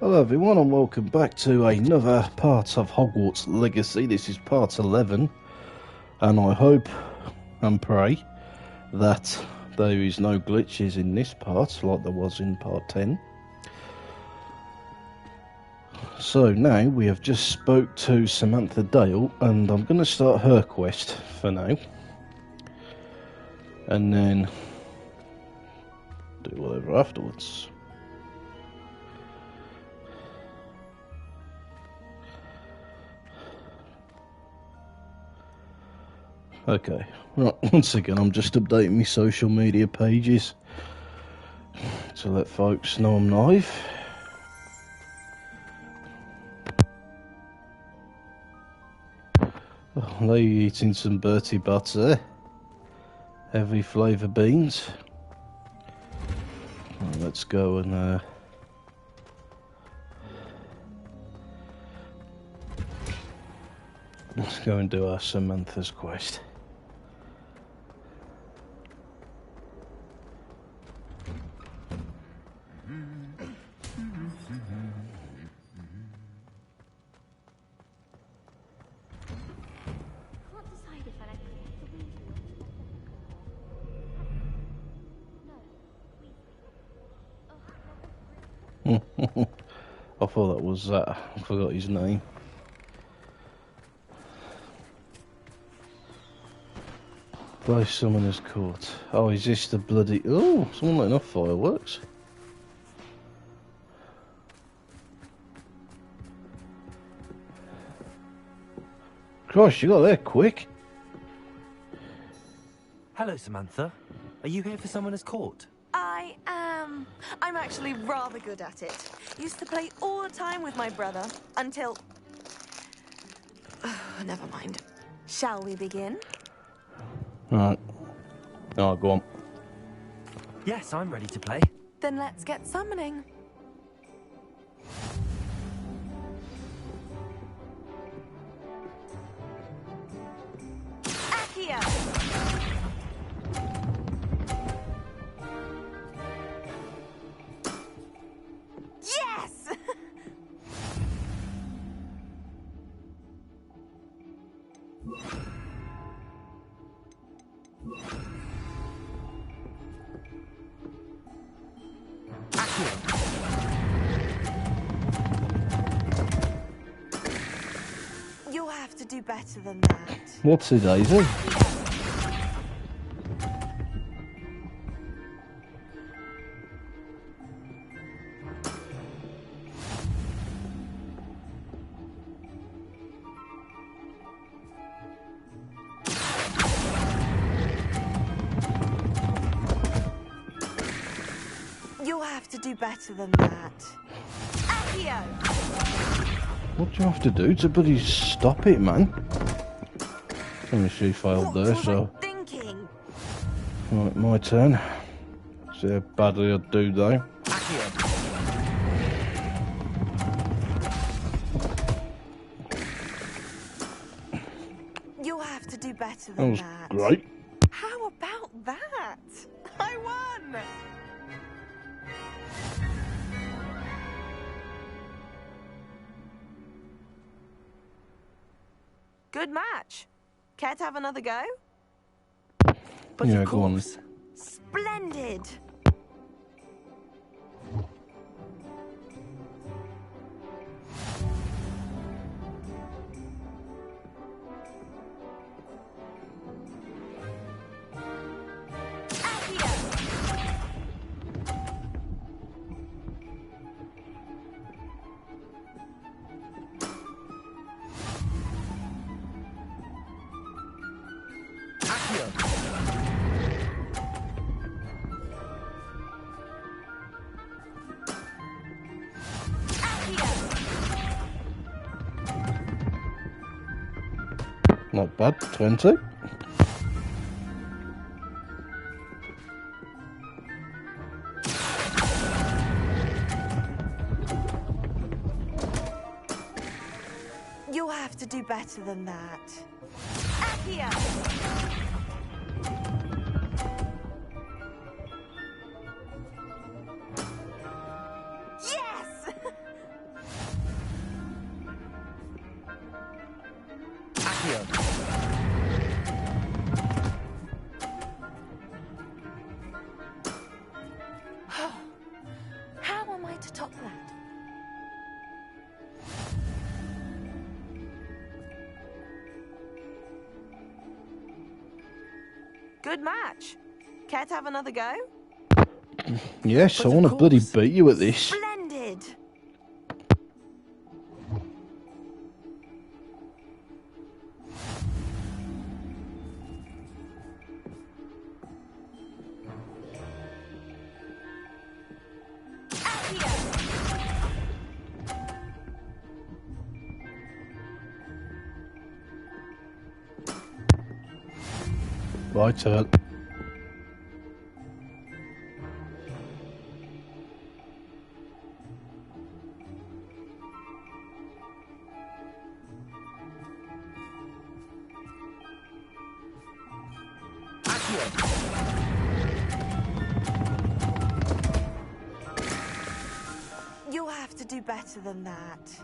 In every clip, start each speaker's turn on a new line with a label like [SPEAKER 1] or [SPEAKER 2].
[SPEAKER 1] Hello everyone and welcome back to another part of Hogwarts Legacy. This is part 11 and I hope and pray that there is no glitches in this part like there was in part 10. So now we have just spoke to Samantha Dale and I'm going to start her quest for now and then do whatever afterwards. Okay, right, once again I'm just updating my social media pages to let folks know I'm live. Oh, they're eating some Bertie Butts there. Heavy flavour beans. Right, let's go and let's go and do our Samantha's quest. I thought that was I forgot his name. By Summoner's Court. Oh, is this the bloody... Oh, someone letting off fireworks. Gosh, you got there quick.
[SPEAKER 2] Hello, Samantha. Are you here for Summoner's Court?
[SPEAKER 3] I am. I'm actually rather good at it. Used to play all the time with my brother until... Never mind. Shall we begin?
[SPEAKER 1] Right. Oh, go on.
[SPEAKER 2] Yes, I'm ready to play.
[SPEAKER 3] Then let's get summoning. Accio! Yes! You'll have to do better than that.
[SPEAKER 1] What's it, Daisy?
[SPEAKER 3] You'll have to do better than that. Accio!
[SPEAKER 1] What do you have to do to bloody stop it, man? Only she failed there, so...
[SPEAKER 3] I thinking?
[SPEAKER 1] Right, my turn. See how badly I do, though.
[SPEAKER 3] You'll have to do better than that.
[SPEAKER 1] Great.
[SPEAKER 3] How about that? I won! Good match. Care to have another go?
[SPEAKER 2] But
[SPEAKER 1] Yeah,
[SPEAKER 2] of
[SPEAKER 1] go on.
[SPEAKER 2] course.
[SPEAKER 3] Splendid!
[SPEAKER 1] Not bad. 20.
[SPEAKER 3] You'll have to do better than that. Accio! Good match. Care to have another go?
[SPEAKER 1] Yes,
[SPEAKER 2] But
[SPEAKER 1] I
[SPEAKER 2] of
[SPEAKER 1] want to bloody
[SPEAKER 2] course.
[SPEAKER 1] beat you at this.
[SPEAKER 3] Splendid.
[SPEAKER 1] My turn.
[SPEAKER 3] You'll have to do better than that.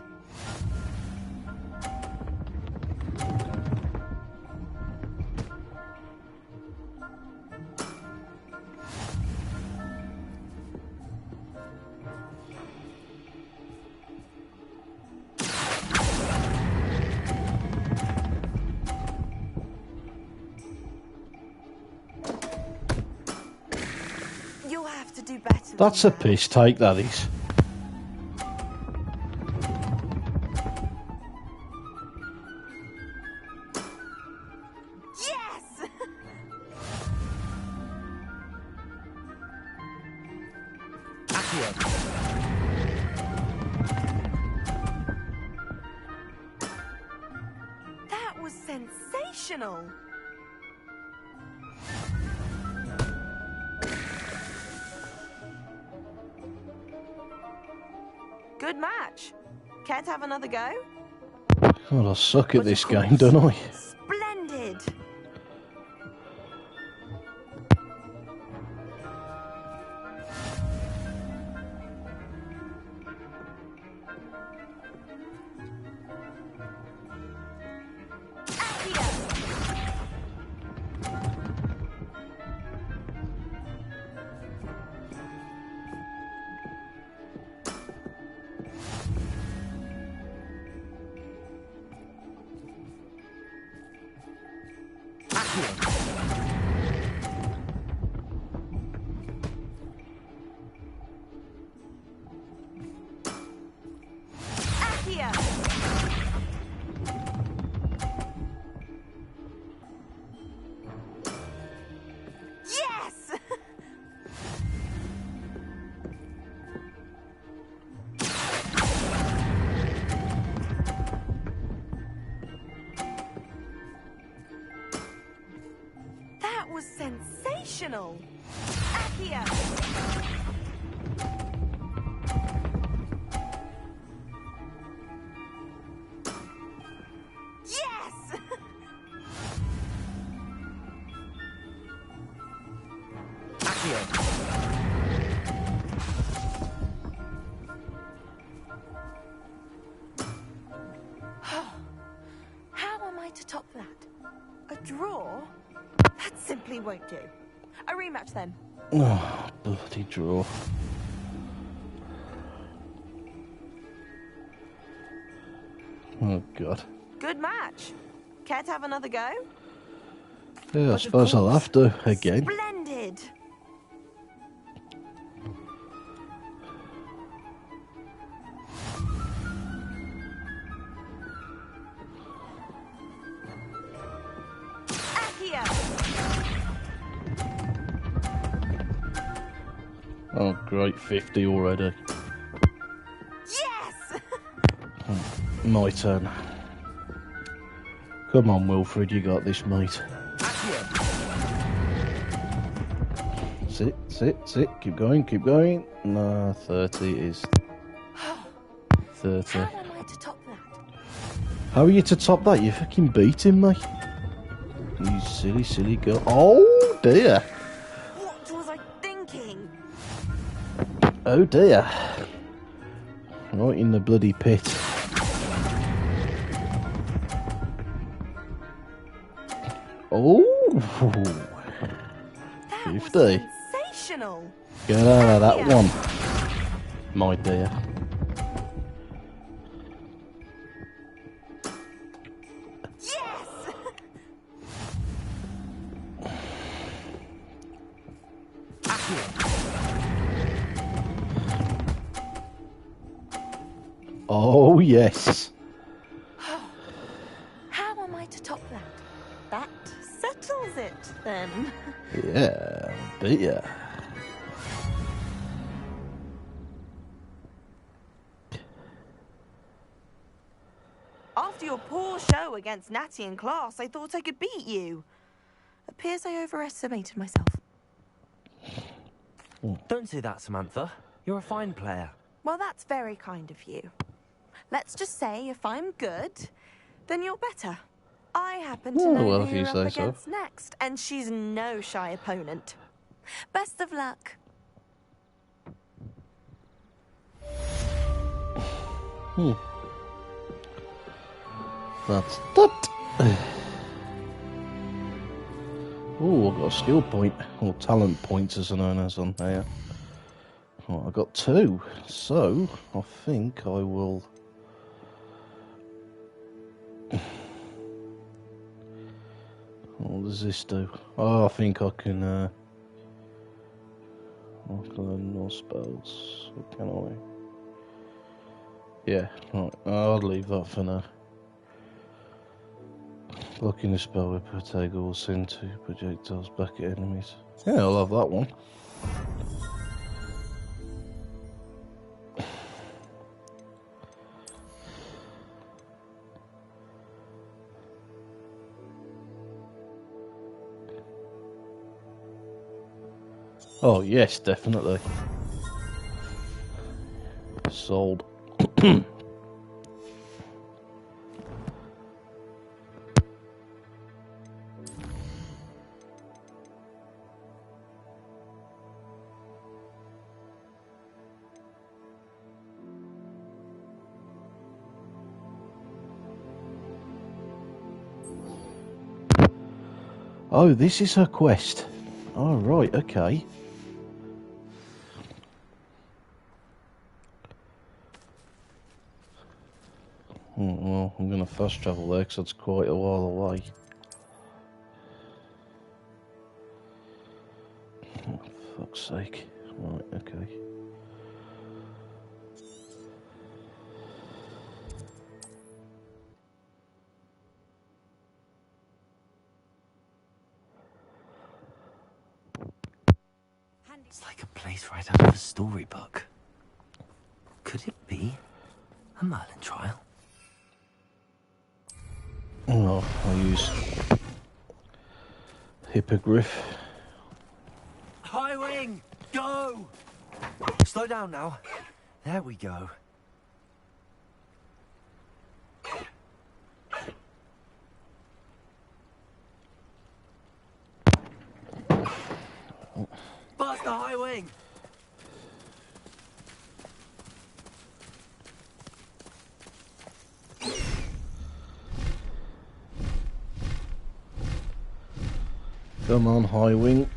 [SPEAKER 3] You'll have to do better
[SPEAKER 1] That's a
[SPEAKER 3] than that.
[SPEAKER 1] piss take, that is.
[SPEAKER 3] Yes! That was sensational. Good match. Care to have another go?
[SPEAKER 1] God, I suck at
[SPEAKER 2] But
[SPEAKER 1] this
[SPEAKER 2] of
[SPEAKER 1] game,
[SPEAKER 2] course.
[SPEAKER 1] don't I?
[SPEAKER 3] Splendid. Accio. Yes! That was sensational. Accio. Yes! How am I to top that? A draw? That simply won't do. A rematch then.
[SPEAKER 1] Oh, bloody draw. Oh, God.
[SPEAKER 3] Good match. Care to have another go?
[SPEAKER 1] Yeah, I
[SPEAKER 2] But of
[SPEAKER 1] suppose I'll
[SPEAKER 2] course.
[SPEAKER 1] have to again.
[SPEAKER 3] Splendid. Accio.
[SPEAKER 1] Oh, great, 50 already.
[SPEAKER 3] Yes!
[SPEAKER 1] My turn. Come on, Wilfred, you got this, mate. Sit. Keep going. No, 30 is 30.
[SPEAKER 3] How am I to top that?
[SPEAKER 1] How are you to top that? You fucking beating me. You silly girl. Oh, dear.
[SPEAKER 3] What was I thinking?
[SPEAKER 1] Oh, dear. Right in the bloody pit. Oh,
[SPEAKER 3] That
[SPEAKER 1] 50.
[SPEAKER 3] was sensational.
[SPEAKER 1] Get out of that one, my dear.
[SPEAKER 3] Yes!
[SPEAKER 1] Oh, yes.
[SPEAKER 3] How am I to top that? That settles it, then.
[SPEAKER 1] Yeah, but yeah.
[SPEAKER 3] After your poor show against Natty in class, I thought I could beat you. Appears I overestimated myself.
[SPEAKER 2] Don't say that, Samantha. You're a fine player.
[SPEAKER 3] Well, that's very kind of you. Let's just say if I'm good, then you're better. I happen to know
[SPEAKER 1] well,
[SPEAKER 3] who
[SPEAKER 1] if you
[SPEAKER 3] you're
[SPEAKER 1] say
[SPEAKER 3] up
[SPEAKER 1] so.
[SPEAKER 3] against next, and she's no shy opponent. Best of luck.
[SPEAKER 1] That's that. Oh, I've got a skill point, or talent points as they're known as on here. Oh, I got 2, so I think I will. What does this do? Oh, I think I can. I can learn more spells. Or can I? Yeah, right. I'll leave that for now. Blocking the spell with Protego will send 2 projectiles back at enemies. Yeah, I'll have that one. Oh, yes, definitely. Sold. Oh, this is her quest. Oh, right, okay. Well, I'm going to fast travel there because it's quite a while away. Oh, for fuck's sake. Right, okay.
[SPEAKER 2] It's like a place right out of a storybook. Could it be a Merlin trial?
[SPEAKER 1] Oh, I'll use Hippogriff.
[SPEAKER 2] High wing, go! Slow down now. There we go. Faster, high wing!
[SPEAKER 1] Come on, High Wing.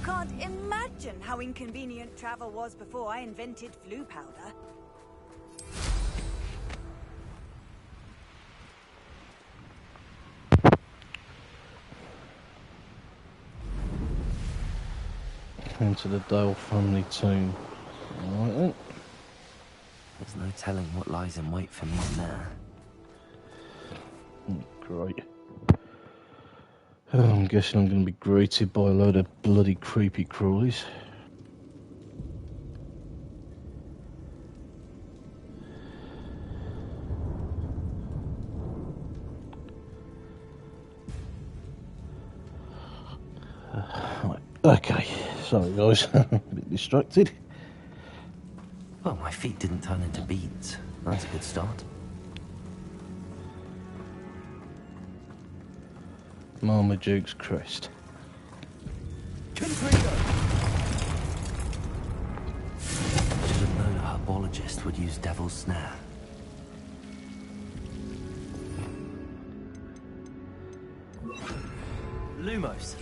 [SPEAKER 4] Can't imagine how inconvenient travel was before I invented flu powder.
[SPEAKER 1] Into the Dale family tomb. Alright then.
[SPEAKER 2] There's no telling what lies in wait for me in there.
[SPEAKER 1] Great. I'm guessing I'm going to be greeted by a load of bloody creepy crawlies. Right, okay, sorry guys, a bit distracted.
[SPEAKER 2] Well, my feet didn't turn into beads. That's a good start.
[SPEAKER 1] Marmaduke's crest.
[SPEAKER 2] Should have known a herbologist would use Devil's Snare. Lumos.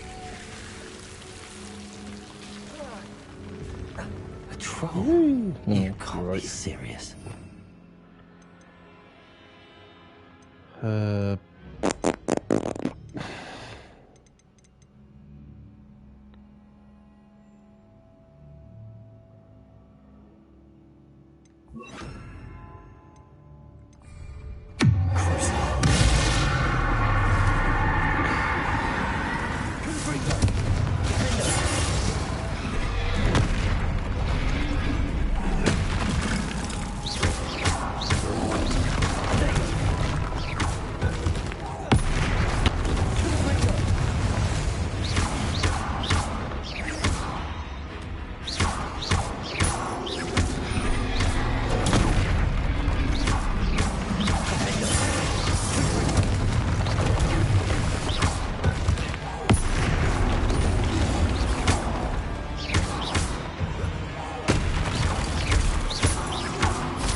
[SPEAKER 2] A troll? You can't
[SPEAKER 1] right.
[SPEAKER 2] be serious.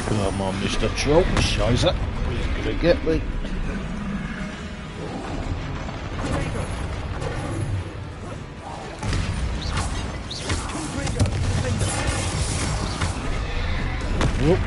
[SPEAKER 1] Come on, Mr. Troll, Shizer. He's gonna get me. Whoop.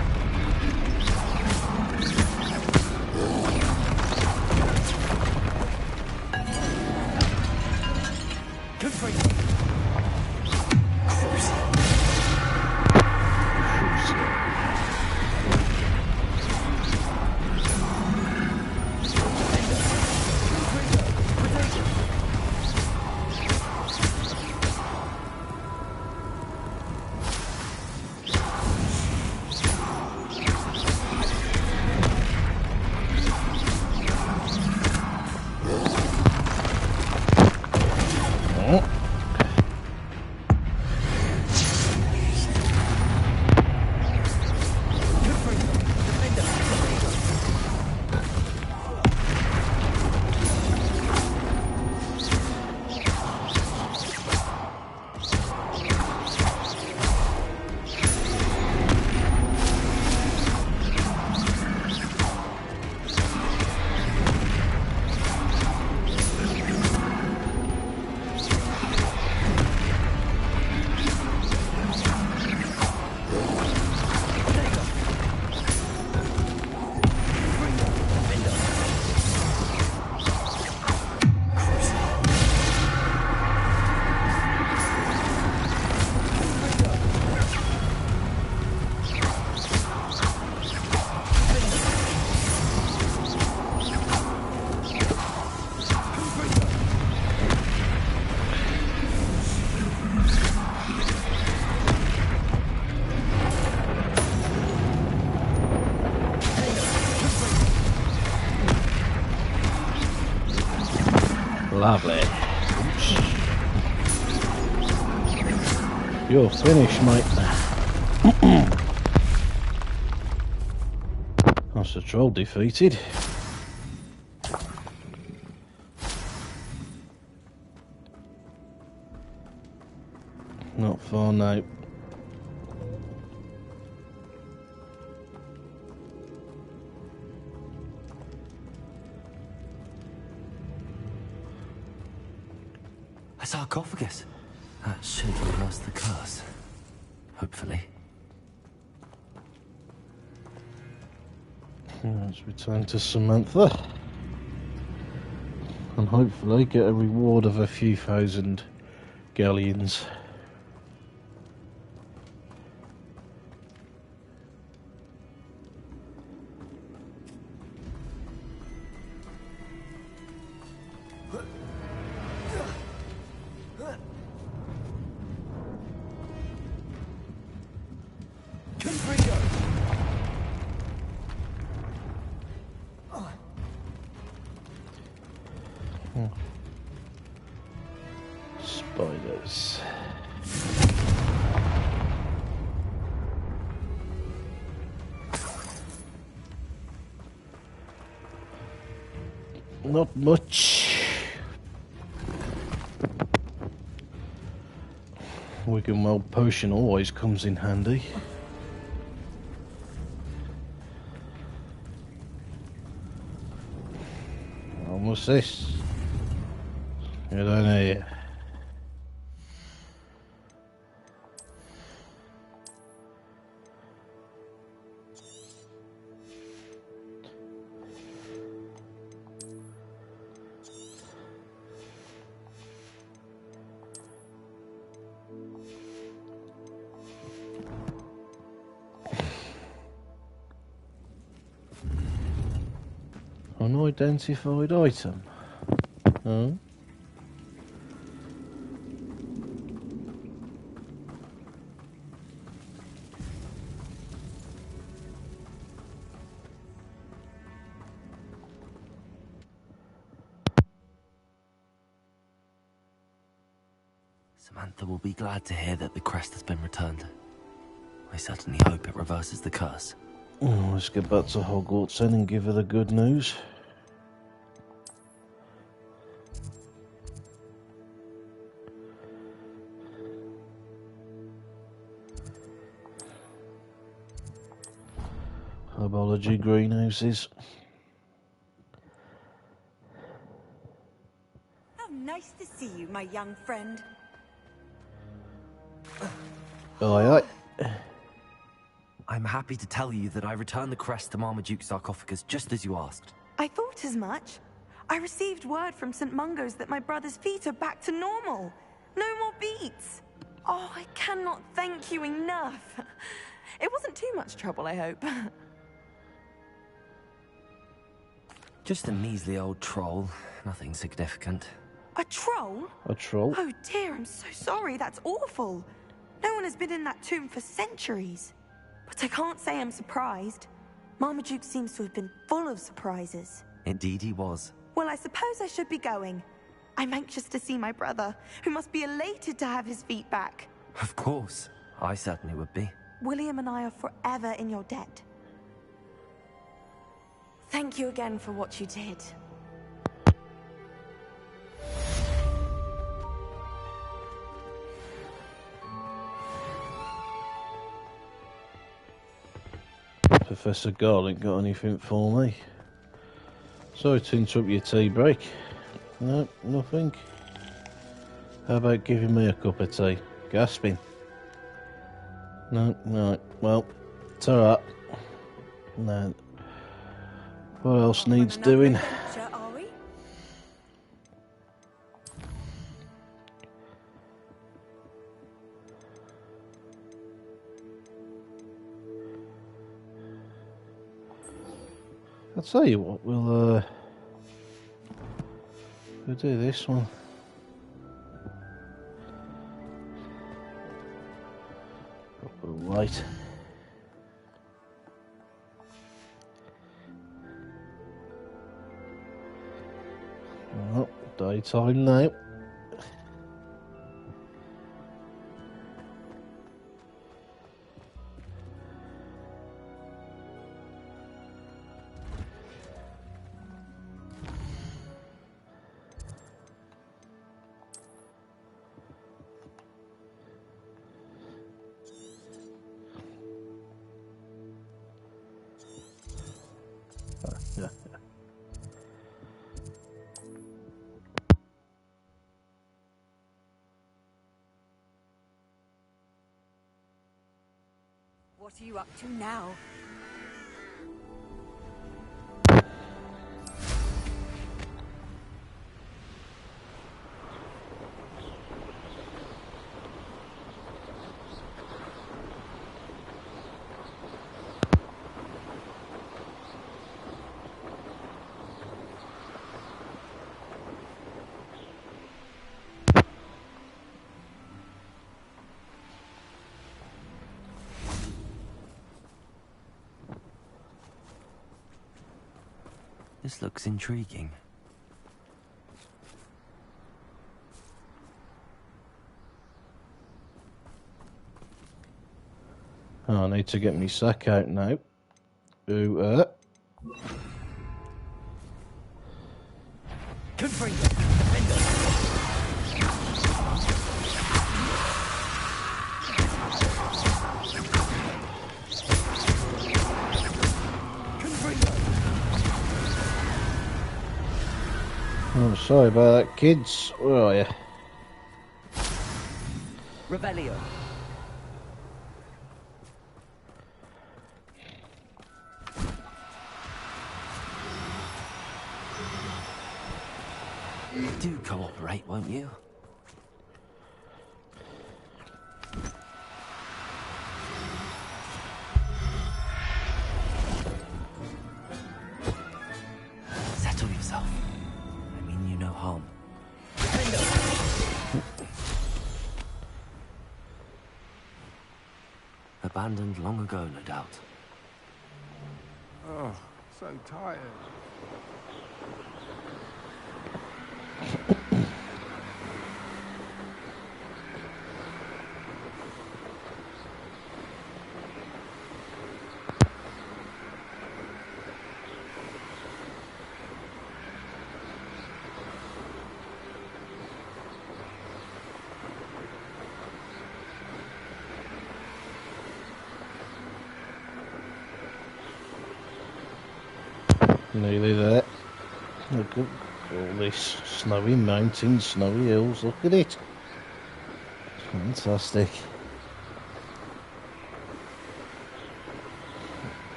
[SPEAKER 1] Lovely. Oops. You're finished, mate. That's the troll defeated. Not far now.
[SPEAKER 2] A sarcophagus. That should reverse the curse. Hopefully.
[SPEAKER 1] Let's return to Samantha. And hopefully get a reward of a few thousand galleons. Spiders. Not much. Wiggenweld potion always comes in handy. What's this? Get on here. Unidentified item. Oh.
[SPEAKER 2] Samantha will be glad to hear that the crest has been returned. I certainly hope it reverses the curse.
[SPEAKER 1] Oh, let's get back to Hogwarts then and give her the good news. Herbology greenhouses.
[SPEAKER 4] How nice to see you, my young friend.
[SPEAKER 1] Aye, aye.
[SPEAKER 2] I'm happy to tell you that I returned the crest to Marmaduke's sarcophagus just as you asked.
[SPEAKER 3] I thought as much. I received word from St. Mungo's that my brother's feet are back to normal. No more beats. Oh, I cannot thank you enough. It wasn't too much trouble, I hope.
[SPEAKER 2] Just a measly old troll. Nothing significant.
[SPEAKER 3] A troll?
[SPEAKER 1] A troll?
[SPEAKER 3] Oh dear, I'm so sorry. That's awful. No one has been in that tomb for centuries. But I can't say I'm surprised. Marmaduke seems to have been full of surprises.
[SPEAKER 2] Indeed he was.
[SPEAKER 3] Well, I suppose I should be going. I'm anxious to see my brother, who must be elated to have his feet back.
[SPEAKER 2] Of course. I certainly would be.
[SPEAKER 3] William and I are forever in your debt. Thank you again for what you did.
[SPEAKER 1] Professor Garlick got anything for me? Sorry to interrupt your tea break. No, nothing. How about giving me a cup of tea? Gasping. No, no. Well, it's alright. No. What else needs doing?
[SPEAKER 4] Adventure, are we?
[SPEAKER 1] I'll tell you what, we'll do this one. Right. Oh, daytime now. Yeah.
[SPEAKER 4] What are you up to now?
[SPEAKER 2] This looks intriguing.
[SPEAKER 1] Oh, I need to get my sack out now. Ooh,
[SPEAKER 2] Confringo! Defender! Confringo!
[SPEAKER 1] I'm sorry about that, kids. Where are you?
[SPEAKER 2] Revelio! Do cooperate, won't you? Settle yourself. I mean you no harm. Abandoned long ago, no doubt.
[SPEAKER 5] Oh, so tired.
[SPEAKER 1] Nearly there. Look at all this snowy mountains, snowy hills. Look at it. Fantastic.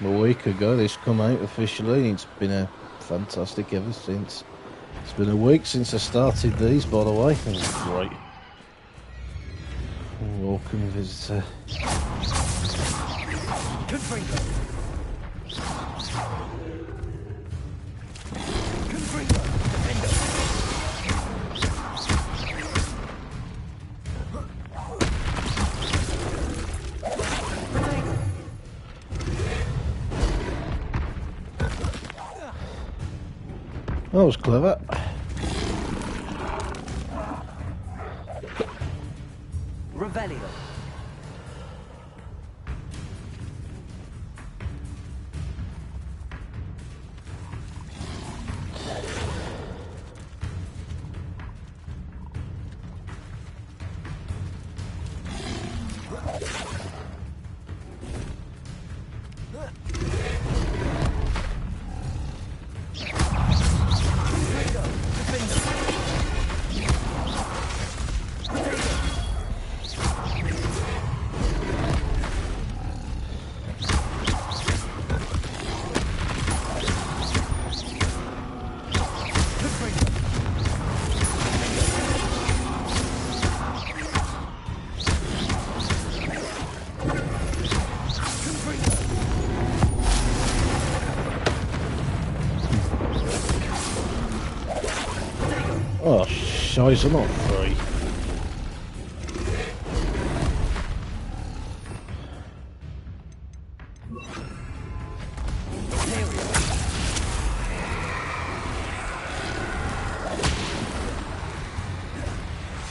[SPEAKER 1] A week ago this come out officially. It's been fantastic ever since. It's been a week since I started these, by the way. Oh, great. Welcome visitor.
[SPEAKER 2] Confringo! Confringo! Defender!
[SPEAKER 1] That was clever.
[SPEAKER 2] Revelio!
[SPEAKER 1] Oh, shies, I'm not free.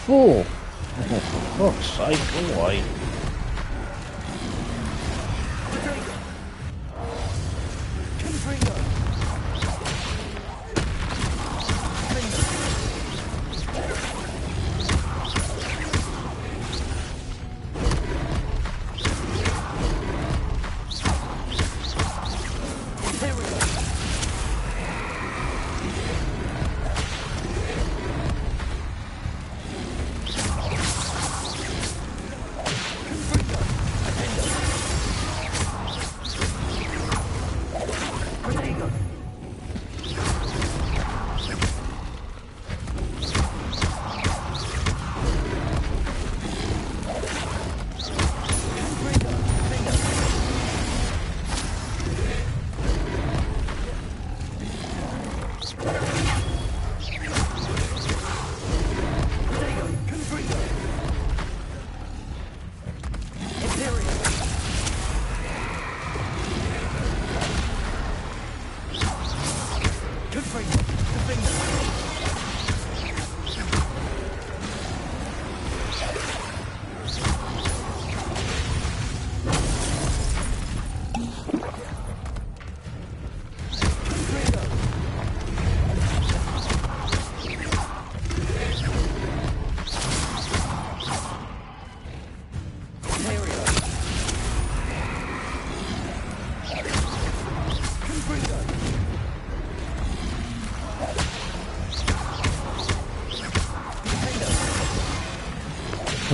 [SPEAKER 1] Four. Oh, for fuck's sake, go away.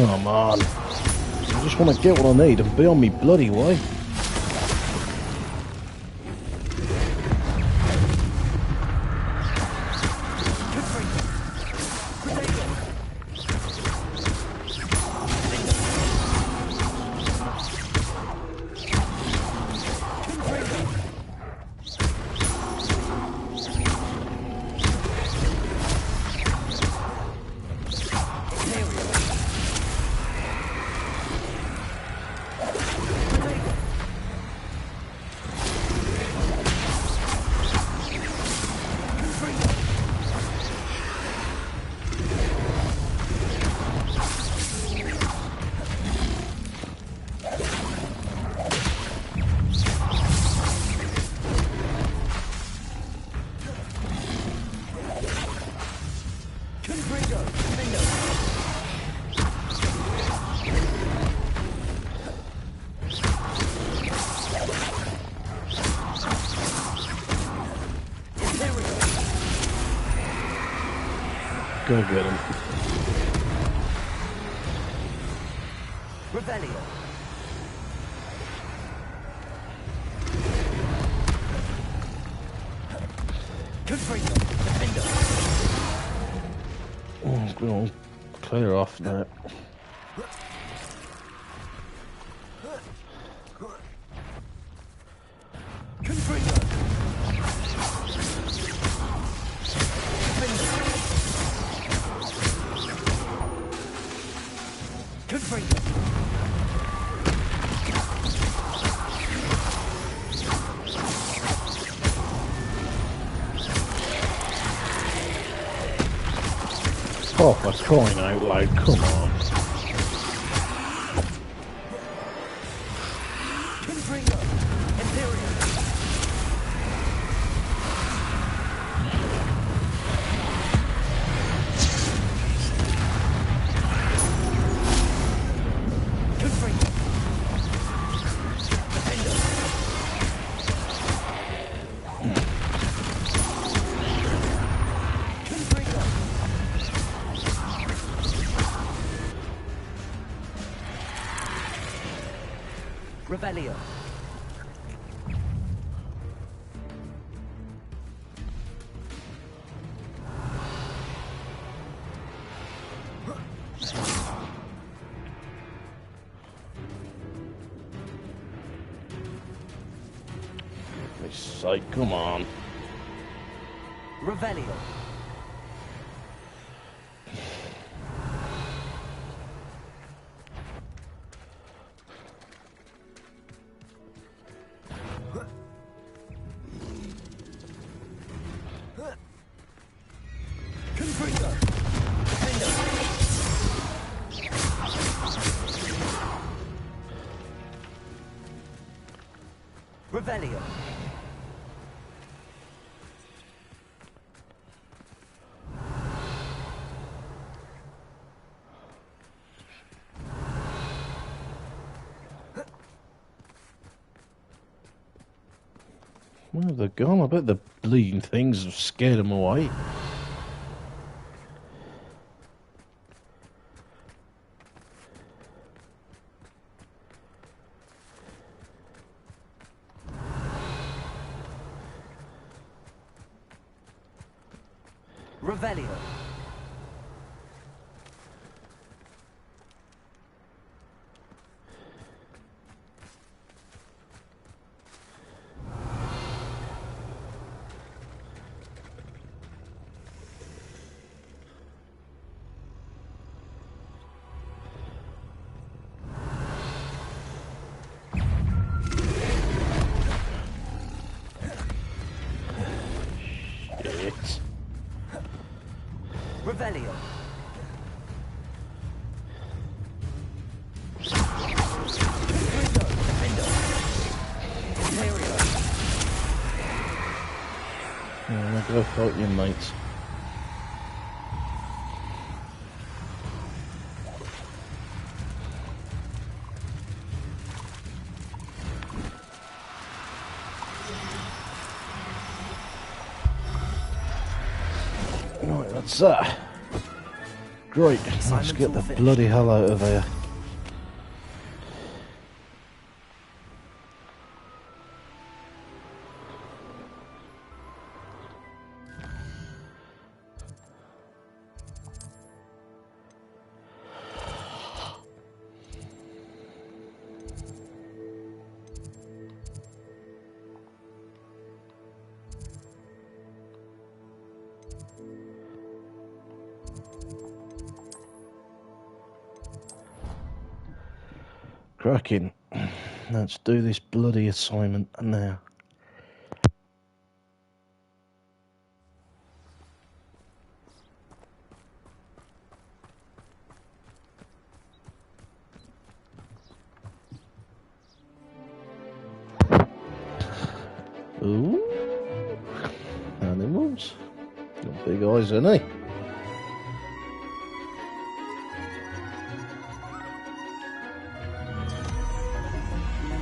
[SPEAKER 1] Come on. I just want to get what I need and be on me bloody way. Go get him.
[SPEAKER 2] Revelio. Confringo. Defendo.
[SPEAKER 1] Oh, go on. Clear off now.
[SPEAKER 2] Confringo. Confringo.
[SPEAKER 1] Oh, for crying out loud, come on.
[SPEAKER 2] Confringo. Imperial. Confringo. Defendo. Confringo. Revelio.
[SPEAKER 1] For Christ's sake, come on.
[SPEAKER 2] Revelio. Confringo. Defendo. Revelio.
[SPEAKER 1] Where have they gone? I bet the bleeding things have scared them away.
[SPEAKER 2] Revelio.
[SPEAKER 1] Shit.
[SPEAKER 2] Revelio. Confringo. Defendo. Imperial.
[SPEAKER 1] Yeah, go fight your mates. Right, that's that. Great, let's
[SPEAKER 2] Assignment's
[SPEAKER 1] get
[SPEAKER 2] all
[SPEAKER 1] the
[SPEAKER 2] finished.
[SPEAKER 1] bloody hell out of here. Cracking. Let's do this bloody assignment now. Ooh. Animals. Got big eyes, hasn't he?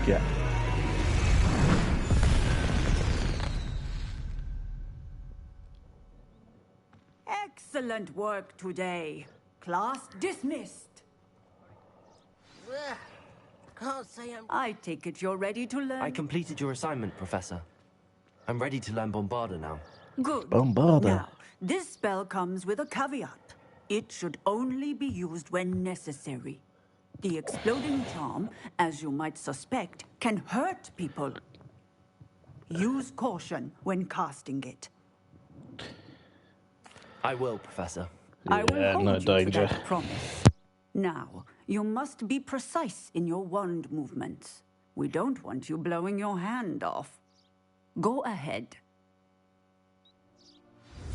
[SPEAKER 1] Yeah.
[SPEAKER 4] Excellent work today. Class dismissed.
[SPEAKER 5] Can't say I'm...
[SPEAKER 4] I take it you're ready to learn.
[SPEAKER 2] I completed your assignment, Professor. I'm ready to learn Bombarda now.
[SPEAKER 4] Good.
[SPEAKER 1] Bombarda.
[SPEAKER 4] Now, this spell comes with a caveat. It should only be used when necessary. The exploding charm, as you might suspect, can hurt people. Use caution when casting it.
[SPEAKER 2] I will, Professor.
[SPEAKER 4] I will
[SPEAKER 1] Yeah,
[SPEAKER 4] hold
[SPEAKER 1] no
[SPEAKER 4] you to
[SPEAKER 1] danger.
[SPEAKER 4] that promise. Now, you must be precise in your wand movements. We don't want you blowing your hand off. Go ahead.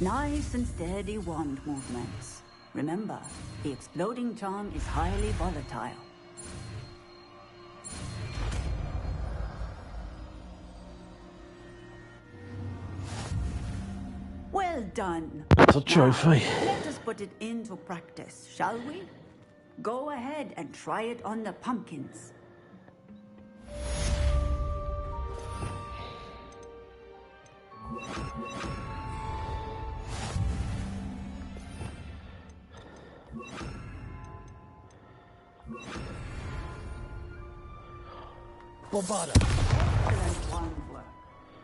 [SPEAKER 4] Nice and steady wand movements. Remember, the exploding charm is highly volatile. Well done.
[SPEAKER 1] It's a trophy.
[SPEAKER 4] Now, let us put it into practice, shall we? Go ahead and try it on the pumpkins.
[SPEAKER 5] Bombarda.
[SPEAKER 4] Excellent wand work.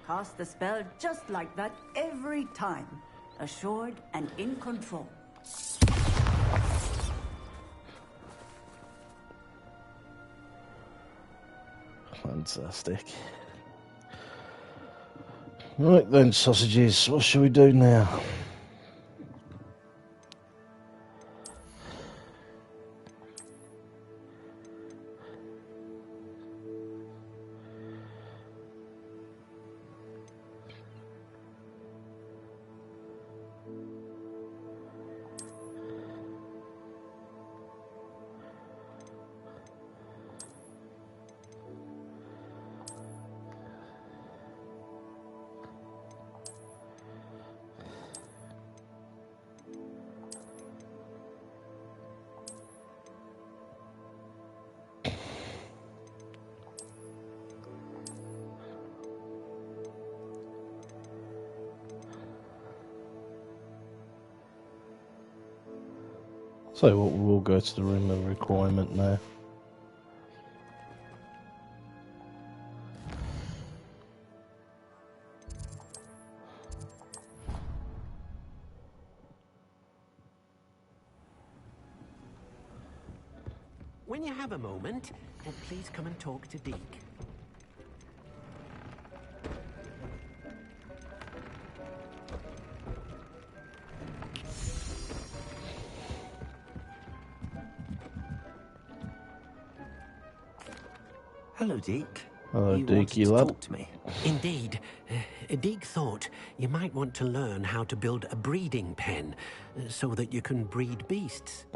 [SPEAKER 4] Cast the spell just like that every time. Assured and in control.
[SPEAKER 1] Fantastic. Right then, sausages, what shall we do now? So what, we'll go to the room of requirement now.
[SPEAKER 5] When you have a moment, then please come and talk to Deke.
[SPEAKER 2] Hello, Deke.
[SPEAKER 1] Hello,
[SPEAKER 2] you wanted
[SPEAKER 1] Dekey
[SPEAKER 2] to
[SPEAKER 1] lad.
[SPEAKER 2] talk to me.
[SPEAKER 5] Indeed. Deke thought you might want to learn how to build a breeding pen so that you can breed beasts.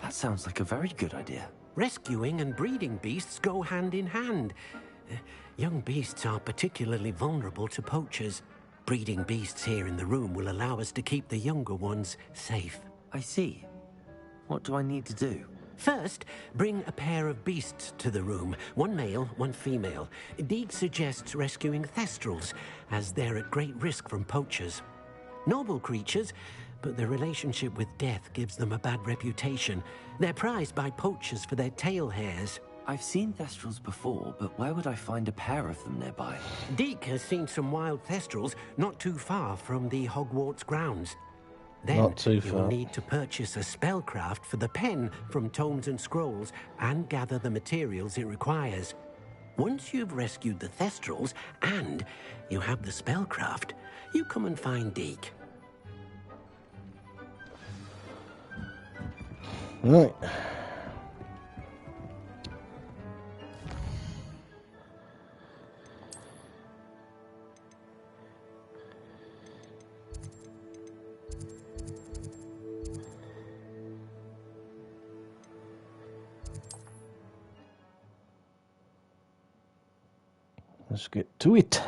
[SPEAKER 2] That sounds like a very good idea.
[SPEAKER 5] Rescuing and breeding beasts go hand in hand. Young beasts are particularly vulnerable to poachers. Breeding beasts here in the room will allow us to keep the younger ones safe.
[SPEAKER 2] I see. What do I need to do?
[SPEAKER 5] First, bring a pair of beasts to the room. One male, one female. Deke suggests rescuing thestrals, as they're at great risk from poachers. Noble creatures, but their relationship with death gives them a bad reputation. They're prized by poachers for their tail hairs.
[SPEAKER 2] I've seen Thestrals before, but where would I find a pair of them nearby?
[SPEAKER 5] Deke has seen some wild Thestrals not too far from the Hogwarts grounds. Then
[SPEAKER 1] Not too
[SPEAKER 5] you'll
[SPEAKER 1] far.
[SPEAKER 5] need to purchase a spellcraft for the pen from Tomes and Scrolls and gather the materials it requires. Once you've rescued the Thestrals and you have the spellcraft, you come and find Deke.
[SPEAKER 1] Right. Let's get to it.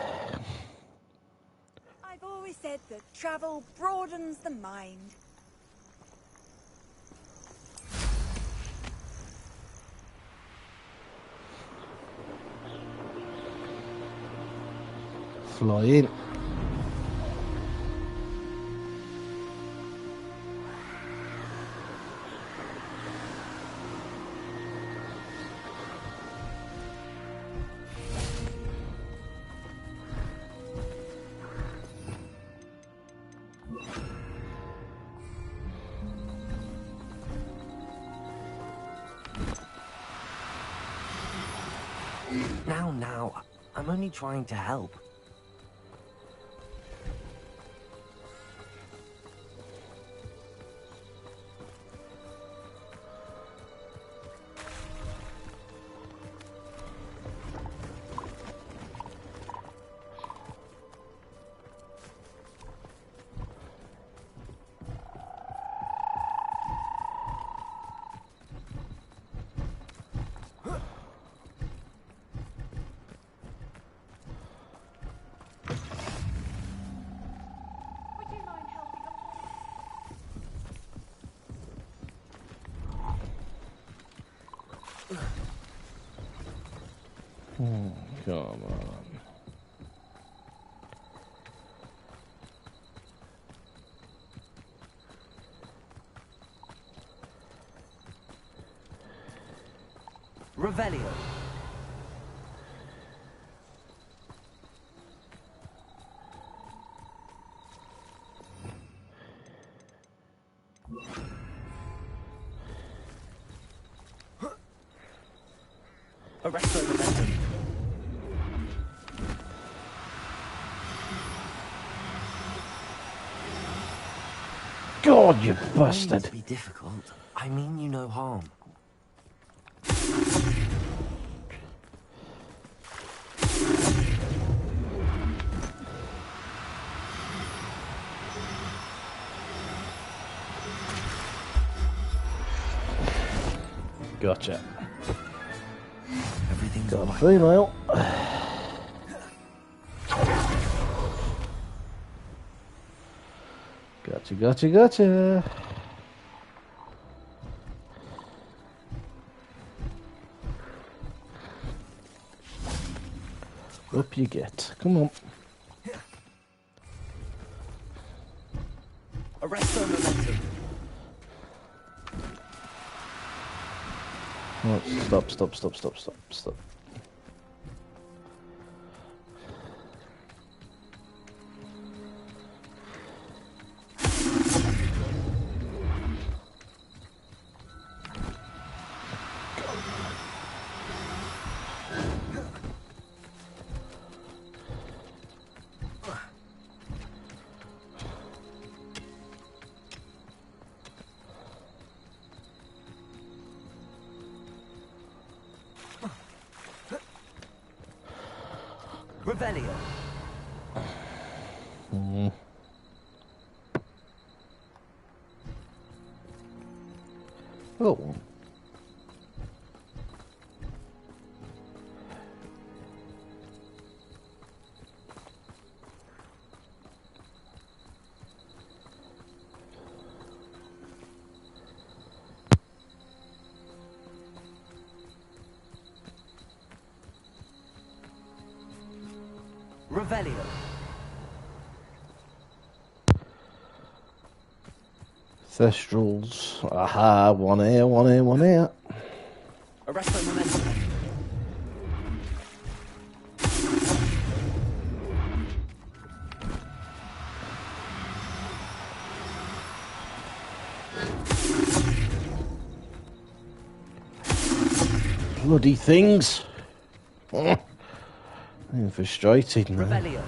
[SPEAKER 6] I've always said that travel broadens the mind.
[SPEAKER 1] Fly in.
[SPEAKER 2] Now, I'm only trying to help.
[SPEAKER 1] Come on.
[SPEAKER 2] Revelio. Arresto momentum.
[SPEAKER 1] God, you
[SPEAKER 2] I don't mean
[SPEAKER 1] bastard.
[SPEAKER 2] to be difficult. I mean you no harm.
[SPEAKER 1] Gotcha.
[SPEAKER 2] Everything's
[SPEAKER 1] Got a
[SPEAKER 2] alright.
[SPEAKER 1] female. Gotcha. Up you get. Come on.
[SPEAKER 2] Arresto momentum.
[SPEAKER 1] Oh, stop.
[SPEAKER 2] Revelio.
[SPEAKER 1] Oh.
[SPEAKER 2] Revelio.
[SPEAKER 1] Thestrals. Aha, one here, one here, one here.
[SPEAKER 2] Arresto momentum.
[SPEAKER 1] Bloody things. I'm frustrated, man.
[SPEAKER 2] Rebellion.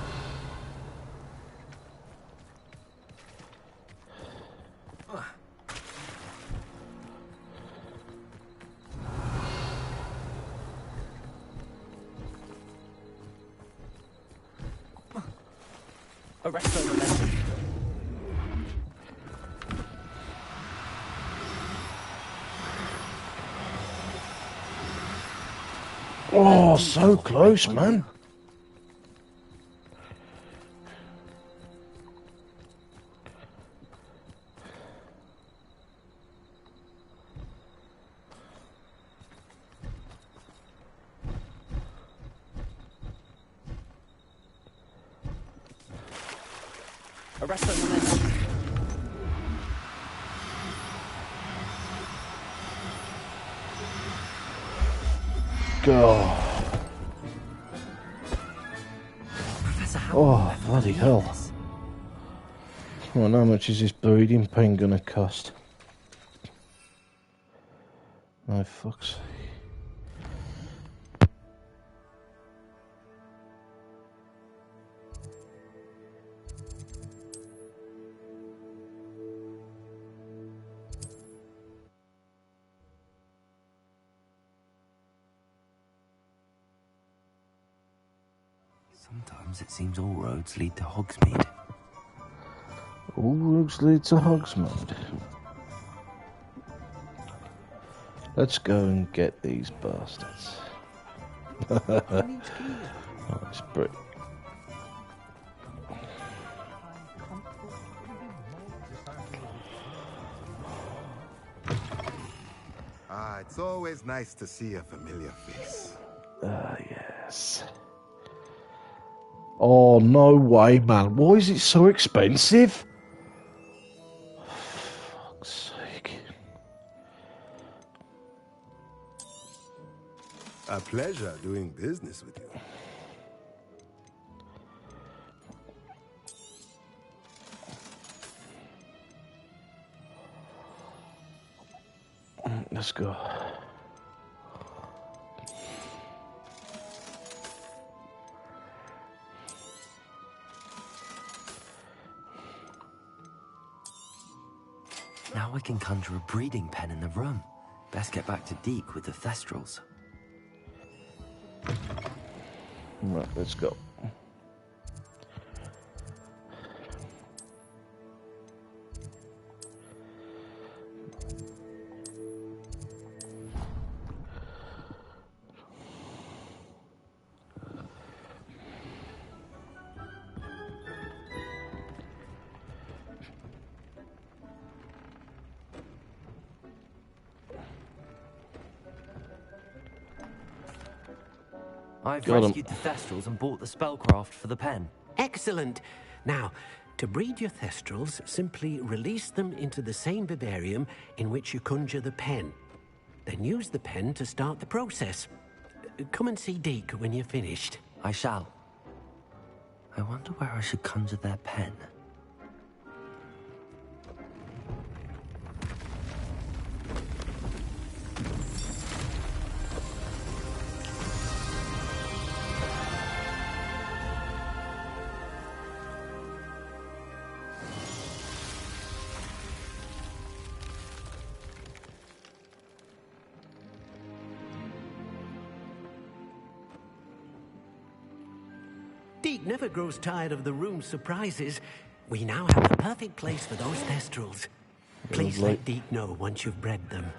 [SPEAKER 2] Arresto momentum.
[SPEAKER 1] Oh, so close, man.
[SPEAKER 2] Arresto momentum.
[SPEAKER 1] God.
[SPEAKER 2] Professor, how
[SPEAKER 1] Oh, bloody hell. Well, how much is this breeding pen gonna cost? Oh, fuck's sake.
[SPEAKER 2] Sometimes it seems all roads lead to Hogsmeade.
[SPEAKER 1] All roads lead to Hogsmeade. Let's go and get these bastards. Oh, it's brick.
[SPEAKER 7] Ah, it's always nice to see a familiar face.
[SPEAKER 1] Ah, yes. Oh, no way, man. Why is it so expensive? Fuck's sake.
[SPEAKER 7] A pleasure doing business with you.
[SPEAKER 1] Let's go.
[SPEAKER 2] Now I can conjure a breeding pen in the room. Best get back to Deke with the Thestrals.
[SPEAKER 1] Right, let's go.
[SPEAKER 2] I've
[SPEAKER 1] Got 'em.
[SPEAKER 2] rescued the Thestrals and bought the spellcraft for the pen.
[SPEAKER 5] Excellent. Now, to breed your Thestrals, simply release them into the same vivarium in which you conjure the pen. Then use the pen to start the process. Come and see Deke when you're finished.
[SPEAKER 2] I shall. I wonder where I should conjure their pen.
[SPEAKER 5] Deke never grows tired of the room's surprises. We now have the perfect place for those Thestrals. Please
[SPEAKER 1] Lovely.
[SPEAKER 5] let Deke know once you've bred them.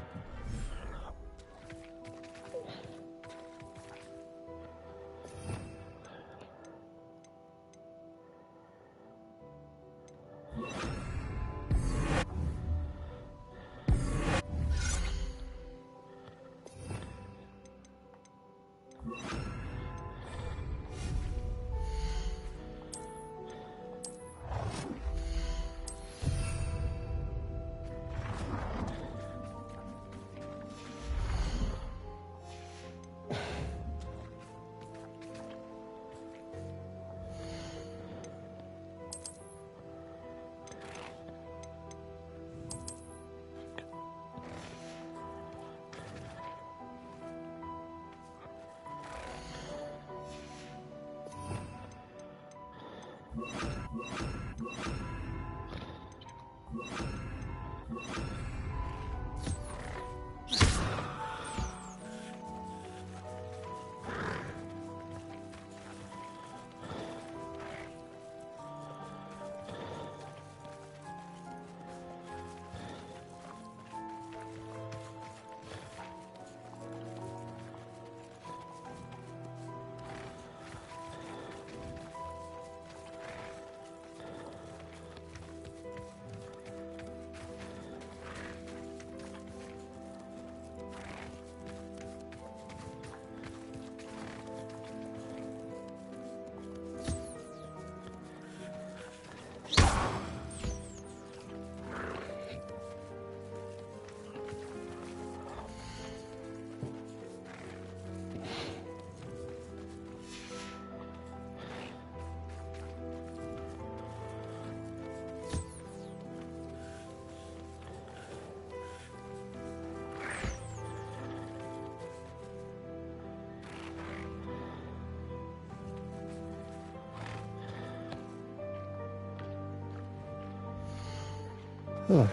[SPEAKER 1] Oh.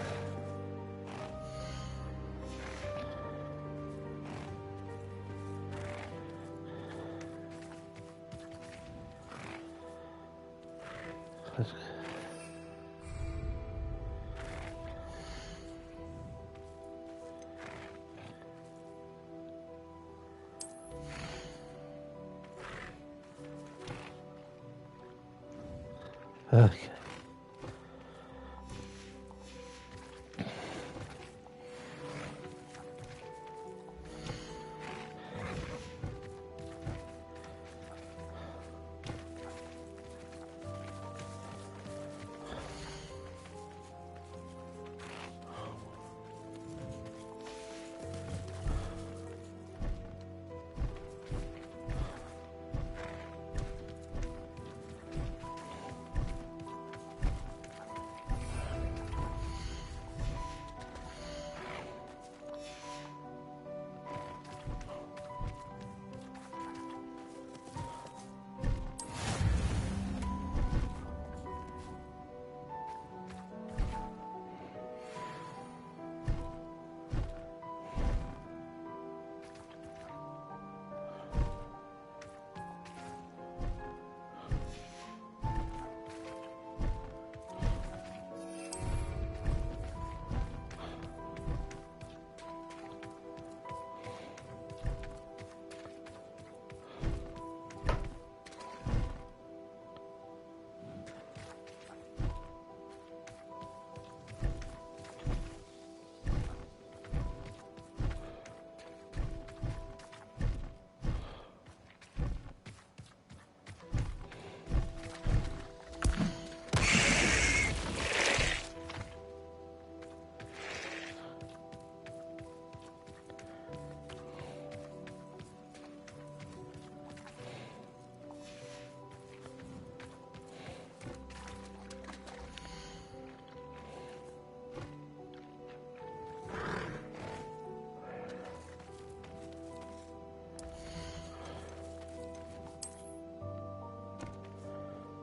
[SPEAKER 1] Okay.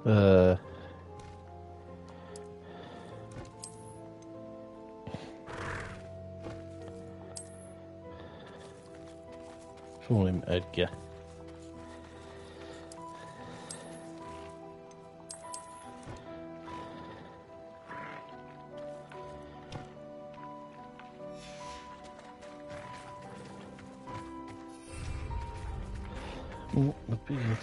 [SPEAKER 1] Uh, Call him Edgar. Oh, the beard.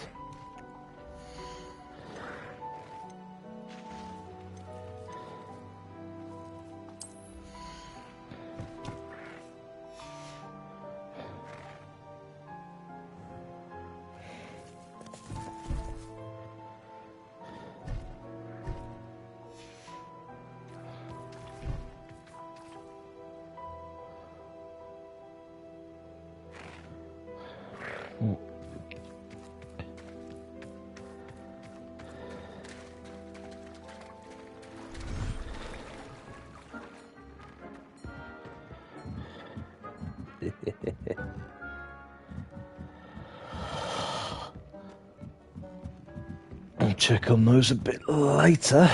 [SPEAKER 1] I'll check on those a bit later.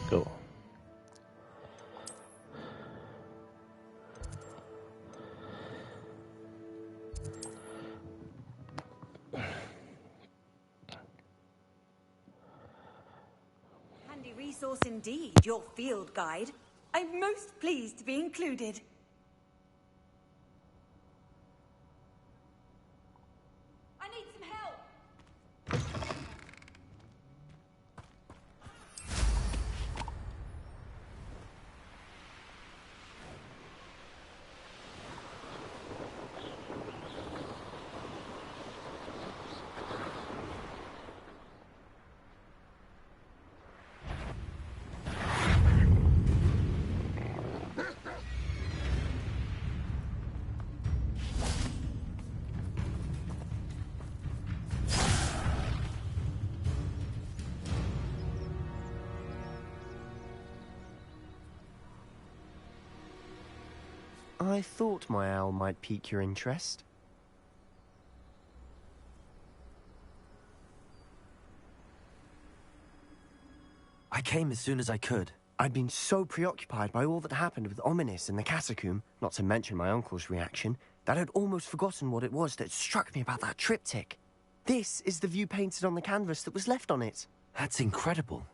[SPEAKER 1] Go on.
[SPEAKER 4] Handy resource indeed, your field guide. I'm most pleased to be included. I need some help.
[SPEAKER 8] I thought my owl might pique your interest.
[SPEAKER 2] I came as soon as I could.
[SPEAKER 8] I'd been so preoccupied by all that happened with Ominis in the catacomb, not to mention my uncle's reaction, that I'd almost forgotten what it was that struck me about that triptych. This is the view painted on the canvas that was left on it.
[SPEAKER 2] That's incredible.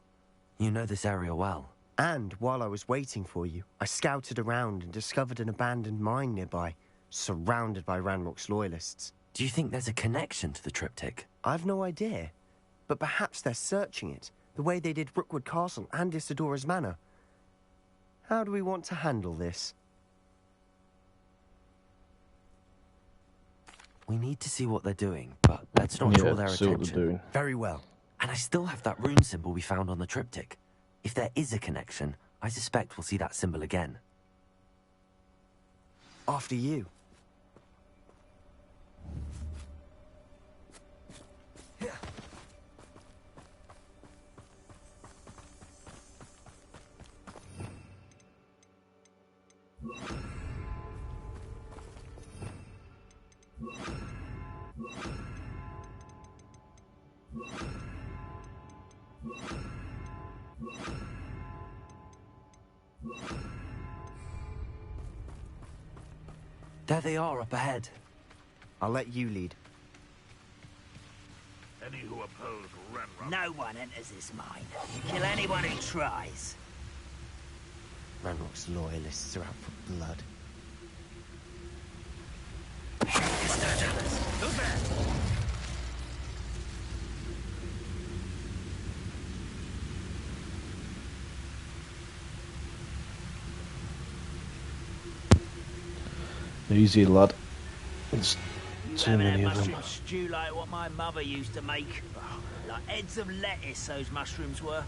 [SPEAKER 2] You know this area well.
[SPEAKER 8] And while I was waiting for you, I scouted around and discovered an abandoned mine nearby, surrounded by Ranrock's loyalists.
[SPEAKER 2] Do you think there's a connection to the triptych?
[SPEAKER 8] I've no idea, but perhaps they're searching it, the way they did Rookwood Castle and Isidora's Manor. How do we want to handle this?
[SPEAKER 2] We need to see what they're doing, but let's not draw their
[SPEAKER 1] see what they're
[SPEAKER 2] attention.
[SPEAKER 1] doing.
[SPEAKER 8] Very well.
[SPEAKER 2] And I still have that rune symbol we found on the triptych. If there is a connection, I suspect we'll see that symbol again.
[SPEAKER 8] After you.
[SPEAKER 2] There they are up ahead.
[SPEAKER 8] I'll let you lead.
[SPEAKER 9] Any who oppose Ranrock.
[SPEAKER 10] No one enters this mine. Kill anyone who tries.
[SPEAKER 8] Ranrock's loyalists are out for blood.
[SPEAKER 10] Who's there?
[SPEAKER 1] Easy, lad. There's too many of them.
[SPEAKER 10] Mushroom stew like what my mother used to make. Like heads of lettuce, those mushrooms were.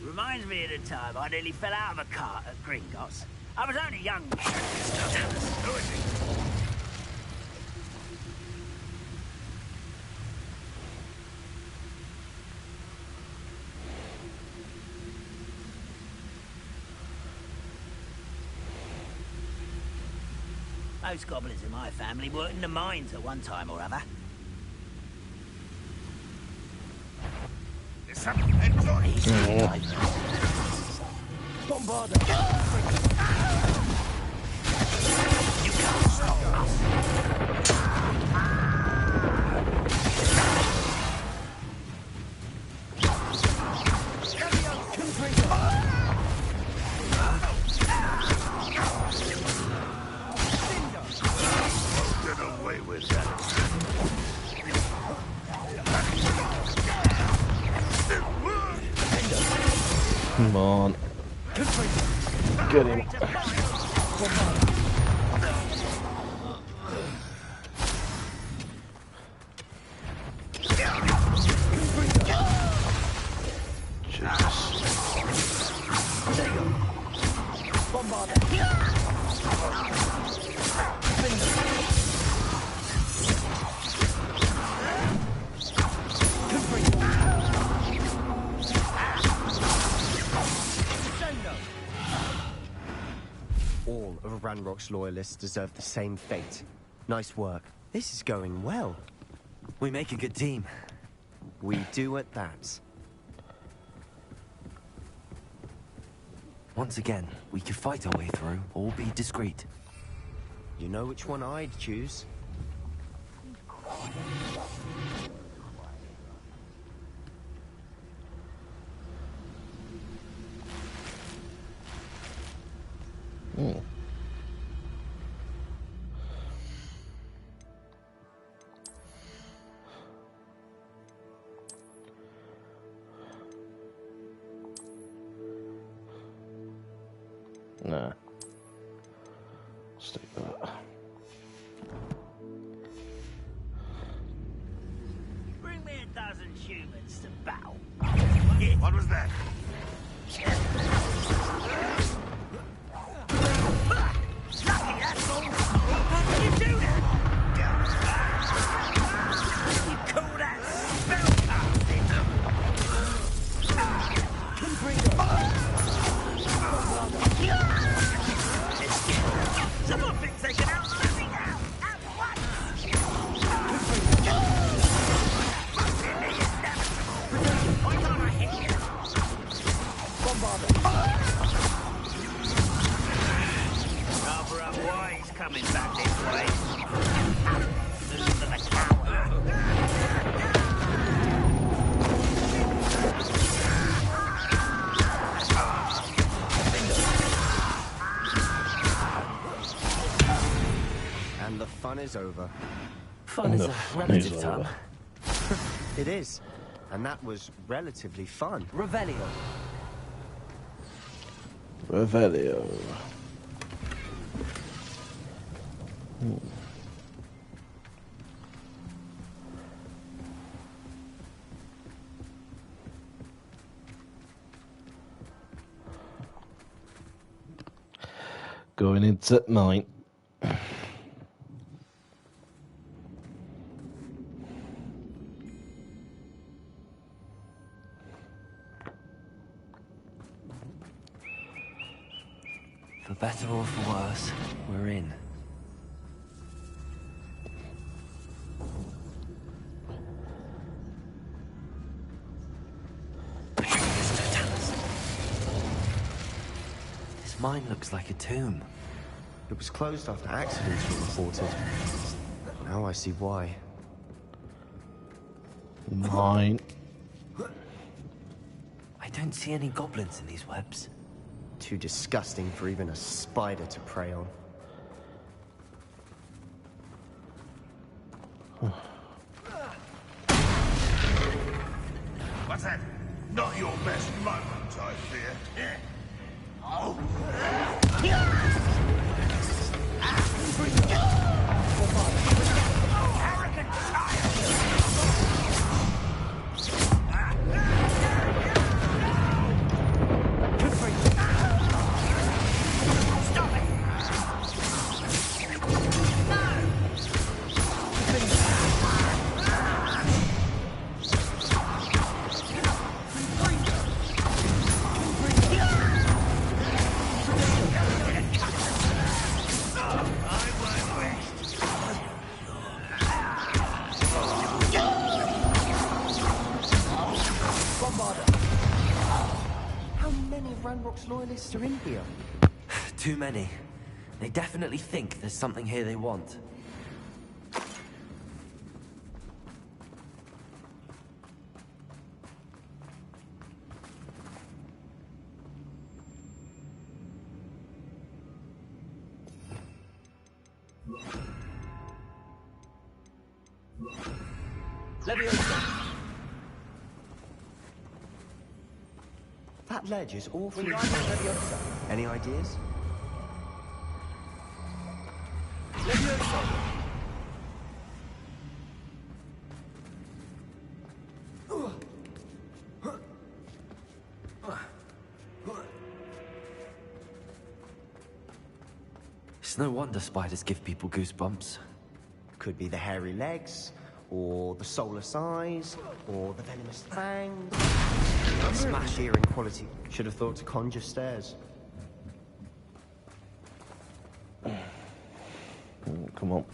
[SPEAKER 10] Reminds me of the time I nearly fell out of a cart at Gringotts. I was only young. Who is he? Most goblins in my family worked in the mines at one time or other.
[SPEAKER 9] There's some heads on it.
[SPEAKER 10] Bombarder! You can't stop us!
[SPEAKER 9] Get away with that.
[SPEAKER 1] Come on. Get him.
[SPEAKER 8] All of Ranrock's loyalists deserve the same fate. Nice work. This is going well.
[SPEAKER 2] We make a good team.
[SPEAKER 8] We do at that.
[SPEAKER 2] Once again, we could fight our way through, or be discreet.
[SPEAKER 8] You know which one I'd choose?
[SPEAKER 1] Oh. Nah. Stick that.
[SPEAKER 10] Bring me humans to battle.
[SPEAKER 9] What was that?
[SPEAKER 10] Lucky, that's all. How can you do that? You call that spellcasting? Someone thinks they can outrun me now. At once. Why can't I hit you? Rather unwise coming back this way. Move to the coward.
[SPEAKER 8] And the fun is over.
[SPEAKER 2] Fun is a relative term.
[SPEAKER 8] It is. And that was relatively fun.
[SPEAKER 2] Revelio.
[SPEAKER 1] Revelio. Going into night.
[SPEAKER 2] For better or for worse, we're in. This mine looks like a tomb.
[SPEAKER 8] It was closed after accidents were reported. Now I see why.
[SPEAKER 1] Mine.
[SPEAKER 2] I don't see any goblins in these webs.
[SPEAKER 8] Too disgusting for even a spider to prey on.
[SPEAKER 9] What's that? Not your best moment, I fear. Oh.
[SPEAKER 10] Arrogant child! Stop it!
[SPEAKER 8] How many Ranrock's loyalists are in here?
[SPEAKER 2] Too many. They definitely think there's something here they want.
[SPEAKER 8] That ledge is awfully... Any ideas?
[SPEAKER 2] It's no wonder spiders give people goosebumps.
[SPEAKER 8] Could be the hairy legs, or the soulless eyes, or the venomous fangs. Smash hearing quality. Should have thought to conjure stairs.
[SPEAKER 1] Come on.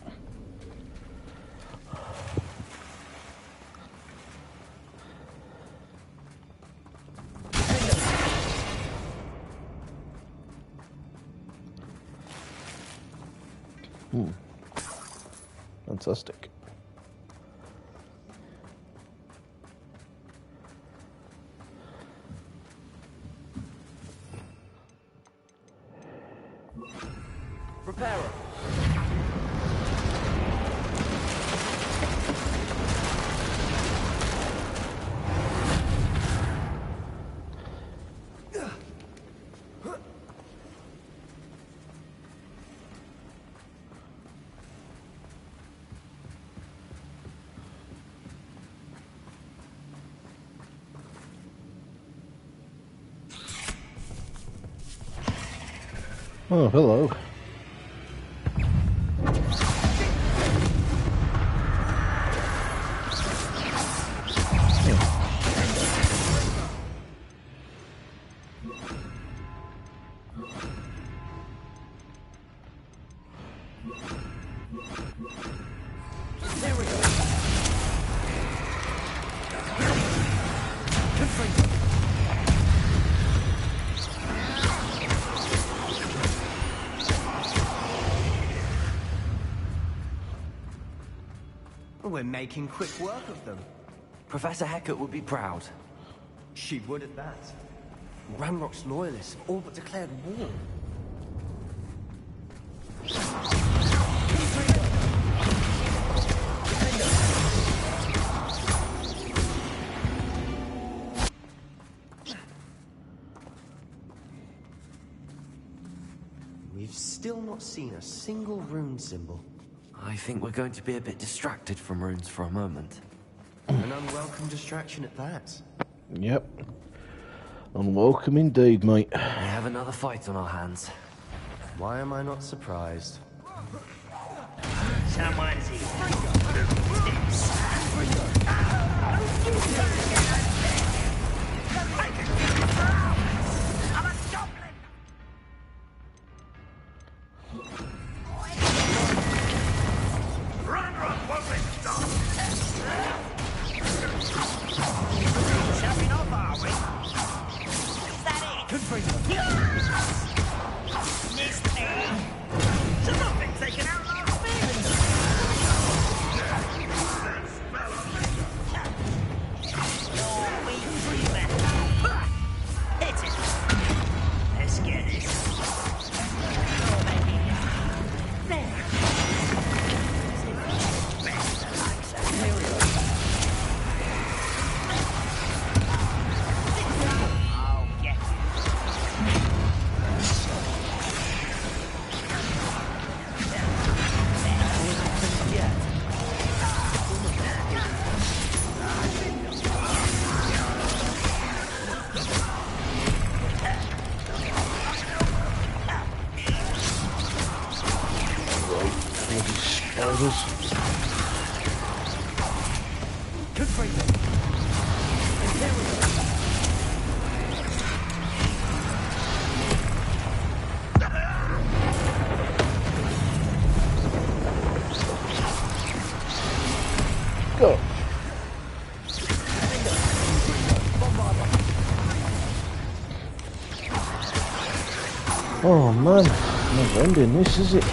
[SPEAKER 1] Fantastic.
[SPEAKER 2] Repairer.
[SPEAKER 1] Oh, hello.
[SPEAKER 8] We're making quick work of them.
[SPEAKER 2] Professor Hecat would be proud.
[SPEAKER 8] She would at that. Ranrock's loyalists have all but declared war. We've still not seen a single rune symbol.
[SPEAKER 2] I think we're going to be a bit distracted from runes for a moment.
[SPEAKER 8] An unwelcome distraction at that.
[SPEAKER 1] Yep. Unwelcome indeed, mate.
[SPEAKER 2] We have another fight on our hands.
[SPEAKER 8] Why am I not surprised?
[SPEAKER 10] Someone's
[SPEAKER 1] Go. Oh man, never ending this, is it?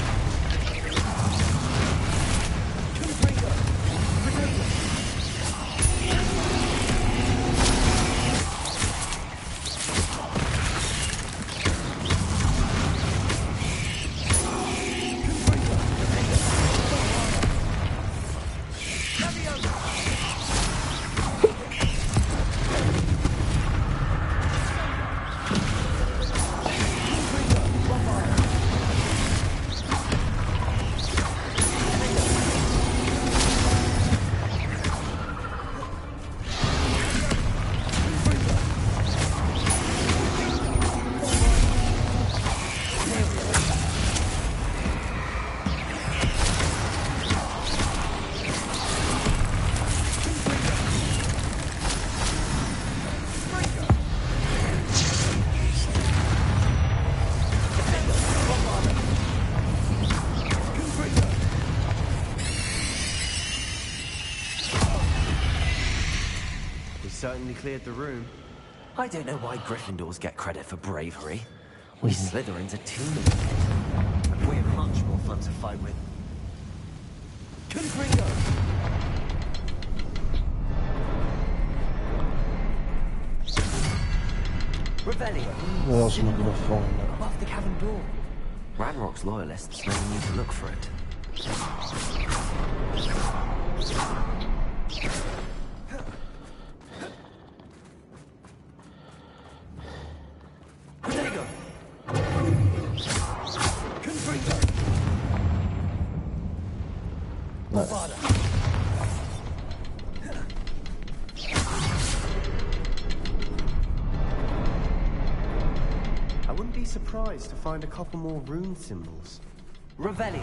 [SPEAKER 8] Certainly cleared the room.
[SPEAKER 2] I don't know why Gryffindors get credit for bravery. We Slytherins are too.
[SPEAKER 8] We're much more fun to fight with. Confringo! Revelio!
[SPEAKER 1] What else am I going to find?
[SPEAKER 8] Above the cavern door.
[SPEAKER 2] Ranrock's loyalists may need to look for it.
[SPEAKER 8] surprised to find a couple more rune symbols.
[SPEAKER 2] Revelio.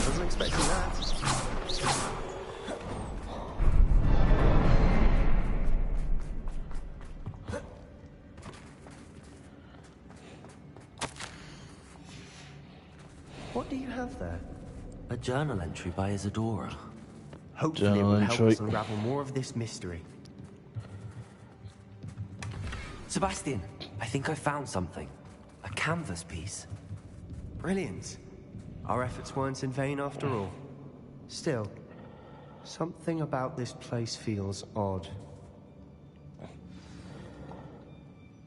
[SPEAKER 8] Wasn't expecting that. What do you have there?
[SPEAKER 2] A journal entry by Isadora.
[SPEAKER 8] Hopefully it will help us unravel more of this mystery.
[SPEAKER 2] Sebastian, I think I found something. A canvas piece.
[SPEAKER 8] Brilliant. Our efforts weren't in vain after all. Still, something about this place feels odd.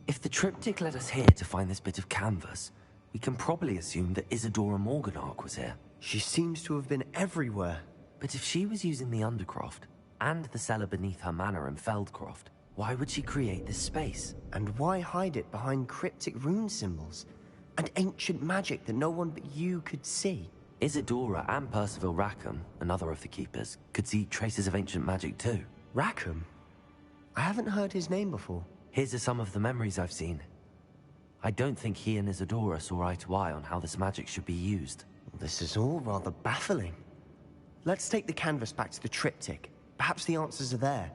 [SPEAKER 2] If the triptych led us here to find this bit of canvas, we can probably assume that Isadora Morganark was here.
[SPEAKER 8] She seems to have been everywhere.
[SPEAKER 2] But if she was using the Undercroft, and the cellar beneath her manor in Feldcroft, why would she create this space?
[SPEAKER 8] And why hide it behind cryptic rune symbols? And ancient magic that no one but you could see?
[SPEAKER 2] Isadora and Percival Rackham, another of the Keepers, could see traces of ancient magic too.
[SPEAKER 8] Rackham? I haven't heard his name before.
[SPEAKER 2] His are some of the memories I've seen. I don't think he and Isadora saw eye to eye on how this magic should be used.
[SPEAKER 8] This is all rather baffling. Let's take the canvas back to the triptych. Perhaps the answers are there.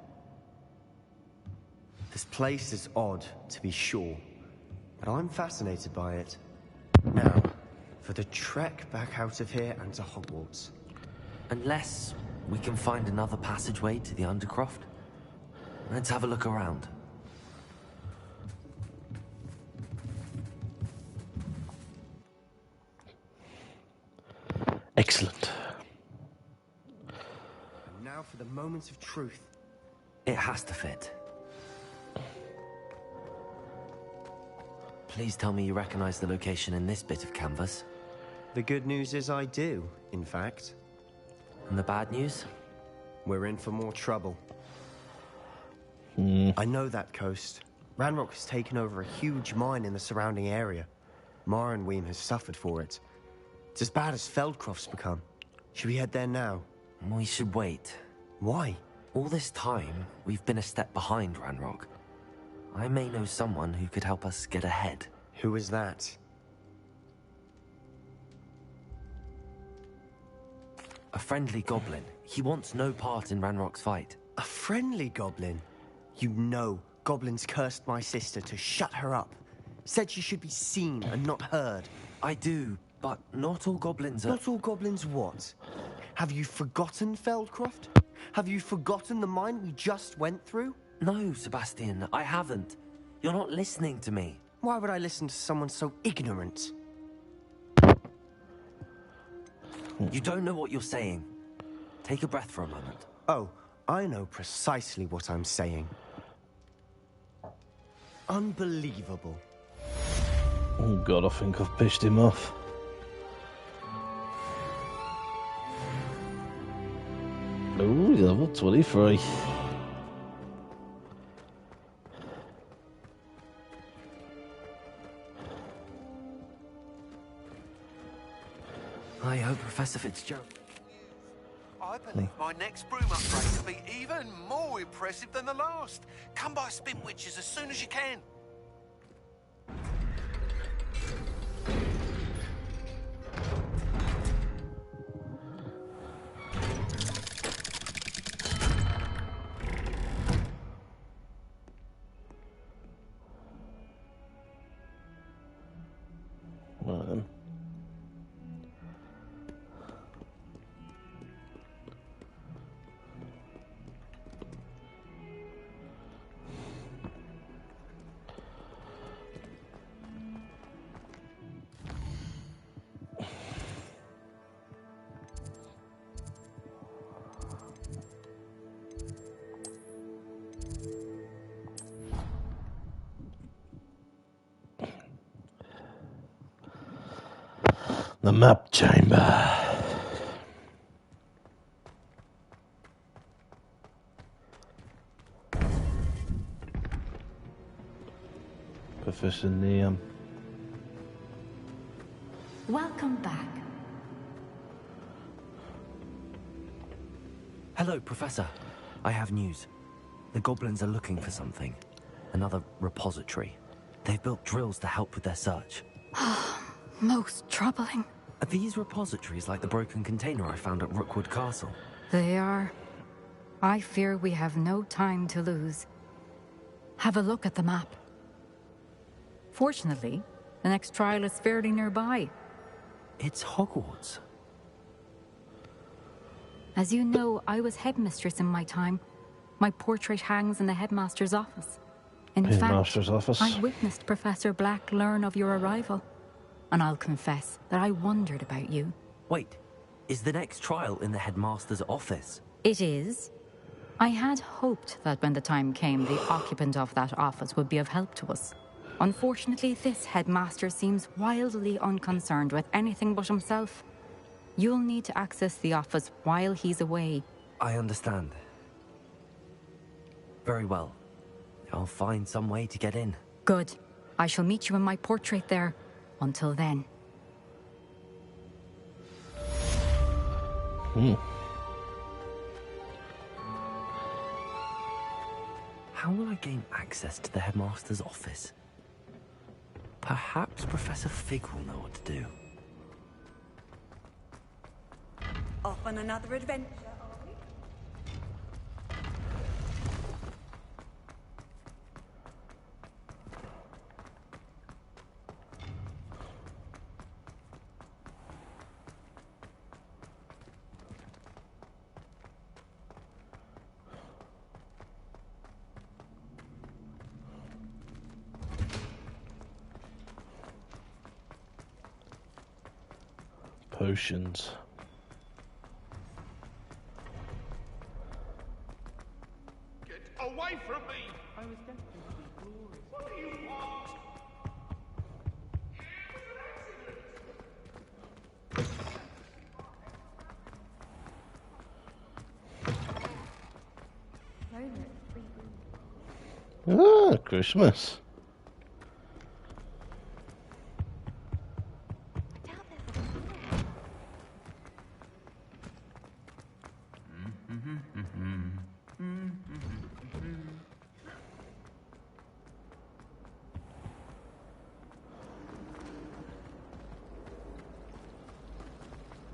[SPEAKER 8] This place is odd, to be sure, but I'm fascinated by it. Now, for the trek back out of here and to Hogwarts.
[SPEAKER 2] Unless we can find another passageway to the Undercroft. Let's have a look around.
[SPEAKER 1] Excellent.
[SPEAKER 8] And now for the moment of truth.
[SPEAKER 2] It has to fit. Please tell me you recognize the location in this bit of canvas.
[SPEAKER 8] The good news is I do, in fact.
[SPEAKER 2] And the bad news?
[SPEAKER 8] We're in for more trouble. I know that coast. Ranrock has taken over a huge mine in the surrounding area. Marrenweem has suffered for it. It's as bad as Feldcroft's become. Should we head there now?
[SPEAKER 2] We should wait.
[SPEAKER 8] Why?
[SPEAKER 2] All this time, we've been a step behind Ranrock. I may know someone who could help us get ahead.
[SPEAKER 8] Who is that?
[SPEAKER 2] A friendly goblin. He wants no part in Ranrock's fight.
[SPEAKER 8] A friendly goblin? You know, goblins cursed my sister to shut her up. Said she should be seen and not heard.
[SPEAKER 2] I do, but not all goblins are...
[SPEAKER 8] Not all goblins what? Have you forgotten Feldcroft? Have you forgotten the mine we just went through?
[SPEAKER 2] No, Sebastian, I haven't. You're not listening to me.
[SPEAKER 8] Why would I listen to someone so ignorant?
[SPEAKER 2] You don't know what you're saying. Take a breath for a moment.
[SPEAKER 8] Oh, I know precisely what I'm saying. Unbelievable.
[SPEAKER 1] Oh god, I think I've pissed him off. Oh, level 23.
[SPEAKER 2] I hope Professor Fitzgerald...
[SPEAKER 11] I believe my next broom upgrade will be even more impressive than the last. Come by Spin Witches as soon as you can.
[SPEAKER 1] Right then. The map chamber. Professor Liam.
[SPEAKER 4] Welcome back.
[SPEAKER 2] Hello, Professor. I have news. The goblins are looking for something. Another repository. They've built drills to help with their search.
[SPEAKER 12] Most troubling.
[SPEAKER 2] Are these repositories like the broken container I found at Rookwood Castle?
[SPEAKER 12] They are. I fear we have no time to lose. Have a look at the map. Fortunately, the next trial is fairly nearby.
[SPEAKER 2] It's Hogwarts.
[SPEAKER 12] As you know, I was headmistress in my time. My portrait hangs in the headmaster's office. In
[SPEAKER 1] Headmaster's
[SPEAKER 12] fact,
[SPEAKER 1] office.
[SPEAKER 12] I witnessed Professor Black learn of your arrival. And I'll confess that I wondered about you.
[SPEAKER 2] Wait, is the next trial in the headmaster's office?
[SPEAKER 12] It is. I had hoped that when the time came, the occupant of that office would be of help to us. Unfortunately, this headmaster seems wildly unconcerned with anything but himself. You'll need to access the office while he's away.
[SPEAKER 2] I understand. Very well. I'll find some way to get in.
[SPEAKER 12] Good. I shall meet you in my portrait there. Until then.
[SPEAKER 2] How will I gain access to the headmaster's office? Perhaps Professor Fig will know what to do.
[SPEAKER 6] Off on another adventure.
[SPEAKER 1] Potions.
[SPEAKER 9] Get away from me! I was destined to be glorious. What do you want?
[SPEAKER 1] Ah, Christmas.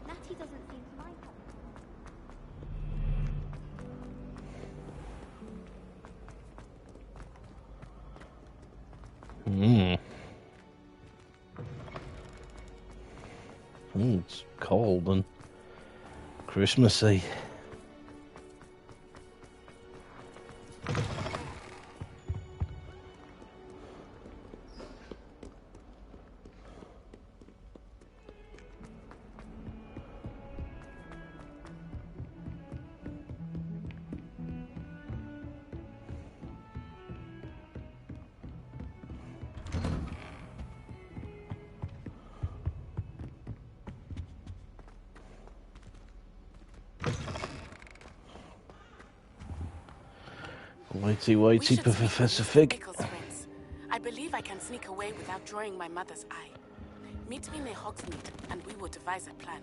[SPEAKER 13] Natty doesn't seem to like her.
[SPEAKER 1] It's cold and Christmassy. Waity, Professor Fig.
[SPEAKER 14] I believe I can sneak away without drawing my mother's eye. Meet me near Hogsmeade, and we will devise a plan.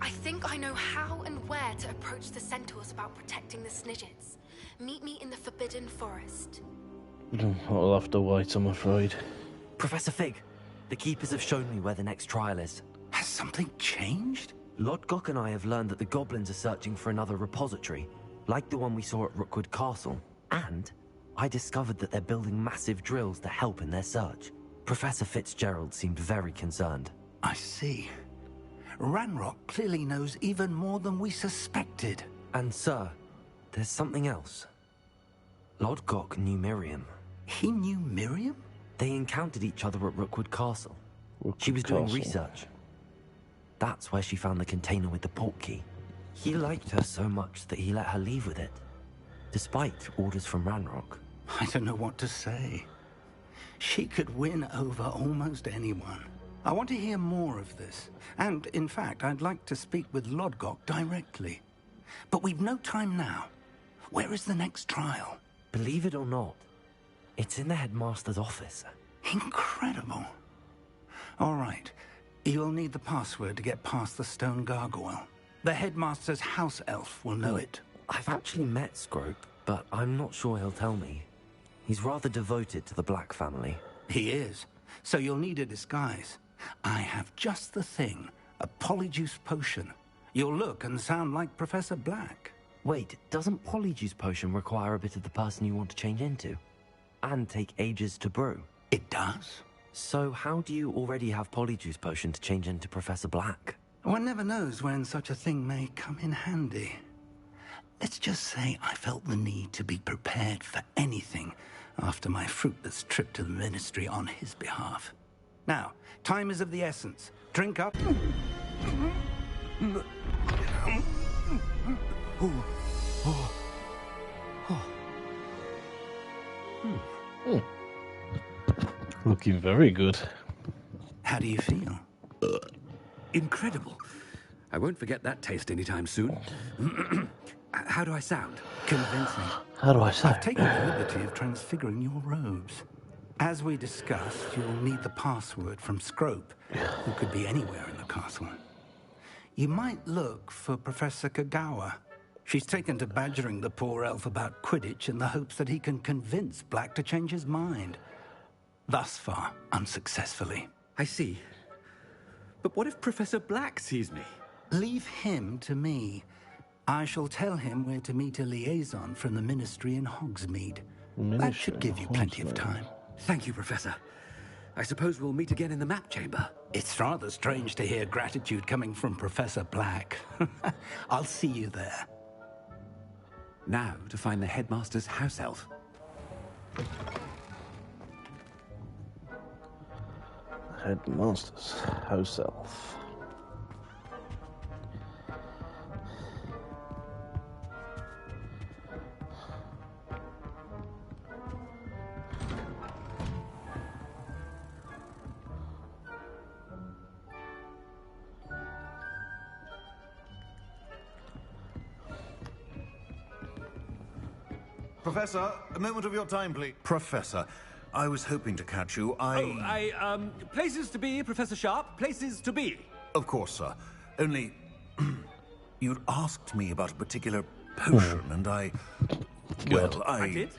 [SPEAKER 13] I think I know how and where to approach the centaurs about protecting the Snidgets. Meet me in the Forbidden Forest.
[SPEAKER 1] I'll have to wait, I'm afraid.
[SPEAKER 2] Professor Fig, the Keepers have shown me where the next trial is.
[SPEAKER 15] Has something changed?
[SPEAKER 2] Lodgok and I have learned that the goblins are searching for another repository, like the one we saw at Rookwood Castle. And I discovered that they're building massive drills to help in their search. Professor Fitzgerald seemed very concerned.
[SPEAKER 15] I see. Ranrock clearly knows even more than we suspected.
[SPEAKER 2] And sir, there's something else. Lodgok knew Miriam.
[SPEAKER 15] He knew Miriam?
[SPEAKER 2] They encountered each other at Rookwood Castle. She was
[SPEAKER 1] Castle.
[SPEAKER 2] doing research. That's where she found the container with the port key. He liked her so much that he let her leave with it, despite orders from Ranrock.
[SPEAKER 15] I don't know what to say. She could win over almost anyone. I want to hear more of this. And, in fact, I'd like to speak with Lodgok directly. But we've no time now. Where is the next trial?
[SPEAKER 2] Believe it or not, it's in the headmaster's office.
[SPEAKER 15] Incredible. All right. You'll need the password to get past the stone gargoyle. The headmaster's house elf will know it.
[SPEAKER 2] I've actually met Scrope, but I'm not sure he'll tell me. He's rather devoted to the Black family.
[SPEAKER 15] He is. So you'll need a disguise. I have just the thing. A polyjuice potion. You'll look and sound like Professor Black.
[SPEAKER 2] Wait, doesn't Polyjuice Potion require a bit of the person you want to change into? And take ages to brew?
[SPEAKER 15] It does.
[SPEAKER 2] So how do you already have Polyjuice Potion to change into Professor Black?
[SPEAKER 15] One never knows when such a thing may come in handy. Let's just say I felt the need to be prepared for anything after my fruitless trip to the Ministry on his behalf. Now, time is of the essence. Drink up.
[SPEAKER 1] Looking very good.
[SPEAKER 15] How do you feel?
[SPEAKER 16] Incredible. I won't forget that taste anytime soon. How do I sound?
[SPEAKER 15] Convincing.
[SPEAKER 1] How do I sound?
[SPEAKER 15] I've taken the liberty of transfiguring your robes. As we discussed, you'll need the password from Scrope, who could be anywhere in the castle. You might look for Professor Kagawa. She's taken to badgering the poor elf about Quidditch in the hopes that he can convince Black to change his mind. Thus far, unsuccessfully.
[SPEAKER 16] I see. But what if Professor Black sees me?
[SPEAKER 15] Leave him to me. I shall tell him where to meet a liaison from the Ministry in Hogsmeade. That should give you plenty of time.
[SPEAKER 16] Thank you, Professor. I suppose we'll meet again in the map chamber.
[SPEAKER 15] It's rather strange to hear gratitude coming from Professor Black. I'll see you there.
[SPEAKER 16] Now to find the headmaster's house elf.
[SPEAKER 1] Headmaster's house elf.
[SPEAKER 17] Professor, a moment of your time, please. Professor, I was hoping to catch you.
[SPEAKER 16] Places to be, Professor Sharp. Places to be.
[SPEAKER 17] Of course, sir. Only, you'd asked me about a particular potion, and I
[SPEAKER 16] did?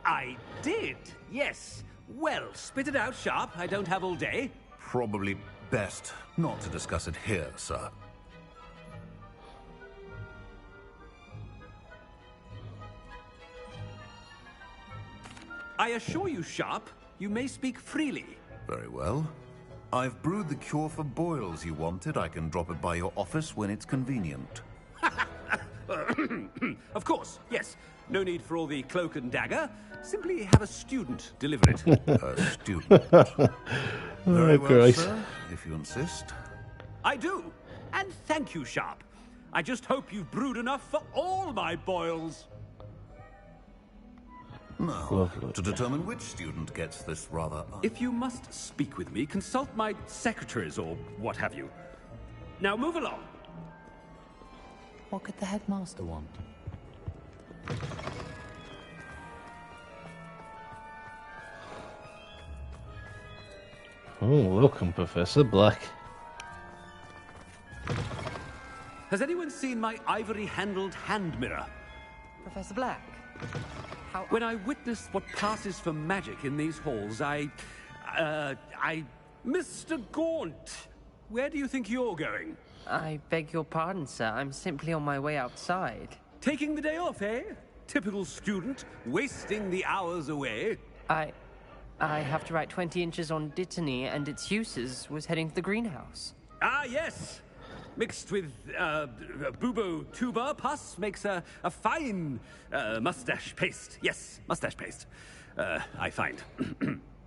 [SPEAKER 16] I did, yes. Well, spit it out, Sharp. I don't have all day.
[SPEAKER 17] Probably best not to discuss it here, sir.
[SPEAKER 16] I assure you, Sharp, you may speak freely.
[SPEAKER 17] Very well. I've brewed the cure for boils you wanted. I can drop it by your office when it's convenient.
[SPEAKER 16] Of course, yes. No need for all the cloak and dagger. Simply have a student deliver it.
[SPEAKER 17] A student. Very well,
[SPEAKER 1] great.
[SPEAKER 17] sir, if you insist.
[SPEAKER 16] I do. And thank you, Sharp. I just hope you've brewed enough for all my boils.
[SPEAKER 17] Now, to determine which student gets this rather...
[SPEAKER 16] If you must speak with me, consult my secretaries or what have you. Now move along.
[SPEAKER 2] What could the headmaster want?
[SPEAKER 1] Oh, welcome, Professor Black.
[SPEAKER 16] Has anyone seen my ivory-handled hand mirror?
[SPEAKER 18] Professor Black?
[SPEAKER 16] When I witness what passes for magic in these halls, Mr. Gaunt, where do you think you're going?
[SPEAKER 18] I beg your pardon, sir. I'm simply on my way outside.
[SPEAKER 16] Taking the day off, eh? Typical student, wasting the hours away.
[SPEAKER 18] I have to write 20 inches on Dittany and its uses. Was heading to the greenhouse.
[SPEAKER 16] Ah, yes. Mixed with bubo tuber pus makes a fine mustache paste. Yes, mustache paste. I find.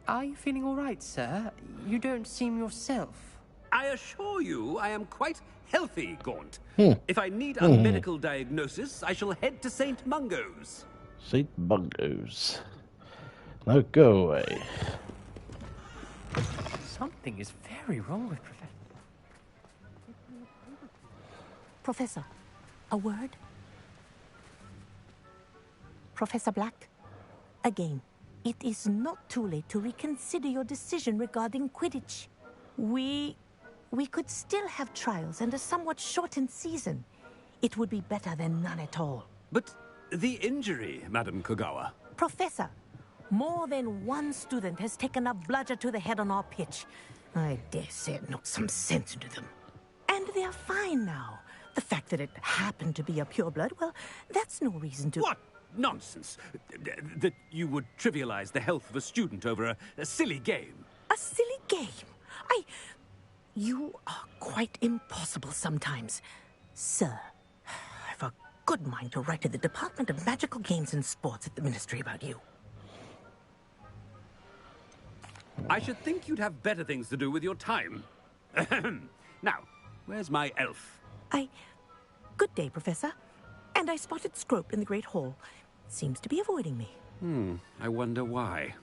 [SPEAKER 18] Are you feeling all right, sir? You don't seem yourself.
[SPEAKER 16] I assure you I am quite healthy, Gaunt. If I need a medical diagnosis, I shall head to St. Mungo's.
[SPEAKER 1] St. Mungo's. Now go away.
[SPEAKER 18] Something is very wrong with Professor.
[SPEAKER 19] Professor, a word? Professor Black, again, it is not too late to reconsider your decision regarding Quidditch. We could still have trials and a somewhat shortened season. It would be better than none at all.
[SPEAKER 16] But The injury, Madam Kogawa.
[SPEAKER 19] Professor, more than one student has taken a bludger to the head on our pitch. I dare say it knocked some sense into them. And they're fine now. The fact that it happened to be a pureblood, well, that's no reason to...
[SPEAKER 16] What nonsense! That you would trivialize the health of a student over a silly game.
[SPEAKER 19] A silly game? You are quite impossible sometimes. Sir, I've a good mind to write to the Department of Magical Games and Sports at the Ministry about you.
[SPEAKER 16] I should think you'd have better things to do with your time. Now, where's my elf?
[SPEAKER 19] Good day, Professor. And I spotted Scrope in the Great Hall. Seems to be avoiding me.
[SPEAKER 16] I wonder why.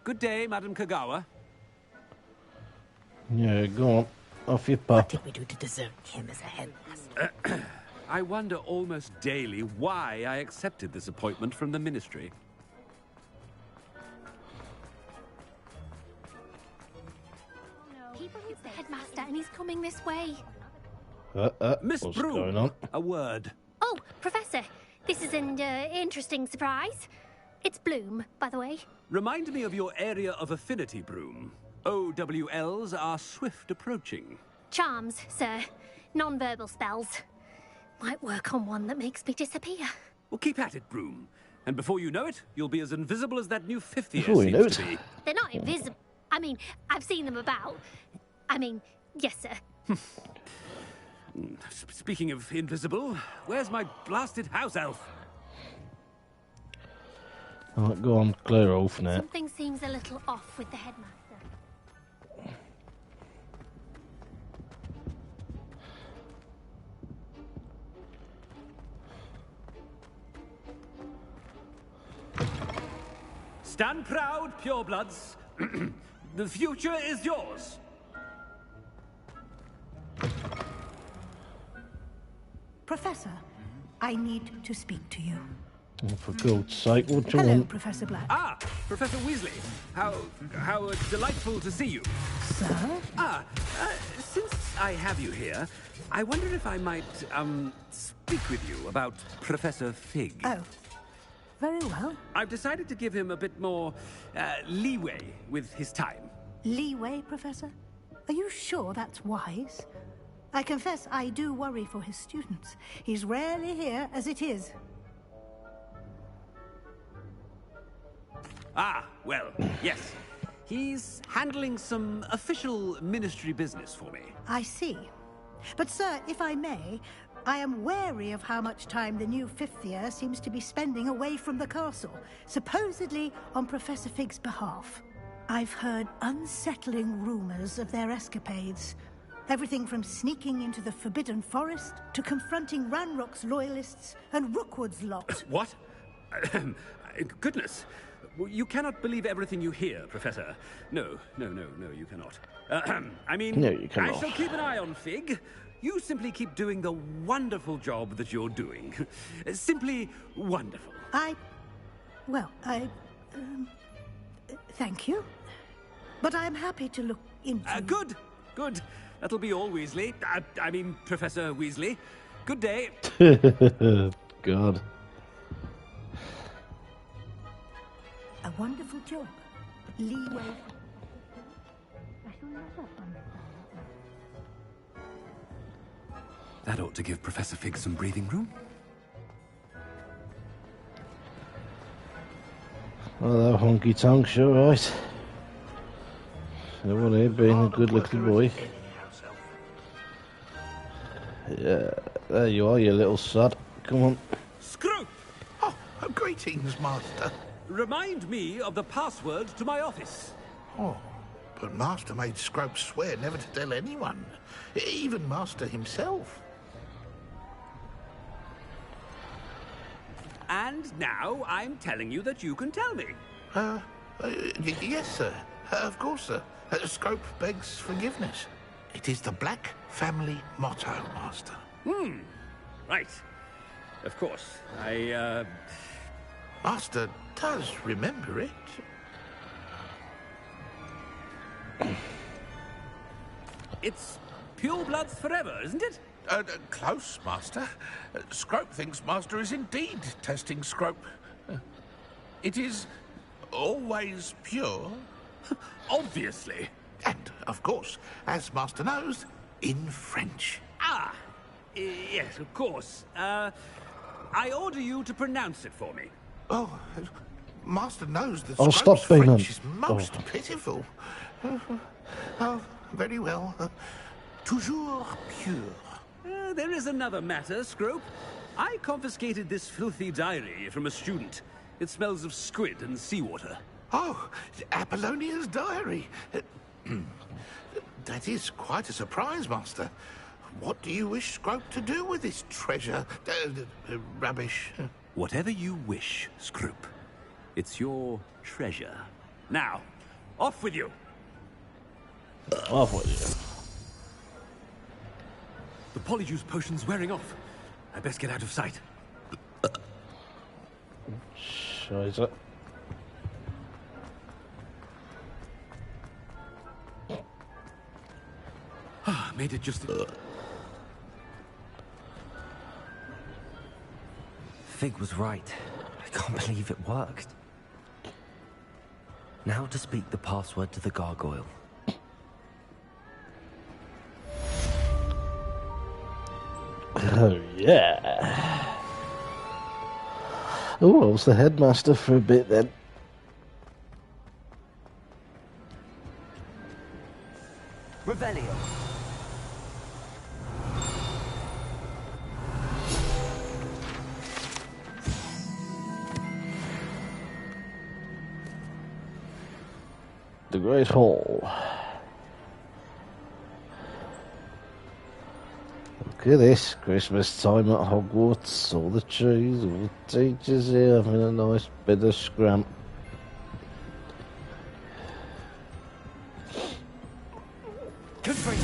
[SPEAKER 16] Good day, Madam Kogawa.
[SPEAKER 1] Yeah, go on. Off your pup.
[SPEAKER 19] What did we do to deserve him as a headmaster?
[SPEAKER 16] I wonder almost daily why I accepted this appointment from the Ministry.
[SPEAKER 13] It's the headmaster, and he's coming this way.
[SPEAKER 16] Miss
[SPEAKER 1] What's
[SPEAKER 16] Broom,
[SPEAKER 1] going on?
[SPEAKER 16] a word.
[SPEAKER 13] Oh, Professor, this is an interesting surprise. It's Bloom, by the way.
[SPEAKER 16] Remind me of your area of affinity, Broom. OWLs are swift approaching.
[SPEAKER 13] Charms, sir. Non-verbal spells. Might work on one that makes me disappear.
[SPEAKER 16] Well, keep at it, Broom. And before you know it, you'll be as invisible as that new fifth year
[SPEAKER 1] Before you know
[SPEAKER 16] seems
[SPEAKER 1] it.
[SPEAKER 16] to be.
[SPEAKER 13] They're not invisible. I mean, I've seen them about. Yes, sir.
[SPEAKER 16] Speaking of invisible, where's my blasted house elf?
[SPEAKER 1] Alright, go on, clear off now.
[SPEAKER 13] Something seems a little off with the headmaster.
[SPEAKER 16] Stand proud, purebloods. The future is yours.
[SPEAKER 20] Professor, I need to speak to you.
[SPEAKER 1] Oh, for God's sake, what do you
[SPEAKER 20] Hello,
[SPEAKER 1] want?
[SPEAKER 20] Professor Black.
[SPEAKER 16] Ah, Professor Weasley. How delightful to see you.
[SPEAKER 20] Sir?
[SPEAKER 16] Since I have you here, I wonder if I might, speak with you about Professor Fig.
[SPEAKER 20] Oh, very well.
[SPEAKER 16] I've decided to give him a bit more, leeway with his time.
[SPEAKER 20] Leeway, Professor? Are you sure that's wise? I confess I do worry for his students. He's rarely here as it is.
[SPEAKER 16] Ah, well, yes. He's handling some official ministry business for me.
[SPEAKER 20] I see. But, sir, if I may, I am wary of how much time the new fifth year seems to be spending away from the castle, supposedly on Professor Fig's behalf. I've heard unsettling rumors of their escapades. Everything from sneaking into the Forbidden Forest to confronting Ranrock's loyalists and Rookwood's lot.
[SPEAKER 16] What? Goodness. You cannot believe everything you hear, Professor. No, you cannot. I mean,
[SPEAKER 1] No, you cannot.
[SPEAKER 16] I shall keep an eye on Fig. You simply keep doing the wonderful job that you're doing. Simply wonderful.
[SPEAKER 20] Thank you. But I'm happy to look into...
[SPEAKER 16] Good. That'll be all, Weasley. I mean, Professor Weasley. Good day.
[SPEAKER 1] God.
[SPEAKER 20] A wonderful job. Leeway.
[SPEAKER 16] That ought to give Professor Fig some breathing room.
[SPEAKER 1] Hello, honky tonks, you alright? Everyone here being a good little boy. Yeah, there you are, you little sod. Come on.
[SPEAKER 16] Screw!
[SPEAKER 9] Oh, greetings, Master.
[SPEAKER 16] Remind me of the password to my office.
[SPEAKER 9] Oh, but Master made Scrope swear never to tell anyone, even Master himself.
[SPEAKER 16] And now I'm telling you that you can tell me.
[SPEAKER 9] Yes, sir. Of course, sir. Scrope begs forgiveness. It is the Black family motto, Master.
[SPEAKER 16] Right. Of course.
[SPEAKER 9] Master does remember it.
[SPEAKER 16] It's purebloods forever, isn't it?
[SPEAKER 9] Close, Master. Scrope thinks Master is indeed testing Scrope. It is always pure.
[SPEAKER 16] Obviously.
[SPEAKER 9] And, of course, as Master knows, in French.
[SPEAKER 16] Ah, yes, of course. I order you to pronounce it for me.
[SPEAKER 9] Oh, Master knows that
[SPEAKER 1] Oh,
[SPEAKER 9] Scrope's
[SPEAKER 1] stop being
[SPEAKER 9] French
[SPEAKER 1] a-
[SPEAKER 9] is most pitiful. Oh, very well. Toujours pure.
[SPEAKER 16] There is another matter, Scrope. I confiscated this filthy diary from a student. It smells of squid and seawater.
[SPEAKER 9] Oh, Apollonia's diary. That is quite a surprise, Master. What do you wish Scrope to do with this treasure? Rubbish.
[SPEAKER 16] Whatever you wish, Scrope. It's your treasure. Now, off with you.
[SPEAKER 1] Off with you.
[SPEAKER 16] The polyjuice potion's wearing off. I best get out of sight.
[SPEAKER 1] Scheiße.
[SPEAKER 16] Made it just...
[SPEAKER 2] Fig was right. I can't believe it worked. Now to speak the password to the gargoyle.
[SPEAKER 1] Oh, yeah. Oh, I was the headmaster for a bit then.
[SPEAKER 2] Revelio.
[SPEAKER 1] The Great Hall. Look at this, Christmas time at Hogwarts, all the trees, all the teachers here having a nice bit of scramp.
[SPEAKER 2] Good for you.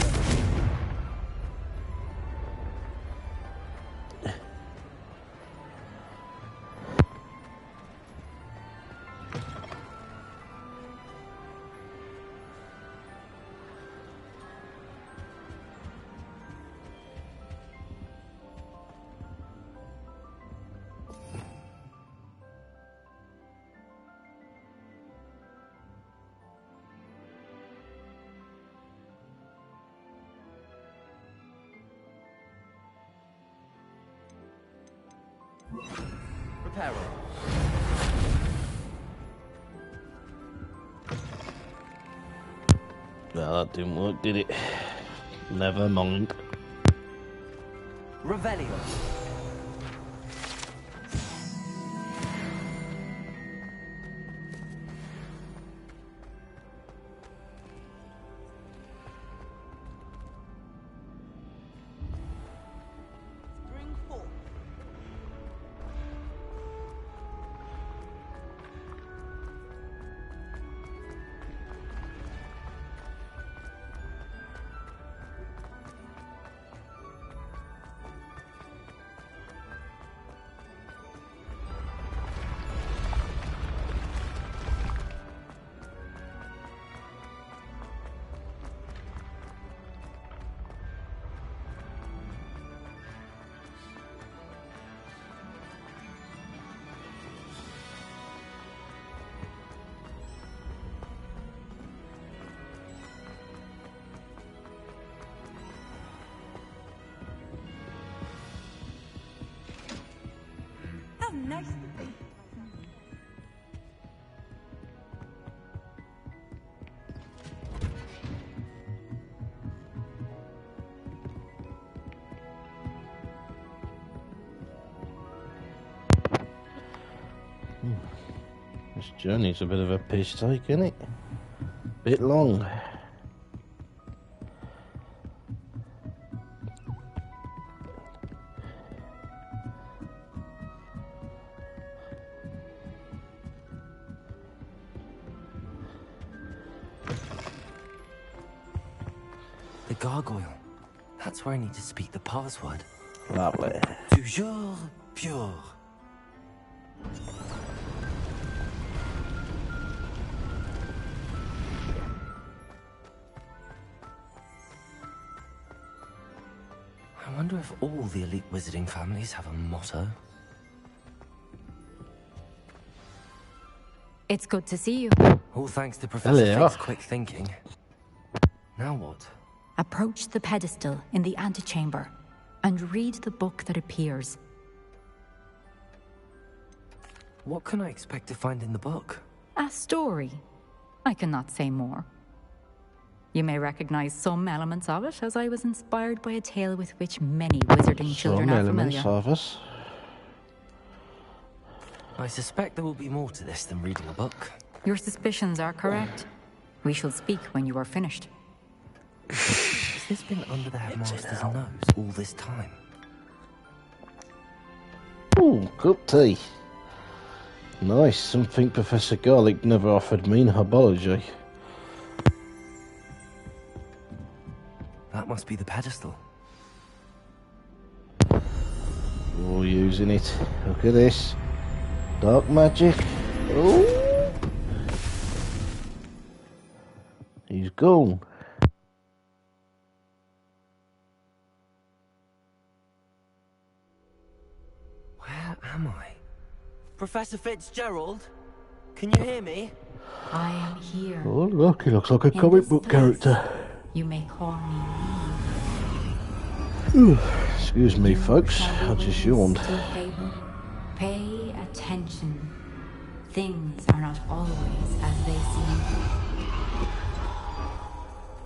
[SPEAKER 2] Reparo.
[SPEAKER 1] Well, that didn't work, did it? Never mind.
[SPEAKER 2] Revelio.
[SPEAKER 6] Bring forth. How nice to be.
[SPEAKER 1] This journey's a bit of a piss take, isn't it? Bit long.
[SPEAKER 2] The gargoyle. That's where I need to speak the password.
[SPEAKER 1] Lovely.
[SPEAKER 2] Toujours pure. I wonder if all the elite wizarding families have a motto.
[SPEAKER 12] It's good to see you.
[SPEAKER 2] All thanks to Professor
[SPEAKER 1] Hello.
[SPEAKER 2] Fig's quick thinking. Now what?
[SPEAKER 12] Approach the pedestal in the antechamber and read the book that appears.
[SPEAKER 2] What can I expect to find in the book?
[SPEAKER 12] A story. I cannot say more. You may recognize some elements of it, as I was inspired by a tale with which many wizarding children are familiar.
[SPEAKER 1] Of us.
[SPEAKER 2] I suspect there will be more to this than reading a book.
[SPEAKER 12] Your suspicions are correct. We shall speak when you are finished.
[SPEAKER 2] Has this been under the headmaster's nose all this time?
[SPEAKER 1] Ooh, good tea. Nice, something Professor Garlic never offered me in herbology.
[SPEAKER 2] That must be the pedestal.
[SPEAKER 1] We're using it. Look at this. Dark magic. Ooh. He's gone.
[SPEAKER 2] Where am I? Professor Fitzgerald? Can you hear me?
[SPEAKER 12] I am here.
[SPEAKER 1] Oh, look, he looks like a
[SPEAKER 12] In
[SPEAKER 1] comic
[SPEAKER 12] this
[SPEAKER 1] book
[SPEAKER 12] place,
[SPEAKER 1] character.
[SPEAKER 12] You may call me.
[SPEAKER 1] Excuse me, folks. I just yawned.
[SPEAKER 12] Pay attention. Things are not always as they seem.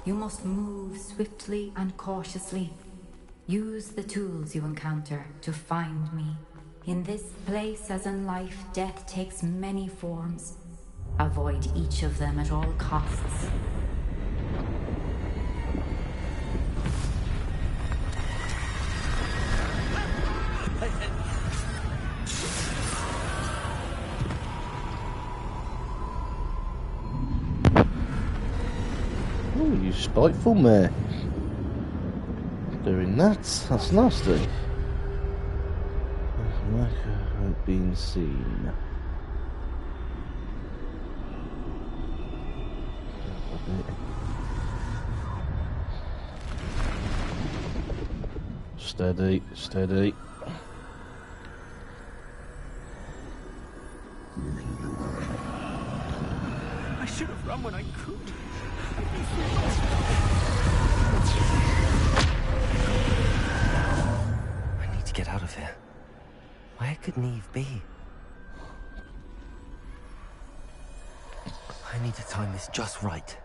[SPEAKER 12] You must move swiftly and cautiously. Use the tools you encounter to find me. In this place, as in life, death takes many forms. Avoid each of them at all costs.
[SPEAKER 1] Oh, you spiteful man. Doing that? That's nasty. Like being seen. Steady, steady.
[SPEAKER 10] I should have run when I could.
[SPEAKER 2] I need to get out of here. Where could Neve be? I need to time this just right.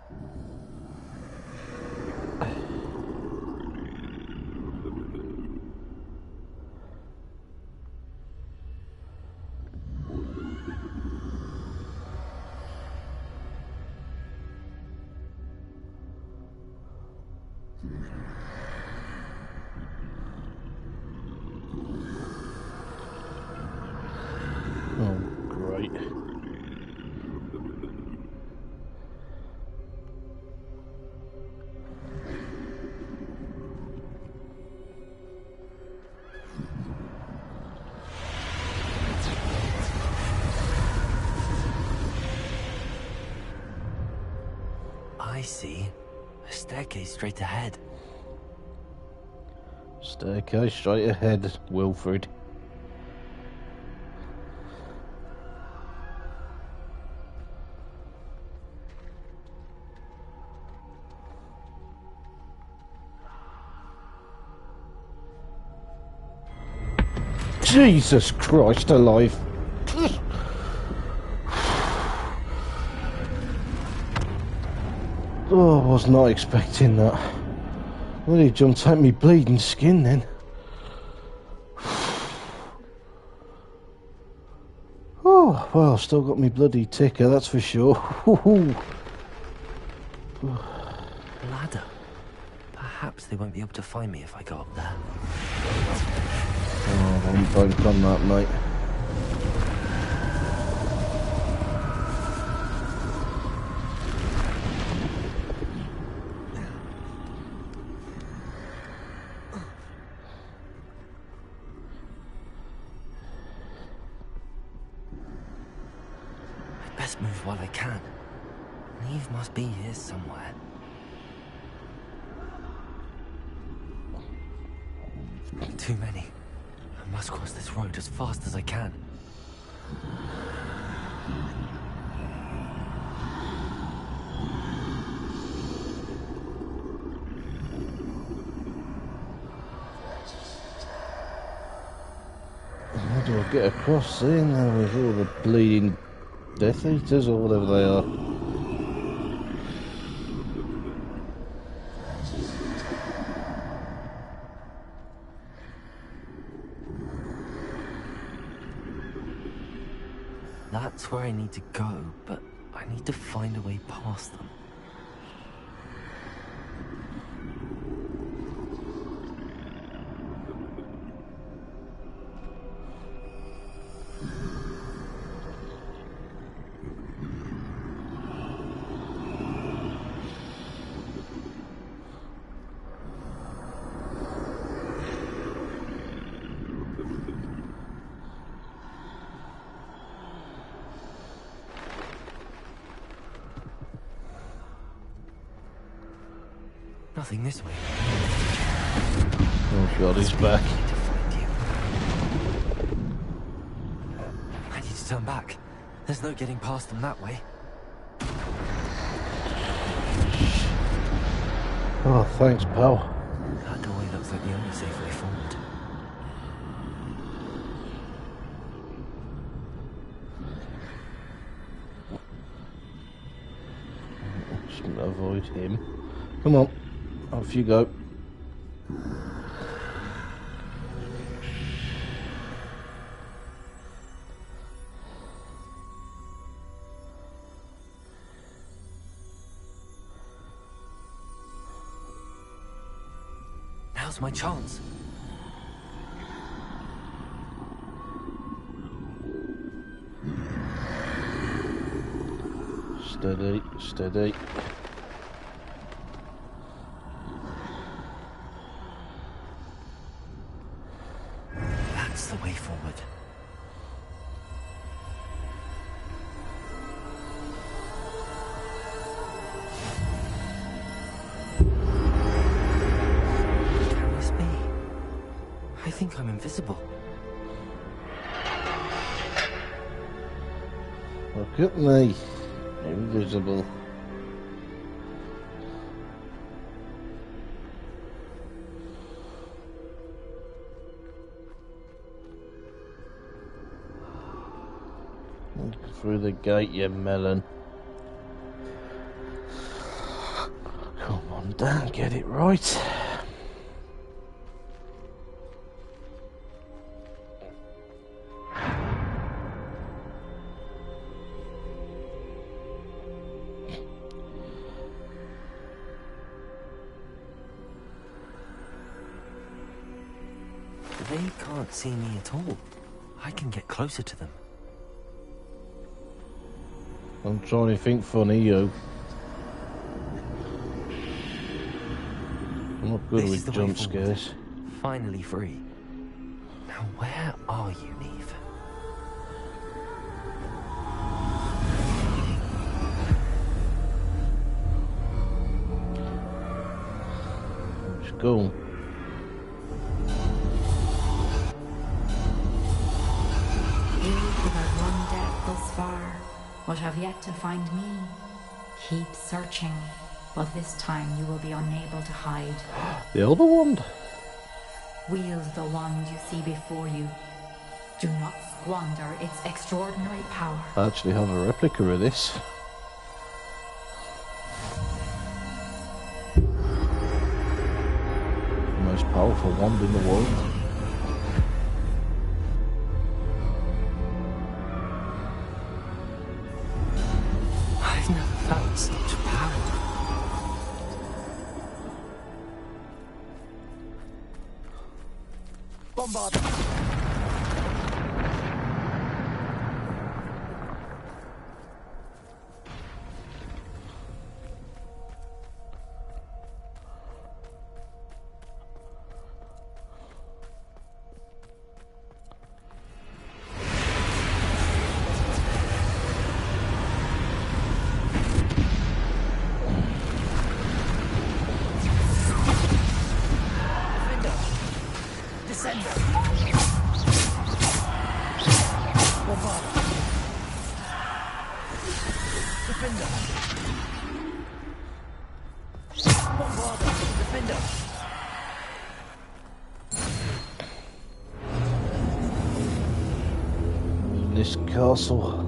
[SPEAKER 1] Oh, great.
[SPEAKER 2] I see. A staircase straight ahead.
[SPEAKER 1] Staircase straight ahead, Wilfred. Jesus Christ alive. Oh, I was not expecting that. Well, he jumped at me bleeding skin then. Oh, well, I've still got me bloody ticker, that's for sure.
[SPEAKER 2] Ladder. Perhaps they won't be able to find me if I go up there.
[SPEAKER 1] Oh, I won't bank on that, mate.
[SPEAKER 2] I'd best move while I can. Neve must be here somewhere. Too many. I must cross this road as fast as I can.
[SPEAKER 1] How do I get across in there with all the bleeding Death Eaters or whatever they are?
[SPEAKER 2] That's where I need to go, but I need to find a way past them. Nothing this way.
[SPEAKER 1] Oh god, he's back.
[SPEAKER 2] I need to turn back. There's no getting past them that way.
[SPEAKER 1] Oh, thanks, pal.
[SPEAKER 2] That doorway looks like the only safe way forward.
[SPEAKER 1] Just gonna avoid him. Come on, off you go.
[SPEAKER 2] Now's my chance.
[SPEAKER 1] Steady, steady.
[SPEAKER 2] That's the way forward. Can this be? I think I'm invisible.
[SPEAKER 1] Look at me. Invisible. Through the gate, you melon. Come on down, get it right.
[SPEAKER 2] They can't see me at all. I can get closer to them.
[SPEAKER 1] I'm trying to think funny, you. I'm not good with jump scares.
[SPEAKER 2] Finally free. Now where are you, Neve?
[SPEAKER 1] Let's go.
[SPEAKER 12] You who have run death thus far, but have yet to find me. Keep searching, but this time you will be unable to hide.
[SPEAKER 1] The other wand?
[SPEAKER 12] Wield the wand you see before you. Do not squander its extraordinary power.
[SPEAKER 1] I actually have a replica of this. The most powerful wand in the world.
[SPEAKER 2] I've never felt such power.
[SPEAKER 8] Bombard!
[SPEAKER 10] Descender. Bombarda. Defender. Bombarda. Defender.
[SPEAKER 1] This castle.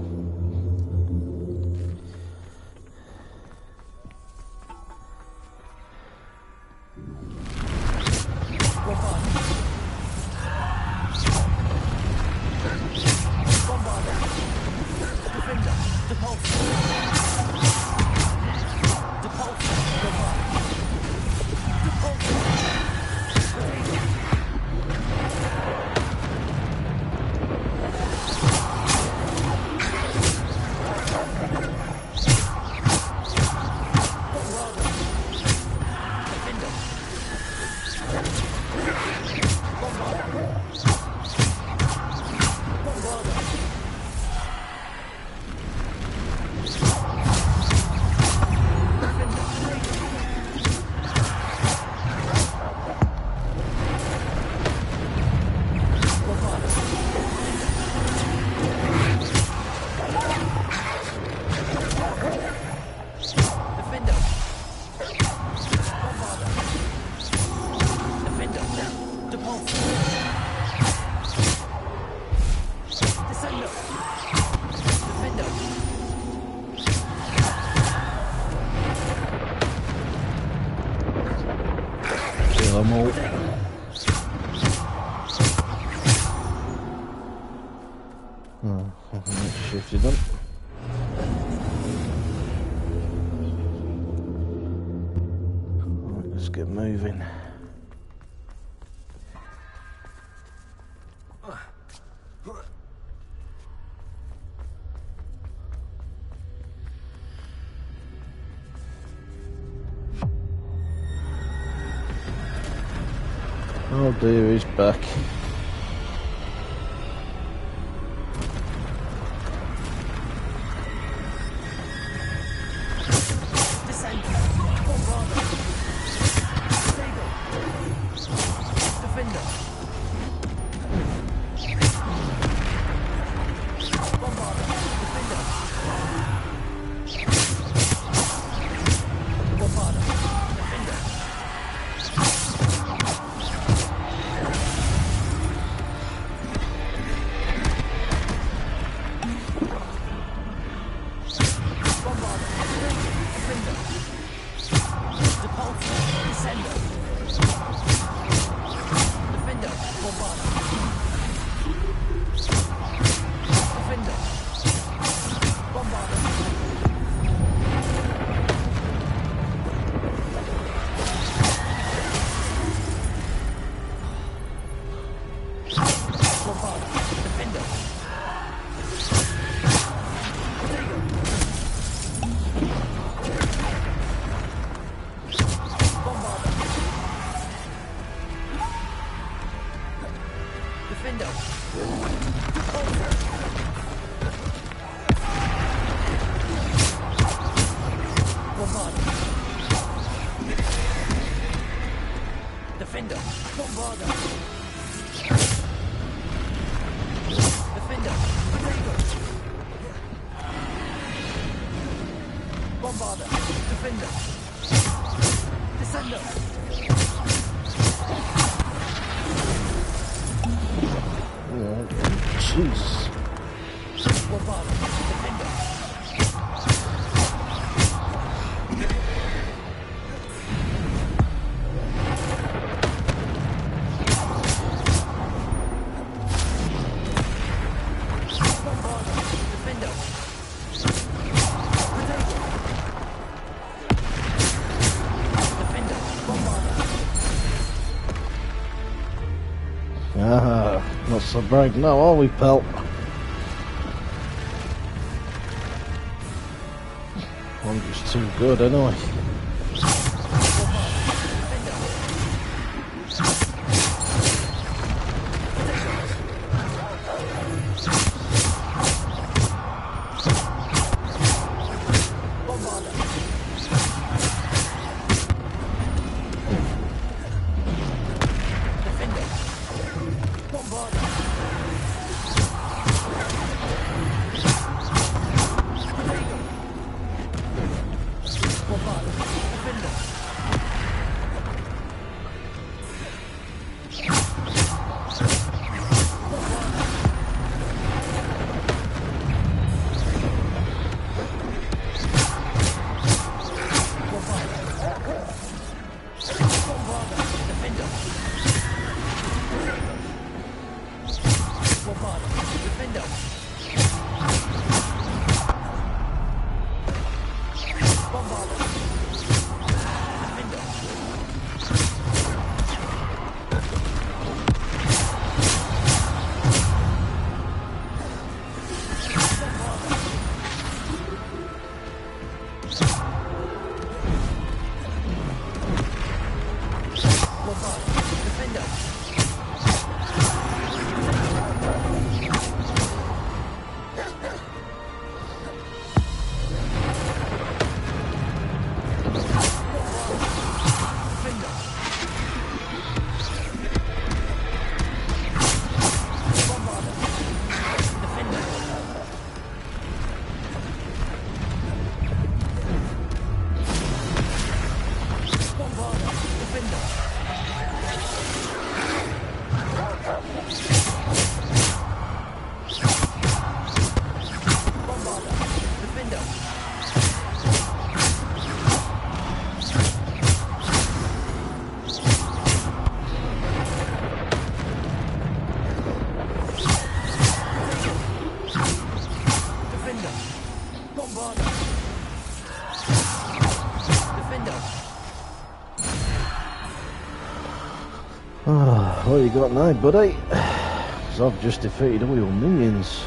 [SPEAKER 1] Shifted them. Right, let's get moving. Oh dear, he's back. Not so brave now, are we, pal? I'm just too good, anyway. What you got now, buddy? 'Cause I've just defeated all your minions.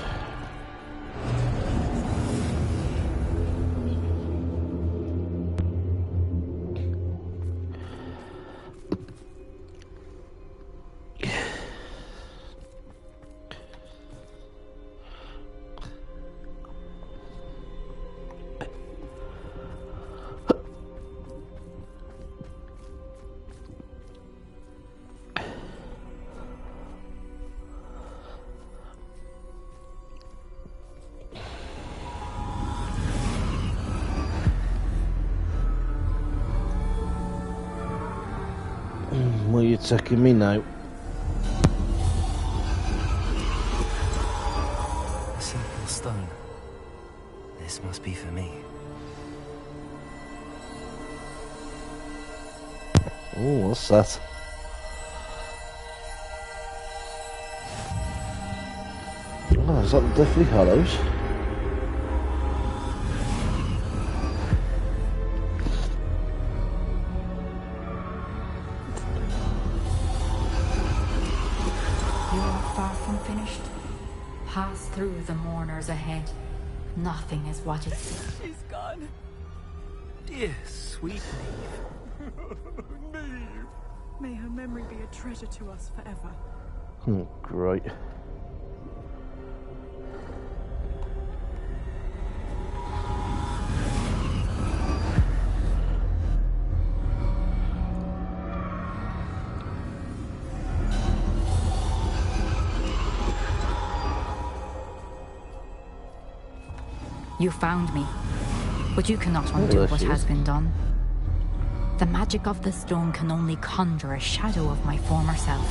[SPEAKER 1] Where you taking me now?
[SPEAKER 2] A simple stone. This must be for me.
[SPEAKER 1] Oh, what's that? Oh, is that the Deathly Hallows?
[SPEAKER 12] Pass through the mourners ahead. Nothing is what it seems.
[SPEAKER 10] She's gone.
[SPEAKER 5] Dear sweet
[SPEAKER 10] Neve. May her memory be a treasure to us forever.
[SPEAKER 1] Oh, great.
[SPEAKER 12] You found me, but you cannot undo what has been done. The magic of the stone can only conjure a shadow of my former self.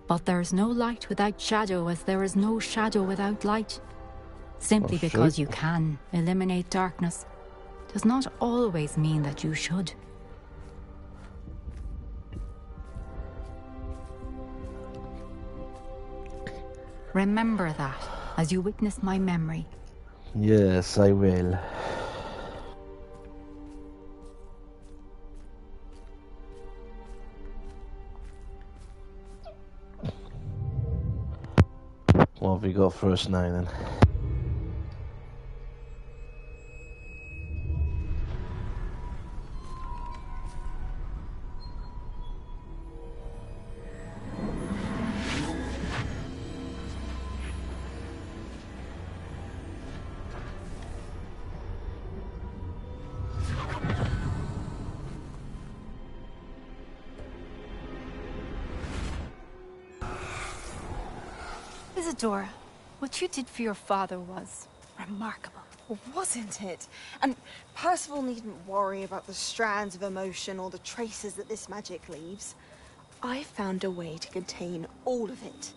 [SPEAKER 12] But there is no light without shadow, as there is no shadow without light. Simply because you can eliminate darkness does not always mean that you should. Remember that as you witness my memory.
[SPEAKER 1] Yes, I will. What have you got for us now then?
[SPEAKER 6] Isadora, what you did for your father was remarkable.
[SPEAKER 3] Wasn't it? And Percival needn't worry about the strands of emotion or the traces that this magic leaves. I found a way to contain all of it.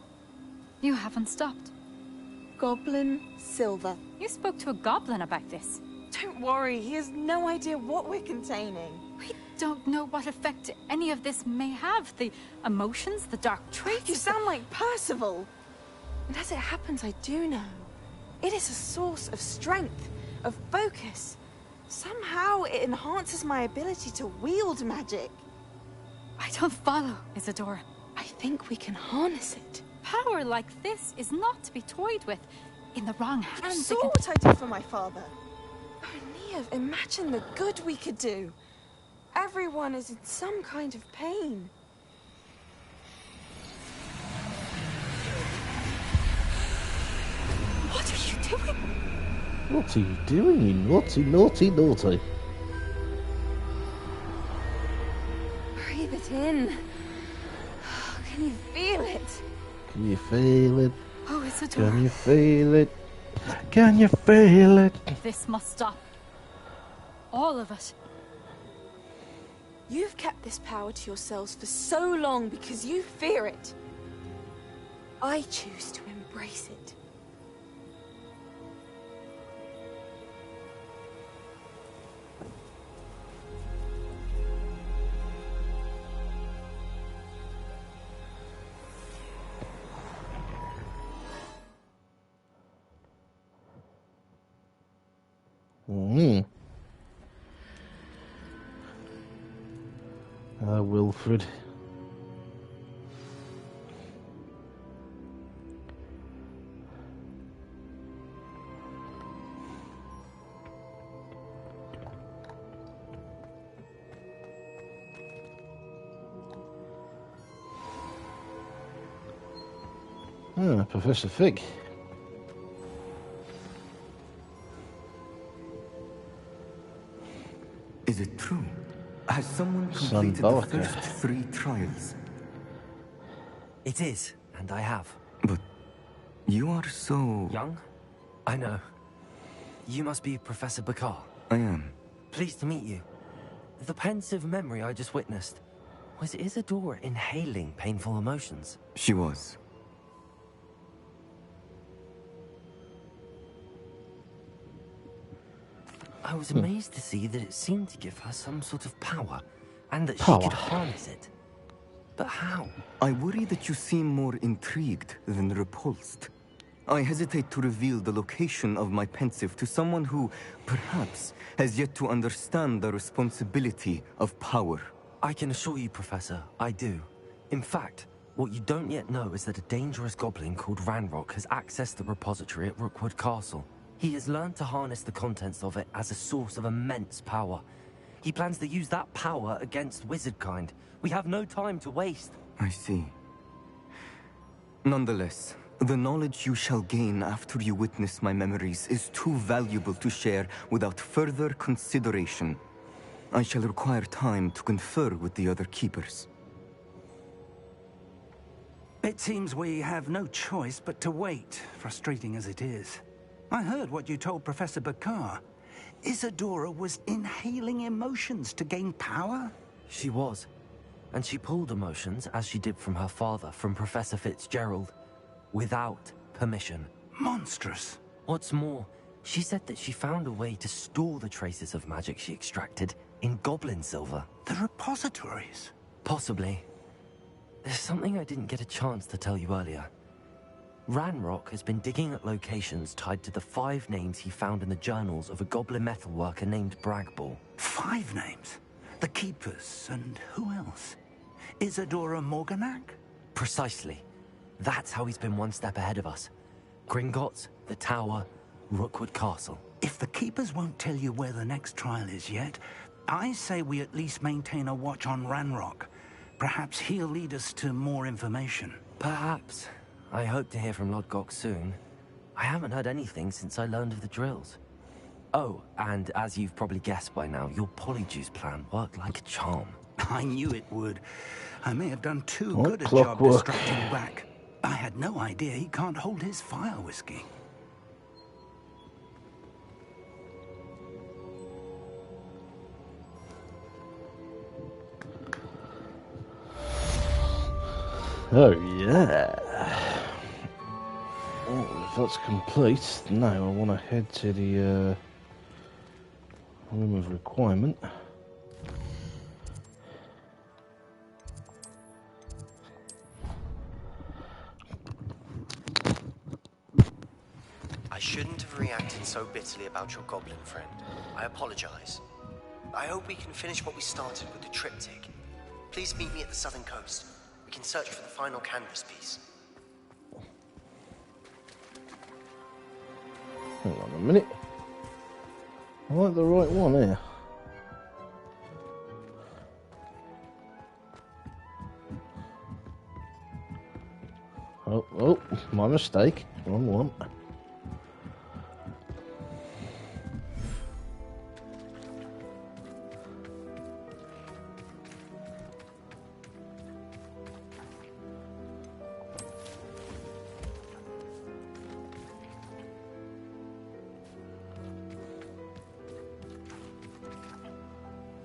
[SPEAKER 12] You haven't stopped.
[SPEAKER 3] Goblin Silver.
[SPEAKER 12] You spoke to a goblin about this.
[SPEAKER 3] Don't worry, he has no idea what we're containing.
[SPEAKER 12] We don't know what effect any of this may have. The emotions, the dark traits.
[SPEAKER 3] You sound like Percival. And as it happens, I do know. It is a source of strength, of focus. Somehow it enhances my ability to wield magic.
[SPEAKER 12] I don't follow, Isadora.
[SPEAKER 13] I think we can harness it.
[SPEAKER 12] Power like this is not to be toyed with. In the wrong hands,
[SPEAKER 3] You saw what I did for my father. Oh, Neve, imagine the good we could do. Everyone is in some kind of pain. What are you doing?
[SPEAKER 1] What are you doing, you naughty, naughty, naughty?
[SPEAKER 3] Breathe it in. Can you feel it?
[SPEAKER 1] Can you feel it?
[SPEAKER 12] Oh, it's a door.
[SPEAKER 1] Can you feel it? Can you feel it?
[SPEAKER 12] This must stop. All of it.
[SPEAKER 3] You've kept this power to yourselves for so long because you fear it. I choose to embrace it.
[SPEAKER 1] Wilfred. Professor Fig.
[SPEAKER 21] Is it true? Has someone completed the first 3 trials?
[SPEAKER 2] It is, and I have.
[SPEAKER 21] But you are so...
[SPEAKER 2] young? I know. You must be Professor Bakar.
[SPEAKER 21] I am.
[SPEAKER 2] Pleased to meet you. The pensive memory I just witnessed. Was Isadora inhaling painful emotions?
[SPEAKER 21] She was.
[SPEAKER 2] I was amazed to see that it seemed to give her some sort of power, and that she could harness it. But how?
[SPEAKER 21] I worry that you seem more intrigued than repulsed. I hesitate to reveal the location of my pensive to someone who, perhaps, has yet to understand the responsibility of power.
[SPEAKER 2] I can assure you, Professor, I do. In fact, what you don't yet know is that a dangerous goblin called Ranrock has accessed the repository at Rookwood Castle. He has learned to harness the contents of it as a source of immense power. He plans to use that power against wizardkind. We have no time to waste.
[SPEAKER 21] I see. Nonetheless, the knowledge you shall gain after you witness my memories is too valuable to share without further consideration. I shall require time to confer with the other keepers.
[SPEAKER 15] It seems we have no choice but to wait, frustrating as it is. I heard what you told Professor Bakar. Isadora was inhaling emotions to gain power?
[SPEAKER 2] She was. And she pulled emotions, as she did from her father, from Professor Fitzgerald, without permission.
[SPEAKER 15] Monstrous.
[SPEAKER 2] What's more, she said that she found a way to store the traces of magic she extracted in goblin silver.
[SPEAKER 15] The repositories?
[SPEAKER 2] Possibly. There's something I didn't get a chance to tell you earlier. Ranrock has been digging at locations tied to the 5 names he found in the journals of a goblin metalworker named Bragball.
[SPEAKER 15] 5 names? The Keepers, and who else? Isadora Morganac?
[SPEAKER 2] Precisely. That's how he's been one step ahead of us. Gringotts, the Tower, Rookwood Castle.
[SPEAKER 15] If the Keepers won't tell you where the next trial is yet, I say we at least maintain a watch on Ranrock. Perhaps he'll lead us to more information.
[SPEAKER 2] Perhaps. I hope to hear from Lodgok soon. I haven't heard anything since I learned of the drills. Oh, and as you've probably guessed by now, your polyjuice plan worked like a charm.
[SPEAKER 15] I knew it would. I may have done too good a job distracting Brack. I had no idea he can't hold his fire whiskey.
[SPEAKER 1] Oh yeah. Well, if that's complete, now I want to head to the room of requirement.
[SPEAKER 8] I shouldn't have reacted so bitterly about your goblin friend. I apologize. I hope we can finish what we started with the triptych. Please meet me at the southern coast. We can search for the final canvas piece.
[SPEAKER 1] Hang on a minute. I like the right one here. Oh, my mistake. Wrong one.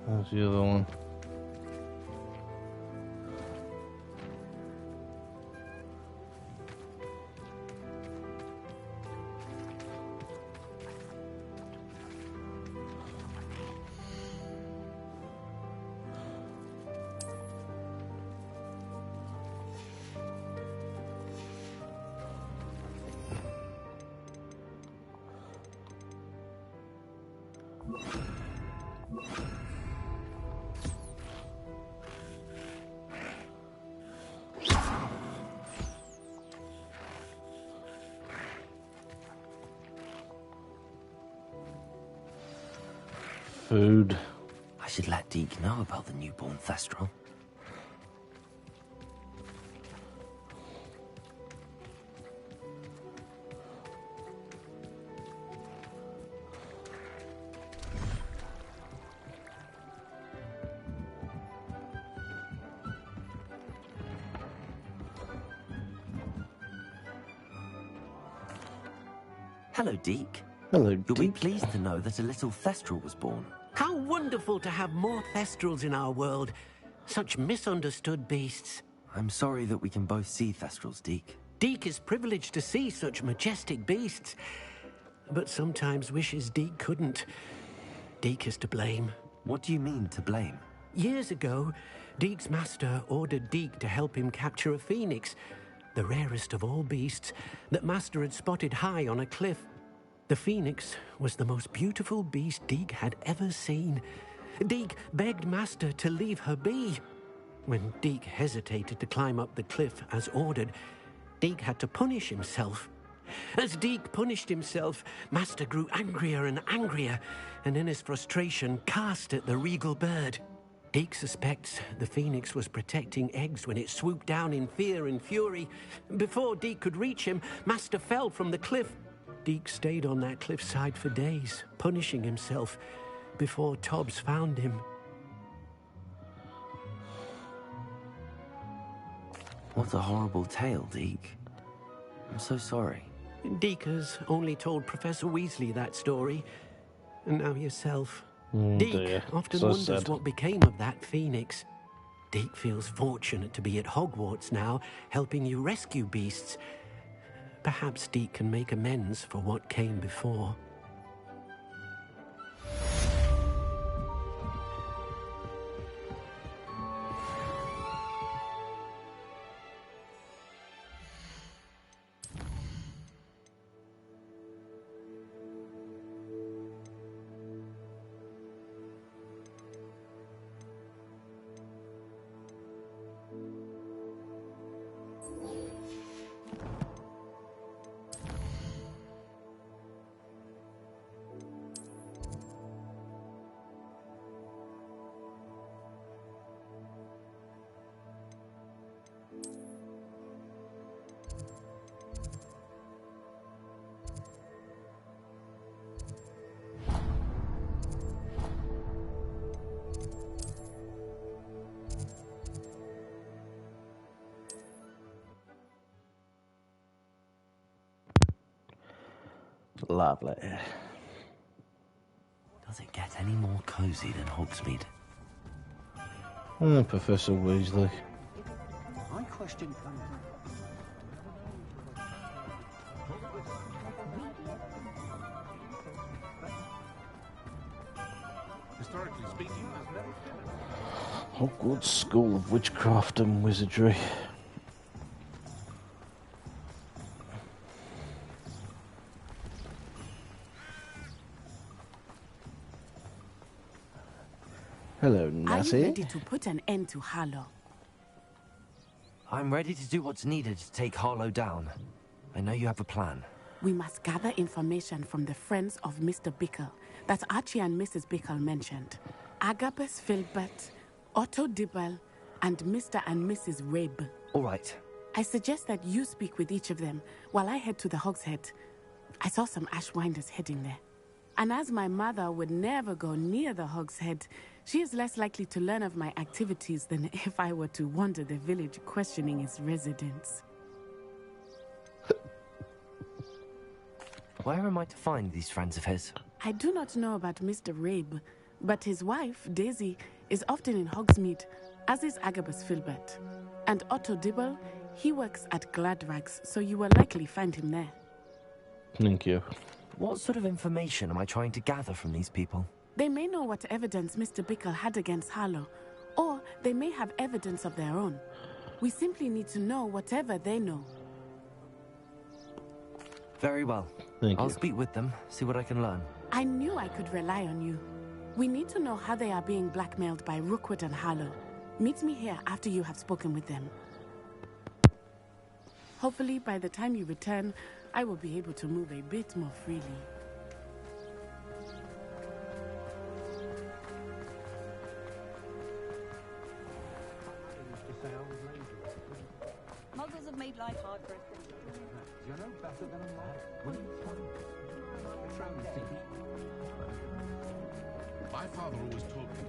[SPEAKER 1] That's the other one. Food.
[SPEAKER 2] I should let Deke know about the newborn Thestral. Hello, Deke.
[SPEAKER 1] Hello,
[SPEAKER 2] You'll be
[SPEAKER 1] Deke.
[SPEAKER 2] pleased to know that a little Thestral was born.
[SPEAKER 5] How wonderful to have more Thestrals in our world. Such misunderstood beasts.
[SPEAKER 2] I'm sorry that we can both see Thestrals, Deke.
[SPEAKER 5] Deke is privileged to see such majestic beasts, but sometimes wishes Deke couldn't. Deke is to blame.
[SPEAKER 2] What do you mean, to blame?
[SPEAKER 5] Years ago, Deke's master ordered Deke to help him capture a phoenix, the rarest of all beasts, that master had spotted high on a cliff. The phoenix was the most beautiful beast Deke had ever seen. Deke begged master to leave her be. When Deke hesitated to climb up the cliff as ordered, Deke had to punish himself. As Deke punished himself, master grew angrier and angrier, and in his frustration cast at the regal bird. Deke suspects the phoenix was protecting eggs when it swooped down in fear and fury. Before Deke could reach him, master fell from the cliff. Deke stayed on that cliffside for days, punishing himself, before Tobbs found him.
[SPEAKER 2] What a horrible tale, Deke. I'm so sorry.
[SPEAKER 5] Deke has only told Professor Weasley that story, and now yourself. Deke
[SPEAKER 1] Dear.
[SPEAKER 5] often
[SPEAKER 1] So
[SPEAKER 5] wonders
[SPEAKER 1] sad.
[SPEAKER 5] what became of that phoenix. Deke feels fortunate to be at Hogwarts now, helping you rescue beasts. Perhaps Deke can make amends for what came before.
[SPEAKER 1] Lovely.
[SPEAKER 2] Does it get any more cozy than Hogsmeade?
[SPEAKER 1] Professor Weasley.
[SPEAKER 10] My question comes.
[SPEAKER 9] Historically speaking, there's never been
[SPEAKER 1] Hogwarts School of Witchcraft and Wizardry. Hello,
[SPEAKER 14] Are you
[SPEAKER 1] Natty.
[SPEAKER 14] ready to put an end to Harlow?
[SPEAKER 2] I'm ready to do what's needed to take Harlow down. I know you have a plan.
[SPEAKER 14] We must gather information from the friends of Mr. Bickle that Archie and Mrs. Bickle mentioned. Agabus Filbert, Otto Dibble, and Mr. and Mrs. Rabe.
[SPEAKER 2] All right.
[SPEAKER 14] I suggest that you speak with each of them while I head to the Hog's Head. I saw some Ashwinders heading there. And as my mother would never go near the Hog's Head, she is less likely to learn of my activities than if I were to wander the village questioning its residents.
[SPEAKER 2] Where am I to find these friends of his?
[SPEAKER 14] I do not know about Mr. Rabe, but his wife, Daisy, is often in Hogsmeade, as is Agabus Filbert. And Otto Dibble, he works at Gladrags, so you will likely find him there.
[SPEAKER 1] Thank you.
[SPEAKER 2] What sort of information am I trying to gather from these people?
[SPEAKER 14] They may know what evidence Mr. Bickle had against Harlow, or they may have evidence of their own. We simply need to know whatever they know.
[SPEAKER 2] Very well. I'll speak with them, see what I can learn.
[SPEAKER 14] I knew I could rely on you. We need to know how they are being blackmailed by Rookwood and Harlow. Meet me here after you have spoken with them. Hopefully, by the time you return, I will be able to move a bit more freely.
[SPEAKER 4] Muggles have made life hard for us.
[SPEAKER 11] You're no better than a mod. My father always told me.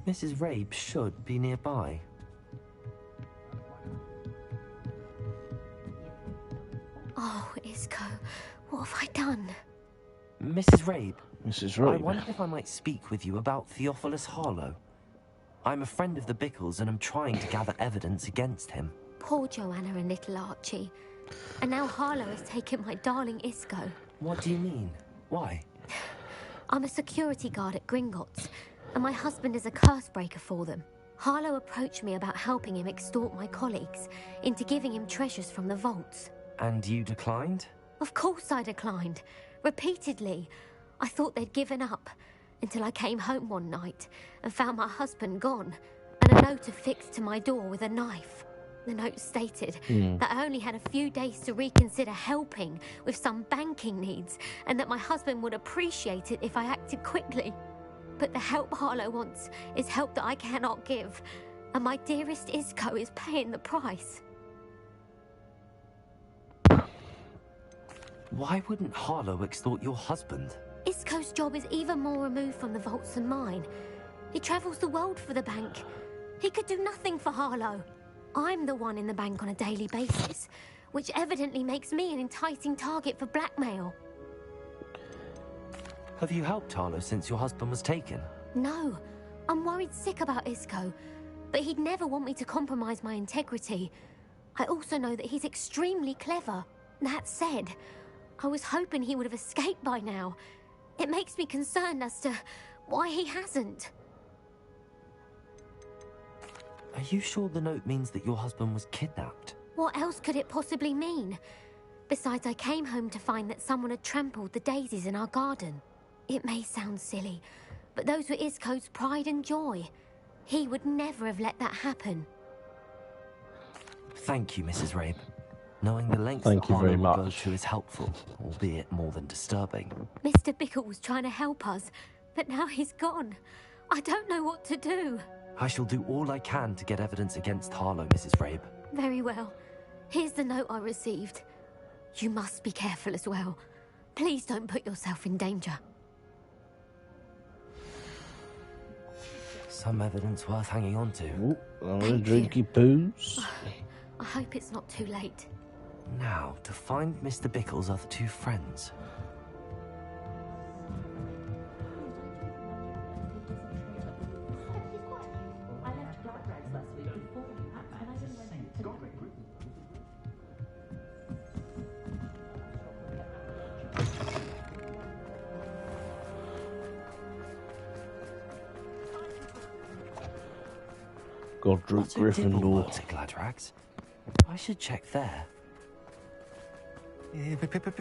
[SPEAKER 2] Mrs. Rabe should be nearby.
[SPEAKER 7] Oh, Isco, what have I done?
[SPEAKER 2] Mrs. Rabe.
[SPEAKER 1] Mrs. Rabe.
[SPEAKER 2] I wondered if I might speak with you about Theophilus Harlow. I'm a friend of the Bickles and I'm trying to gather evidence against him.
[SPEAKER 7] Poor Joanna and little Archie. And now Harlow has taken my darling Isco.
[SPEAKER 2] What do you mean? Why?
[SPEAKER 7] I'm a security guard at Gringotts, and my husband is a curse breaker for them. Harlow approached me about helping him extort my colleagues into giving him treasures from the vaults.
[SPEAKER 2] And you declined?
[SPEAKER 7] Of course I declined. Repeatedly. I thought they'd given up, until I came home one night and found my husband gone, and a note affixed to my door with a knife. The note stated that I only had a few days to reconsider helping with some banking needs, and that my husband would appreciate it if I acted quickly. But the help Harlow wants is help that I cannot give, and my dearest Isco is paying the price.
[SPEAKER 2] Why wouldn't Harlow extort your husband?
[SPEAKER 7] Isco's job is even more removed from the vaults than mine. He travels the world for the bank. He could do nothing for Harlow. I'm the one in the bank on a daily basis, which evidently makes me an enticing target for blackmail.
[SPEAKER 2] Have you helped Harlow since your husband was taken?
[SPEAKER 7] No, I'm worried sick about Isco, but he'd never want me to compromise my integrity. I also know that he's extremely clever. That said, I was hoping he would have escaped by now. It makes me concerned as to why he hasn't.
[SPEAKER 2] Are you sure the note means that your husband was kidnapped?
[SPEAKER 7] What else could it possibly mean? Besides, I came home to find that someone had trampled the daisies in our garden. It may sound silly, but those were Isco's pride and joy. He would never have let that happen.
[SPEAKER 2] Thank you, Mrs. Rabe. Knowing the lengths
[SPEAKER 1] Thank
[SPEAKER 2] that
[SPEAKER 1] you
[SPEAKER 2] Harlow
[SPEAKER 1] very
[SPEAKER 2] will go
[SPEAKER 1] much.
[SPEAKER 2] to is helpful, albeit more than disturbing.
[SPEAKER 7] Mr. Bickle was trying to help us, but now he's gone. I don't know what to do.
[SPEAKER 2] I shall do all I can to get evidence against Harlow, Mrs. Rabe.
[SPEAKER 7] Very well. Here's the note I received. You must be careful as well. Please don't put yourself in danger.
[SPEAKER 2] Some evidence worth hanging on to.
[SPEAKER 1] Ooh, I'm gonna drinky poos.
[SPEAKER 7] I hope it's not too late.
[SPEAKER 2] Now, to find Mr. Bickle's other two friends.
[SPEAKER 1] Godric
[SPEAKER 2] Otto Dibble
[SPEAKER 1] Gryffindor.
[SPEAKER 2] works at Gladrags. I should check there.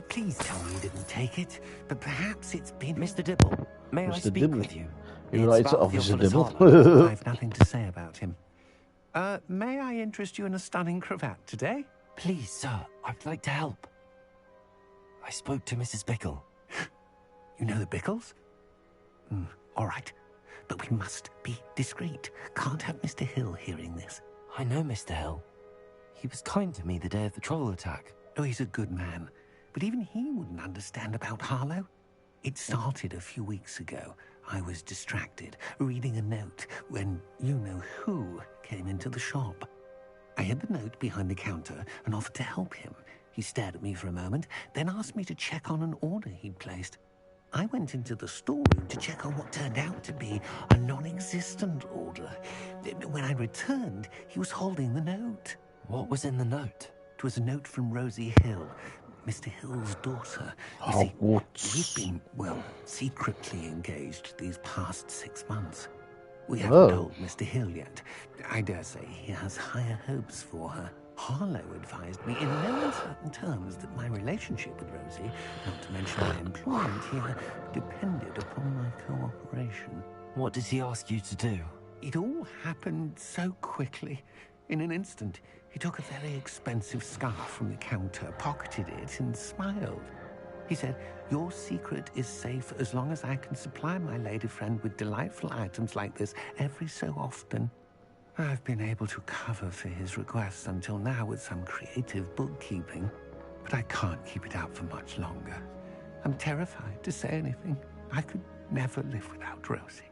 [SPEAKER 5] Please tell me you didn't take it. But perhaps it's been...
[SPEAKER 2] Mr. Dibble, may I
[SPEAKER 1] Mr.
[SPEAKER 2] speak
[SPEAKER 1] Dibble.
[SPEAKER 2] with you?
[SPEAKER 1] You
[SPEAKER 2] It's
[SPEAKER 1] related to
[SPEAKER 2] about
[SPEAKER 1] Officer
[SPEAKER 2] Theophilus
[SPEAKER 1] Dibble?
[SPEAKER 2] Harlow.
[SPEAKER 5] I've nothing to say about him. May I interest you in a stunning cravat today?
[SPEAKER 2] Please, sir, I'd like to help. I spoke to Mrs. Bickle.
[SPEAKER 5] You know the Bickles? All right. But we must be discreet. Can't have Mr. Hill hearing this.
[SPEAKER 2] I know Mr. Hill. He was kind to me the day of the troll attack.
[SPEAKER 5] Oh, he's a good man. But even he wouldn't understand about Harlow. It started a few weeks ago. I was distracted, reading a note, when you-know-who came into the shop. I hid the note behind the counter and offered to help him. He stared at me for a moment, then asked me to check on an order he'd placed. I went into the storeroom to check on what turned out to be a non-existent order. When I returned, he was holding the note.
[SPEAKER 2] What was in the note?
[SPEAKER 5] It was a note from Rosie Hill, Mr. Hill's daughter.
[SPEAKER 1] Hogwarts.
[SPEAKER 5] We've been, well, secretly engaged these past 6 months. We haven't told Mr. Hill yet. I dare say he has higher hopes for her. Harlow advised me in no uncertain terms that my relationship with Rosie, not to mention my employment here, depended upon my cooperation.
[SPEAKER 2] What did he ask you to do?
[SPEAKER 5] It all happened so quickly. In an instant, he took a very expensive scarf from the counter, pocketed it, and smiled. He said, "Your secret is safe as long as I can supply my lady friend with delightful items like this every so often." I've been able to cover for his requests until now with some creative bookkeeping, but I can't keep it up for much longer. I'm terrified to say anything. I could never live without Rosie.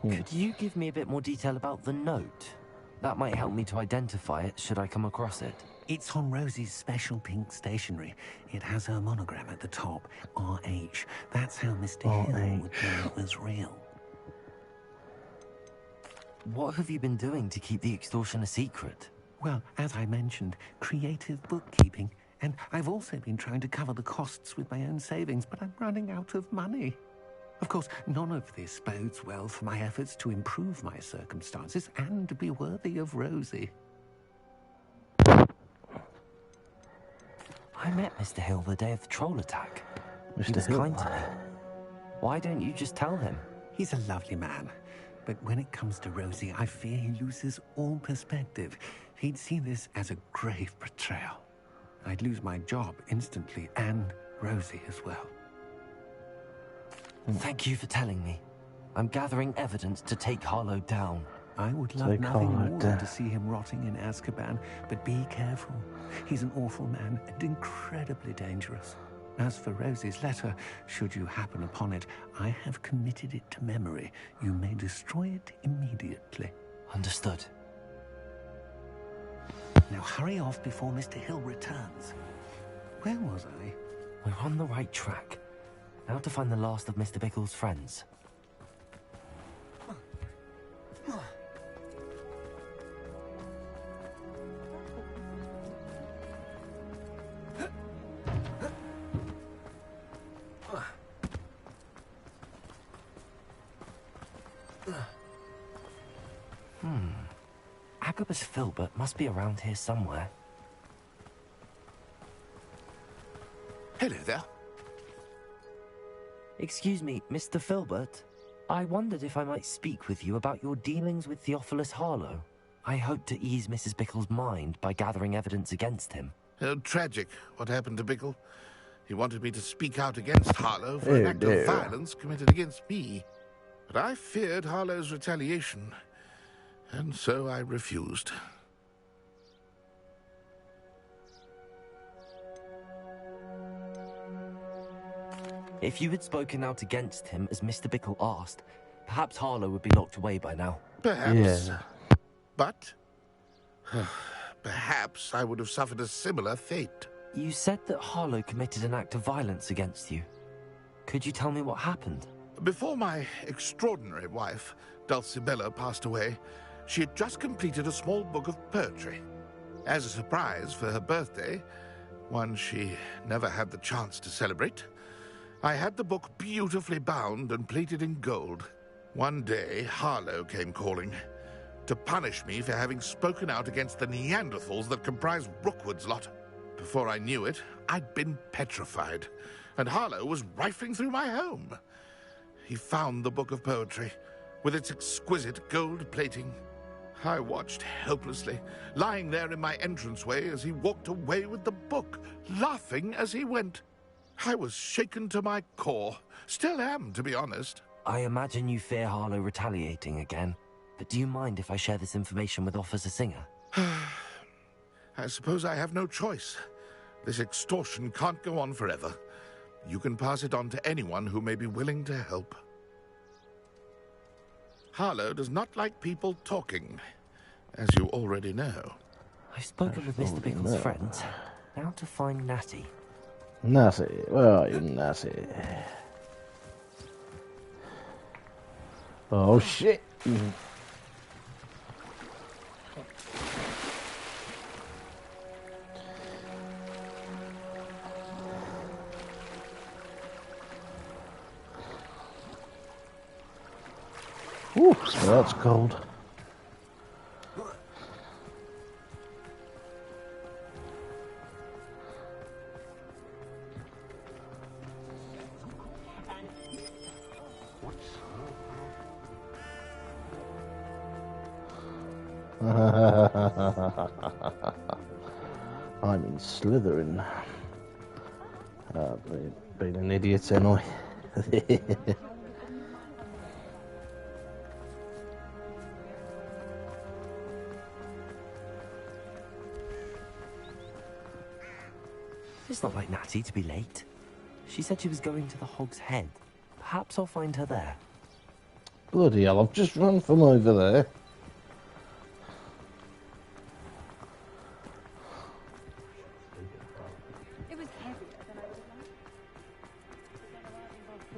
[SPEAKER 2] Could you give me a bit more detail about the note? That might help me to identify it should I come across it.
[SPEAKER 5] It's on Rosie's special pink stationery. It has her monogram at the top, RH. That's how Mr. Hill would know it was real.
[SPEAKER 2] What have you been doing to keep the extortion a secret?
[SPEAKER 5] Well, as I mentioned, creative bookkeeping. And I've also been trying to cover the costs with my own savings, but I'm running out of money. Of course, none of this bodes well for my efforts to improve my circumstances and to be worthy of Rosie.
[SPEAKER 2] I met Mr. Hill the day of the troll attack. He
[SPEAKER 1] Mr.
[SPEAKER 2] was
[SPEAKER 1] Hill?
[SPEAKER 2] kind to me. Why don't you just tell him?
[SPEAKER 5] He's a lovely man. But when it comes to Rosie, I fear he loses all perspective. He'd see this as a grave betrayal. I'd lose my job instantly, and Rosie as well.
[SPEAKER 2] Thank you for telling me. I'm gathering evidence to take Harlow down.
[SPEAKER 5] I would love nothing more than to see him rotting in Azkaban, but be careful. He's an awful man and incredibly dangerous. As for Rosie's letter, should you happen upon it, I have committed it to memory. You may destroy it immediately.
[SPEAKER 2] Understood.
[SPEAKER 5] Now hurry off before Mr. Hill returns. Where was I?
[SPEAKER 2] We're on the right track. Now to find the last of Mr. Bickle's friends. Agabus Filbert must be around here somewhere.
[SPEAKER 9] Hello there.
[SPEAKER 2] Excuse me, Mr. Filbert. I wondered if I might speak with you about your dealings with Theophilus Harlow. I hope to ease Mrs. Bickle's mind by gathering evidence against him.
[SPEAKER 9] Tragic, what happened to Bickle. He wanted me to speak out against Harlow for an act of violence committed against me. But I feared Harlow's retaliation, and so I refused.
[SPEAKER 2] If you had spoken out against him as Mr. Bickle asked, perhaps Harlow would be locked away by now.
[SPEAKER 9] Perhaps. Yeah. But perhaps I would have suffered a similar fate.
[SPEAKER 2] You said that Harlow committed an act of violence against you. Could you tell me what happened?
[SPEAKER 9] Before my extraordinary wife, Dulcibella, passed away, she had just completed a small book of poetry. As a surprise for her birthday, one she never had the chance to celebrate, I had the book beautifully bound and plated in gold. One day, Harlow came calling. to punish me for having spoken out against the Neanderthals that comprise Rookwood's lot. Before I knew it, I'd been petrified, and Harlow was rifling through my home. He found the book of poetry, with its exquisite gold plating. I watched helplessly, lying there in my entranceway as he walked away with the book, laughing as he went. I was shaken to my core. Still am, to be honest.
[SPEAKER 2] I imagine you fear Harlow retaliating again, but do you mind if I share this information with Officer Singer?
[SPEAKER 9] I suppose I have no choice. This extortion can't go on forever. You can pass it on to anyone who may be willing to help. Harlow does not like people talking, as you already know.
[SPEAKER 2] I've spoken with Mr. Pickle's friends. Now to find Natty.
[SPEAKER 1] Natty, where are you, Natty? Oh shit! Ooh, so that's cold. I'm in Slytherin. Being an idiot, ain't I?
[SPEAKER 2] It's not like Natty to be late. She said she was going to the Hog's Head. Perhaps I'll find her there.
[SPEAKER 1] Bloody hell, I've just run from over there.
[SPEAKER 6] It was heavier than I would have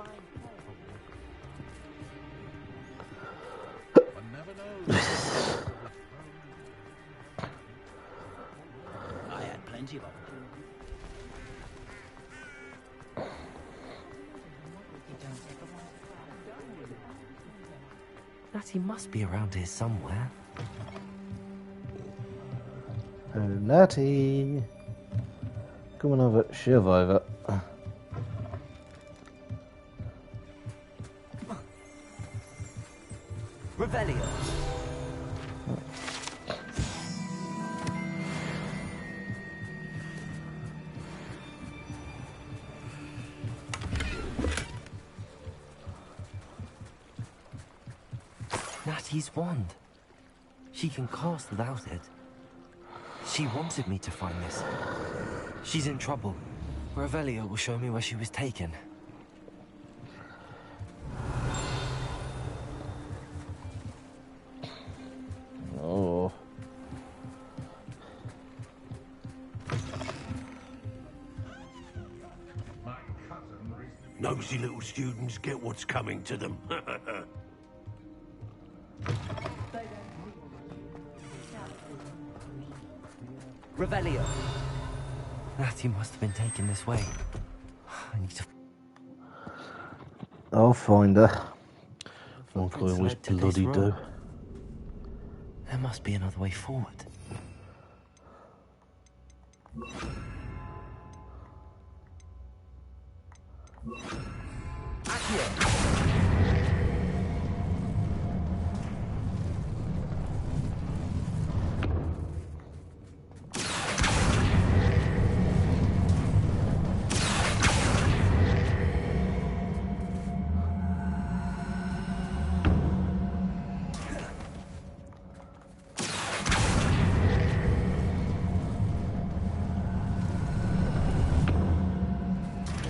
[SPEAKER 6] imagined.
[SPEAKER 10] I had plenty of opportunity.
[SPEAKER 2] Natty must be around here somewhere.
[SPEAKER 1] Oh, Natty. Come on over, shove over.
[SPEAKER 2] Revelio. Natty's wand. She can cast without it. She wanted me to find this. She's in trouble. Revelio will show me where she was taken.
[SPEAKER 1] Oh.
[SPEAKER 5] Nosy little students get what's coming to them.
[SPEAKER 2] Revelio. Natty must have been taken this way. I need to...
[SPEAKER 1] I'll find her. Like I always
[SPEAKER 2] led to this
[SPEAKER 1] bloody
[SPEAKER 2] room.
[SPEAKER 1] do.
[SPEAKER 2] There must be another way forward.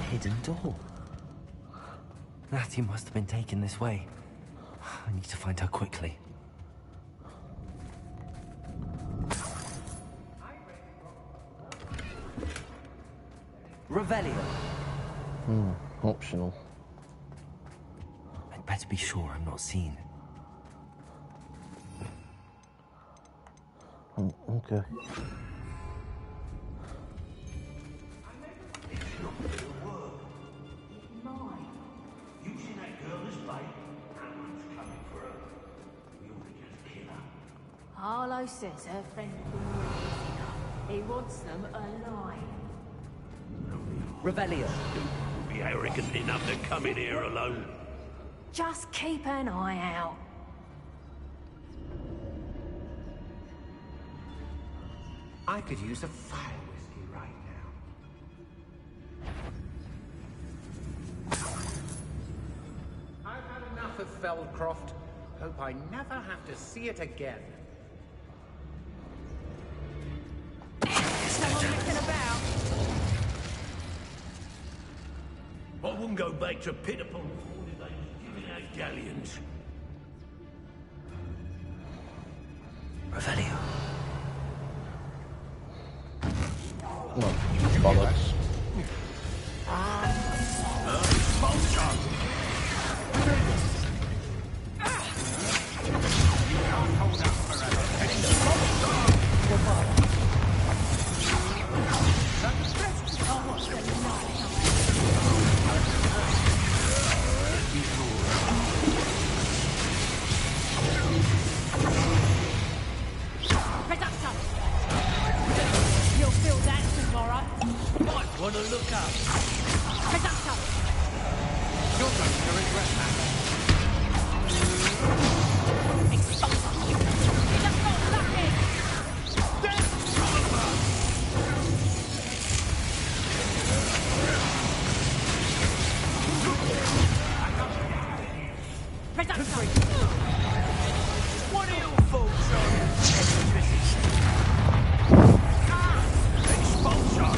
[SPEAKER 2] Hidden door. Natty must have been taken this way. I need to find her quickly. Revelio.
[SPEAKER 1] Optional.
[SPEAKER 2] I'd better be sure I'm not seen.
[SPEAKER 1] Oh, okay.
[SPEAKER 17] Harlow says her friend he wants them alive.
[SPEAKER 5] Revelio. Be arrogant enough to come in here alone.
[SPEAKER 17] Just keep an eye out.
[SPEAKER 11] I could use a fire whiskey right now. I've had enough of Feldcroft. Hope I never have to see it again.
[SPEAKER 17] Someone messing about.
[SPEAKER 5] I wouldn't go back to Pittapon before they was giving out galleons.
[SPEAKER 2] Revelio.
[SPEAKER 1] Oh, bollocks.
[SPEAKER 17] You'll feel that tomorrow.
[SPEAKER 5] Might want to look up.
[SPEAKER 17] Presumption.
[SPEAKER 11] You're going to regret that.
[SPEAKER 5] What are your thoughts on expulsion?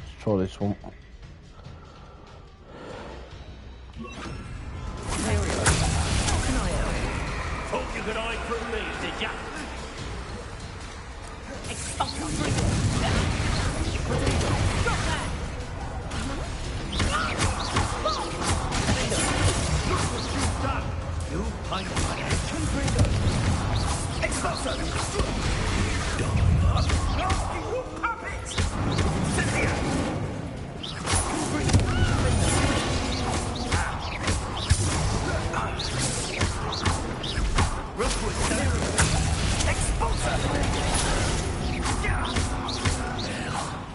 [SPEAKER 1] Let's try this one.
[SPEAKER 5] Thought you could hide from me, did ya? You paint my expulsion! Nasty little puppets! Cynthia!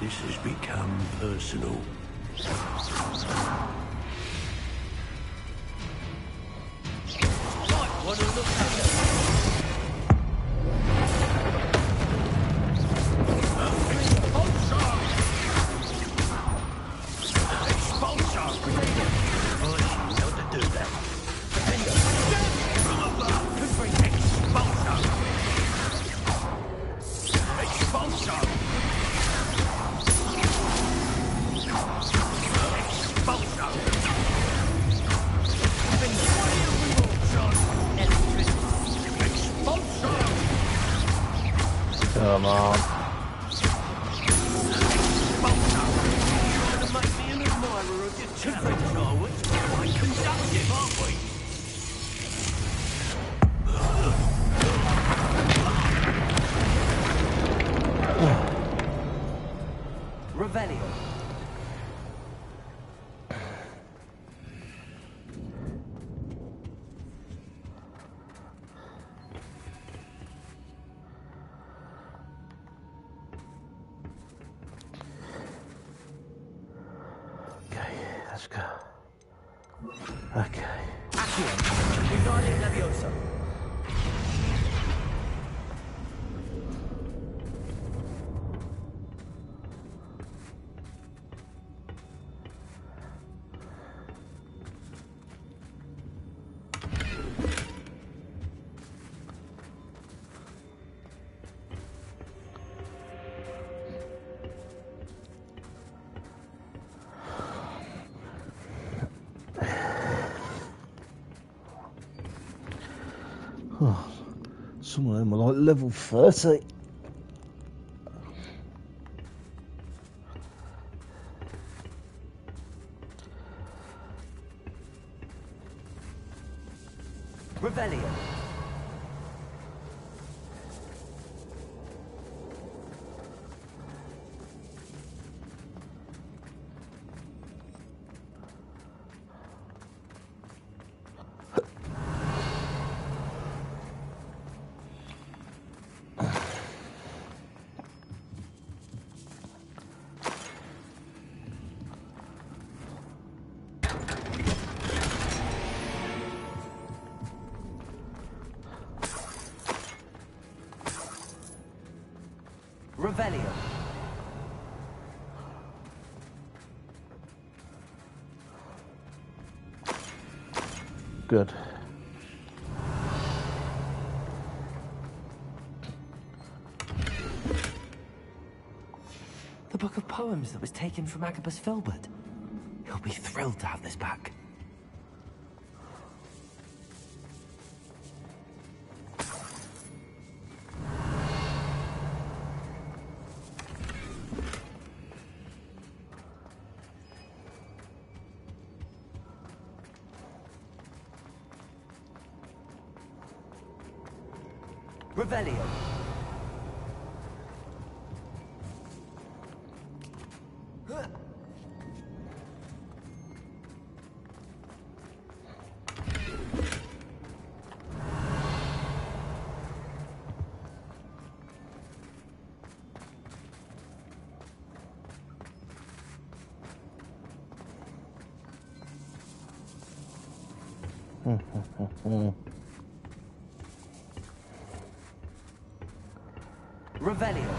[SPEAKER 5] This has become personal. Might want to look at them. Expulsion! I should know to do that. Expulsion!
[SPEAKER 1] Come on.
[SPEAKER 5] To make me an admirer of your talent, are we? Quite conductive, aren't we?
[SPEAKER 2] Revelio.
[SPEAKER 1] Okay, let's go. Okay.
[SPEAKER 5] Wingardium Leviosa.
[SPEAKER 1] some of them are like level 30.
[SPEAKER 2] Revelio. Revelio.
[SPEAKER 1] Good.
[SPEAKER 2] The book of poems that was taken from Agabus Filbert. He'll be thrilled to have this back. Revelio. Revelio.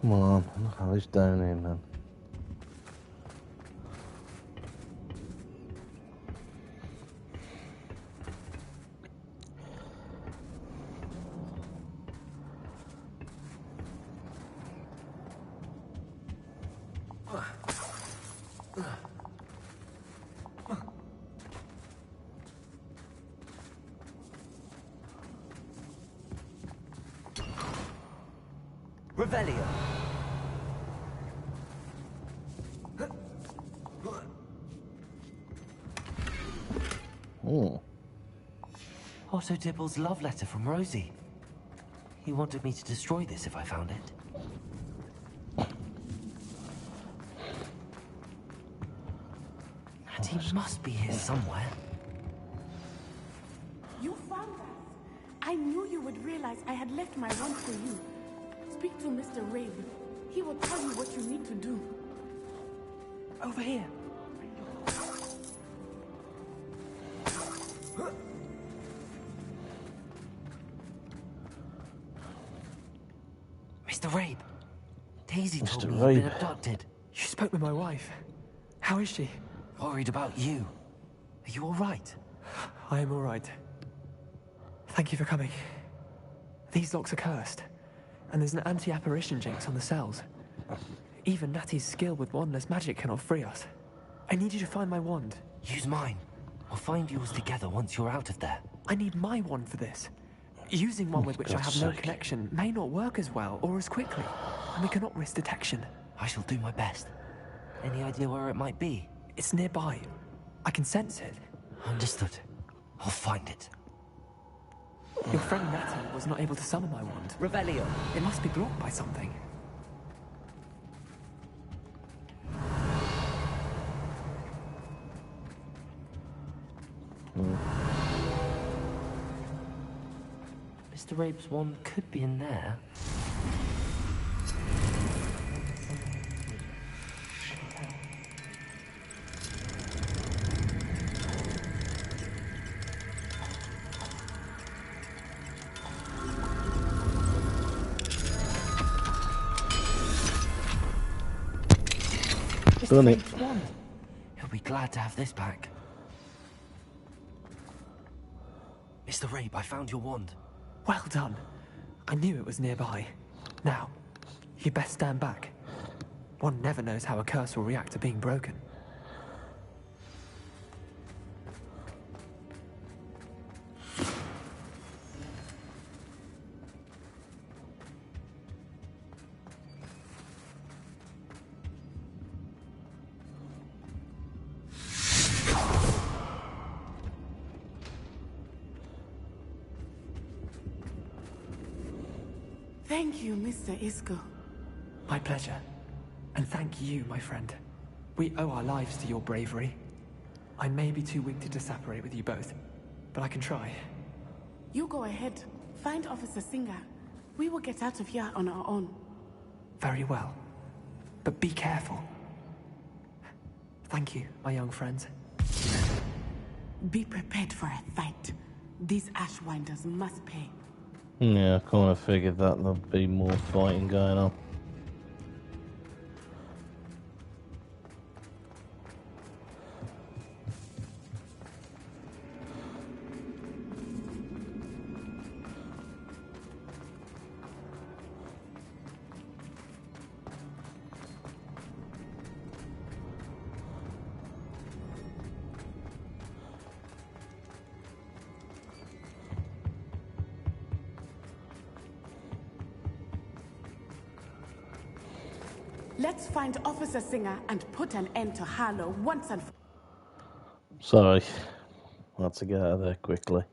[SPEAKER 1] Come on, look how he's down here, man.
[SPEAKER 2] Revelio.
[SPEAKER 1] Oh.
[SPEAKER 2] Otto Dibble's love letter from Rosie. He wanted me to destroy this if I found it. And he must be here somewhere.
[SPEAKER 14] You found us. I knew you would realize I had left my wand for you. Speak to Mr. Raven. He will tell you what you need to do.
[SPEAKER 2] Over here. Mr. Rabe, Daisy told me you'd been abducted.
[SPEAKER 18] You spoke with my wife. How is she?
[SPEAKER 2] Worried about you. Are you all right?
[SPEAKER 18] I am all right. Thank you for coming. These locks are cursed, and there's an anti-apparition jinx on the cells. Even Natty's skill with wandless magic cannot free us. I need you to find my wand.
[SPEAKER 2] Use mine. We'll find yours together once you're out of there.
[SPEAKER 18] I need my wand for this. Using one with which I have no connection may not work as well or as quickly, and we cannot risk detection.
[SPEAKER 2] I shall do my best. Any idea where it might be?
[SPEAKER 18] It's nearby. I can sense it.
[SPEAKER 2] Understood. I'll find it.
[SPEAKER 18] Your friend Natty was not able to summon my wand.
[SPEAKER 2] Revelio.
[SPEAKER 18] It must be blocked by something.
[SPEAKER 2] Mr. Rabe's wand could be in there.
[SPEAKER 1] Done it.
[SPEAKER 2] He'll be glad to have this back. Mr. Mr. Rabe, I found your wand.
[SPEAKER 18] Well done. I knew it was nearby. Now, you best stand back. One never knows how a curse will react to being broken. Thank you, Mr. Isco. My pleasure. And thank you, my friend. We owe our lives to your bravery. I may be too weak to separate with you both, but I can try.
[SPEAKER 14] You go ahead. Find Officer Singer. We will get out of here on our own.
[SPEAKER 18] Very well. But be careful. Thank you, my young friends.
[SPEAKER 14] Be prepared for a fight. These Ashwinders must pay.
[SPEAKER 1] Yeah, I kind of figured that there'll be more fighting going on.
[SPEAKER 14] Let's find Officer Singer and put an end to Harlow once and for all.
[SPEAKER 1] Sorry, I had to get out of there quickly.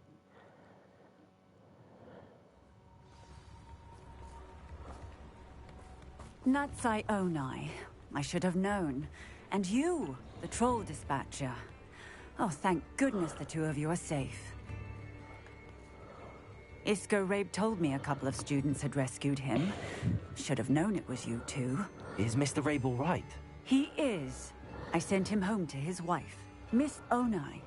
[SPEAKER 4] Natsai Onai. I should have known. And you, the troll dispatcher. Oh, thank goodness the two of you are safe. Isco Rabe told me a couple of students had rescued him. Should have known it was you two.
[SPEAKER 2] Is Mr. Rabe all right?
[SPEAKER 4] He is. I sent him home to his wife, Miss Onai.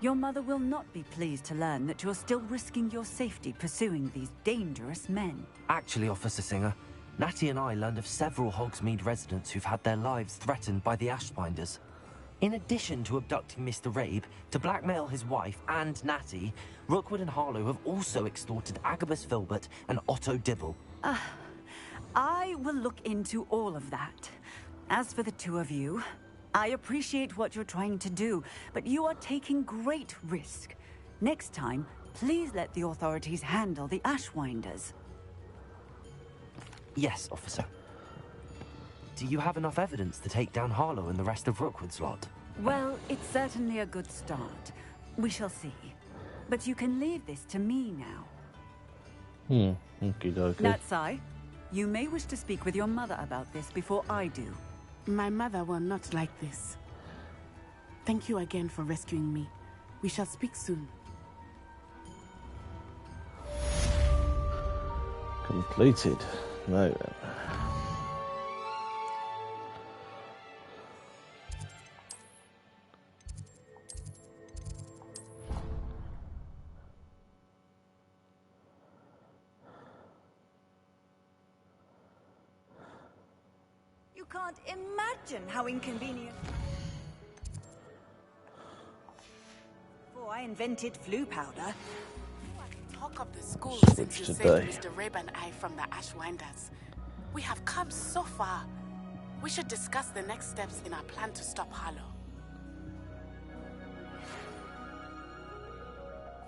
[SPEAKER 4] Your mother will not be pleased to learn that you're still risking your safety pursuing these dangerous men.
[SPEAKER 2] Actually, Officer Singer, Natty and I learned of several Hogsmeade residents who've had their lives threatened by the Ashbinders. In addition to abducting Mr. Rabe, to blackmail his wife and Natty, Rookwood and Harlow have also extorted Agabus Filbert and Otto Dibble.
[SPEAKER 4] I will look into all of that. As for the two of you, I appreciate what you're trying to do, but you are taking great risk. Next time, please let the authorities handle the Ashwinders.
[SPEAKER 2] Yes, officer. Do you have enough evidence to take down Harlow and the rest of Rookwood's lot?
[SPEAKER 4] Well, it's certainly a good start. We shall see. But you can leave this to me now.
[SPEAKER 1] Okie dokie.
[SPEAKER 4] Natsai, you may wish to speak with your mother about this before I do.
[SPEAKER 14] My mother will not like this. Thank you again for rescuing me. We shall speak soon.
[SPEAKER 1] Completed. No then.
[SPEAKER 4] You can't imagine how inconvenient. Before I invented flu powder.
[SPEAKER 14] Talk of the school
[SPEAKER 1] Switch
[SPEAKER 14] since you
[SPEAKER 1] today.
[SPEAKER 14] saved Mr. Rabe and I from the Ashwinders. We have come so far. We should discuss the next steps in our plan to stop Harlow.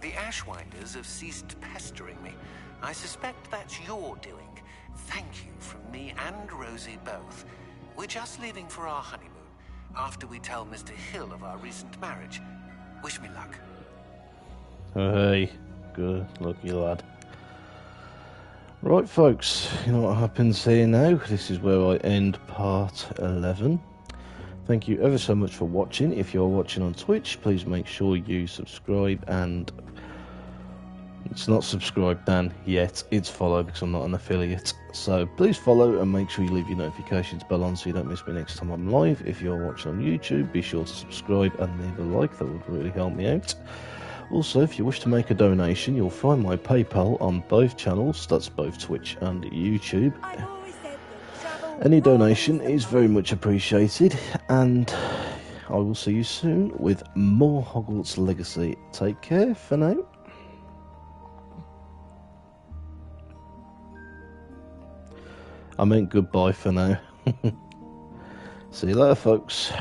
[SPEAKER 11] The Ashwinders have ceased pestering me. I suspect that's your doing. Thank you from me and Rosie both. We're just leaving for our honeymoon, after we tell Mr. Hill of our recent marriage. Wish me luck.
[SPEAKER 1] Hey, good lucky lad. Right, folks, you know what happens here now? This is where I end part 11. Thank you ever so much for watching. If you're watching on Twitch, please make sure you subscribe, and it's not subscribe Dan yet, it's follow because I'm not an affiliate. So please follow and make sure you leave your notifications bell on so you don't miss me next time I'm live. If you're watching on YouTube, be sure to subscribe and leave a like, that would really help me out. Also, if you wish to make a donation, you'll find my PayPal on both channels, that's both Twitch and YouTube. Any donation is very much appreciated, and I will see you soon with more Hogwarts Legacy. Take care for now. I meant goodbye for now. See you later, folks.